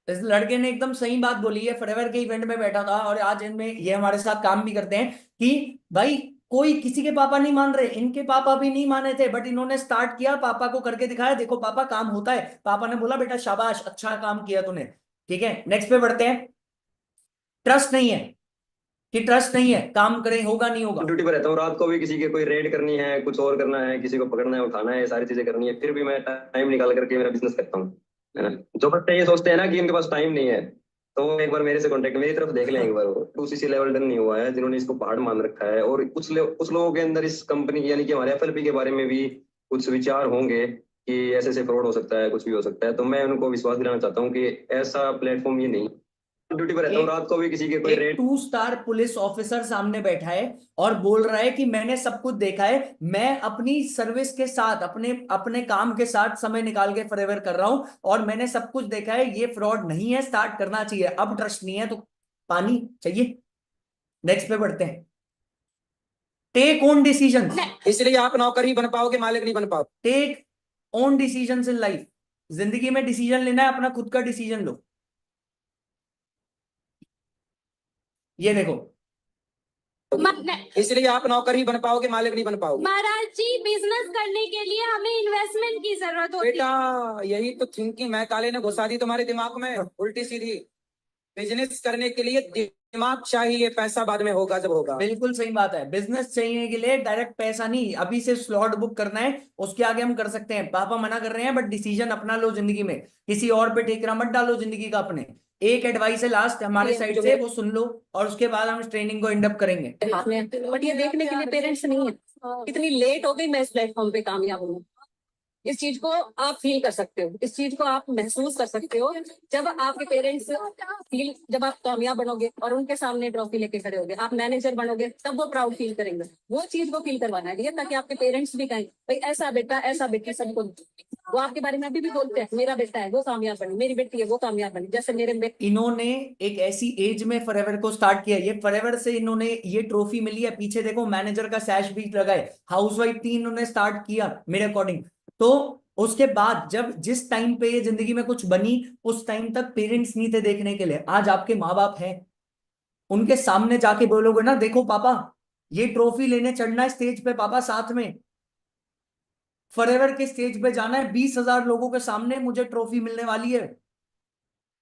इस लड़के ने एकदम सही बात बोली है। फॉरएवर के इवेंट में बैठा था और आज इनमें ये हमारे साथ काम भी करते हैं कि भाई कोई किसी के पापा नहीं मान रहे, इनके पापा भी नहीं माने थे, बट इन्होंने स्टार्ट किया, पापा को करके दिखाया, देखो पापा काम होता है। पापा ने बोला बेटा शाबाश, अच्छा काम किया तूने, ठीक है। नेक्स्ट पे बढ़ते हैं। ट्रस्ट नहीं है, कि ट्रस्ट नहीं है, काम करें, होगा नहीं होगा। ड्यूटी पर रहता हूँ, रात को भी किसी के कोई रेड करनी है, कुछ और करना है, किसी को पकड़ना है, उठाना है, सारी चीजें करनी है, फिर भी मैं टाइम निकाल करके मेरा बिजनेस करता हूँ। है ना। जो बच्चे ये सोचते हैं ना कि इनके पास टाइम नहीं है, तो वो एक बार मेरे से कांटेक्ट, मेरी तरफ देख लें एक बार। वो 2cc लेवल डन नहीं हुआ है, जिन्होंने इसको पहाड़ मान रखा है। और कुछ लोगों के अंदर इस कंपनी यानी कि हमारे FLP के बारे में भी कुछ विचार होंगे कि ऐसे ऐसे फ्रॉड हो सकता है, कुछ भी हो सकता है। तो मैं उनको विश्वास दिलाना चाहता हूँ कि ऐसा प्लेटफॉर्म ये नहीं। ड्यूटी पर रहता हूँ, रात को भी किसी के कोई एक रेट 2 स्टार पुलिस ऑफिसर सामने बैठा है और बोल रहा है कि मैंने सब कुछ देखा है, मैं अपनी सर्विस के साथ अपने अपने काम के साथ समय निकाल के फॉरएवर कर रहा हूं और मैंने सब कुछ देखा है, ये फ्रॉड नहीं है, स्टार्ट करना चाहिए। अब ट्रस्ट नहीं है तो पानी चाहिए। नेक्स्ट पे बढ़ते हैं। टेक ओन डिसीजन, इसलिए आप नौकर ही बन पाओगे, मालिक नहीं बन पाओगे। Take own decision in life. जिंदगी में डिसीजन लेना है, अपना खुद का डिसीजन लो। ये देखो, इसलिए आप नौकर ही बन पाओगे, मालिक नहीं बन पाओगे। महाराज जी, बिजनेस करने के लिए हमें इन्वेस्टमेंट की जरूरत होती है। बेटा यही तो थिंकिंग मैं काले ने घुसा दी तुम्हारे दिमाग में, उल्टी सीधी। बिजनेस करने के लिए दिमाग चाहिए, पैसा बाद में होगा जब होगा। बिल्कुल सही बात है। बिजनेस चाहिए के लिए डायरेक्ट पैसा नहीं, अभी से स्लॉट बुक करना है, उसके आगे हम कर सकते हैं। पापा मना कर रहे हैं, बट डिसीजन अपना लो जिंदगी में, किसी और पे ठेकरा मत डालो जिंदगी का अपने। एक एडवाइस है लास्ट हमारे साइड से, वो सुन लो और उसके बाद हम ट्रेनिंग को एंड अप करेंगे। बट ये देखने के लिए पेरेंट्स नहीं है, इतनी लेट हो गई मैं इस प्लेटफॉर्म पे कामयाब हूँ। इस चीज को आप फील कर सकते हो, इस चीज को आप महसूस कर सकते हो जब आपके पेरेंट्स फील, जब आप कामयाब बनोगे और उनके सामने ट्रॉफी लेके खड़े होगे, आप मैनेजर बनोगे, तब वो प्राउड फील करेंगे। वो चीज को फील करवाना है, ताकि आपके पेरेंट्स भी कहें भाई ऐसा बेटा ऐसा बेटी सबको। वो आपके बारे में अभी भी बोलते हैं, मेरा बेटा है वो कामयाब बनी, मेरी बेटी है वो कामयाब बनी, जैसे मेरे इन्होंने एक ऐसी एज में फॉरएवर को स्टार्ट किया। ये फॉरएवर से इन्होंने ये ट्रॉफी मिली है, पीछे देखो मैनेजर का सैश भी लगा है। हाउसवाइफ थी, इन्होंने स्टार्ट किया मेरे अकॉर्डिंग। तो उसके बाद जब जिस टाइम पे ये जिंदगी में कुछ बनी, उस टाइम तक पेरेंट्स नहीं थे देखने के लिए। आज आपके माँ बाप हैं, उनके सामने जाके बोलोगे ना, देखो पापा ये ट्रॉफी लेने चढ़ना है स्टेज पे, पापा साथ में फॉरएवर के स्टेज पे जाना है, 20,000 लोगों के सामने मुझे ट्रॉफी मिलने वाली है,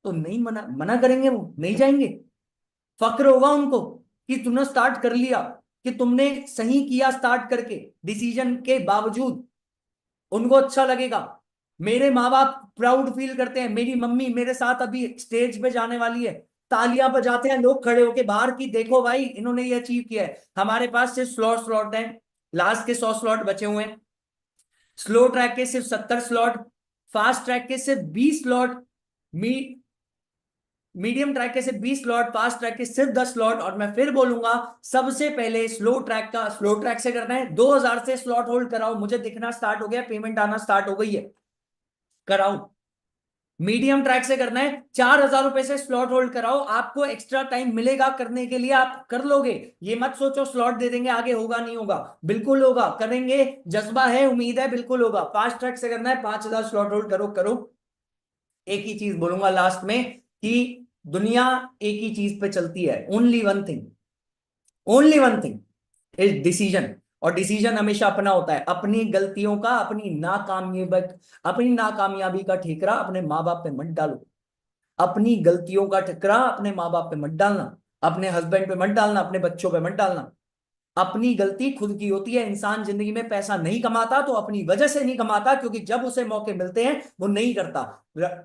तो नहीं मना करेंगे, वो नहीं जाएंगे। फक्र होगा उनको कि तुमने स्टार्ट कर लिया, कि तुमने सही किया स्टार्ट करके, डिसीजन के बावजूद उनको अच्छा लगेगा। मेरे माँ बाप प्राउड फील करते हैं, मेरी मम्मी मेरे साथ अभी स्टेज पे जाने वाली है, तालियां बजाते हैं लोग खड़े होके बाहर की, देखो भाई इन्होंने ये अचीव किया है। हमारे पास सिर्फ स्लॉट है, लास्ट के 100 स्लॉट बचे हुए हैं। स्लो ट्रैक के सिर्फ 70 स्लॉट, फास्ट ट्रैक के सिर्फ 20 स्लॉट, मीडियम ट्रैक के सिर्फ 20 स्लॉट, फास्ट ट्रैक के सिर्फ 10 स्लॉट। और मैं फिर बोलूंगा, सबसे पहले स्लो ट्रैक से करना है। 2000 से स्लॉट होल्ड कराओ, मुझे दिखना स्टार्ट हो गया, पेमेंट आना स्टार्ट हो गई है, कराओ। मीडियम ट्रैक से करना है, 4,000 रुपए से स्लॉट होल्ड कराओ, आपको एक्स्ट्रा टाइम मिलेगा करने के लिए, आप कर लोगे। ये मत सोचो स्लॉट दे देंगे आगे होगा नहीं होगा, बिल्कुल होगा, करेंगे, जज्बा है, उम्मीद है, बिल्कुल होगा। फास्ट ट्रैक से करना है, 5,000 स्लॉट होल्ड करो। एक ही चीज बोलूंगा लास्ट में कि दुनिया एक ही चीज पे चलती है, only one thing is decision. और डिसीजन हमेशा अपना होता है। अपनी गलतियों का, अपनी नाकामयाबी का ठेकरा अपने माँ बाप पे मत डालो। अपनी गलतियों का ठेकरा अपने माँ बाप पे मत डालना, अपने हस्बैंड पे मत डालना, अपने बच्चों पे मत डालना। अपनी गलती खुद की होती है। इंसान जिंदगी में पैसा नहीं कमाता तो अपनी वजह से नहीं कमाता, क्योंकि जब उसे मौके मिलते हैं वो नहीं करता।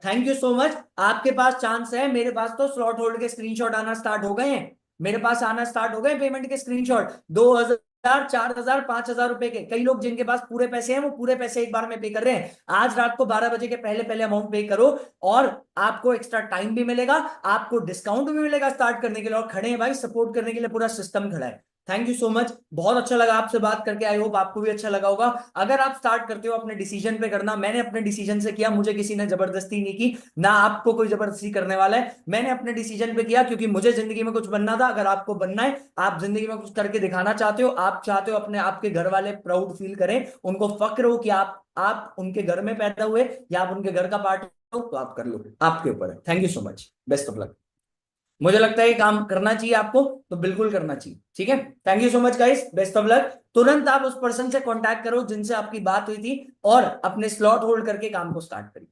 Thank you so much. आपके पास चांस है, मेरे पास तो स्लॉट होल्ड के स्क्रीनशॉट आना स्टार्ट हो गए हैं, मेरे पास आना स्टार्ट हो गए पेमेंट के स्क्रीनशॉट, 2,000, 4,000, 5,000 रुपए के। कई लोग जिनके पास पूरे पैसे हैं वो पूरे पैसे एक बार में पे कर रहे हैं। आज रात को 12 बजे के पहले अमाउंट पे करो और आपको एक्स्ट्रा टाइम भी मिलेगा, आपको डिस्काउंट भी मिलेगा स्टार्ट करने के लिए। और खड़े हैं भाई सपोर्ट करने के लिए, पूरा सिस्टम खड़ा है। थैंक यू सो मच, बहुत अच्छा लगा आपसे बात करके। आई होप आपको भी अच्छा लगा होगा। अगर आप स्टार्ट करते हो अपने डिसीजन पे करना, मैंने अपने डिसीजन से किया, मुझे किसी ने जबरदस्ती नहीं की, ना आपको कोई जबरदस्ती करने वाला है। मैंने अपने डिसीजन पे किया क्योंकि मुझे जिंदगी में कुछ बनना था। अगर आपको बनना है, आप जिंदगी में कुछ करके दिखाना चाहते हो, आप चाहते हो अपने आपके घर वाले प्राउड फील करें, उनको फक्र हो कि आप उनके घर में पैदा हुए या आप उनके घर का पार्ट हो, तो आप कर लो, आपके ऊपर है। Thank you so much, best of luck. मुझे लगता है ये काम करना चाहिए आपको, तो बिल्कुल करना चाहिए, ठीक है। Thank you so much guys, best of luck. तुरंत आप उस पर्सन से कांटेक्ट करो जिनसे आपकी बात हुई थी और अपने स्लॉट होल्ड करके काम को स्टार्ट करिए।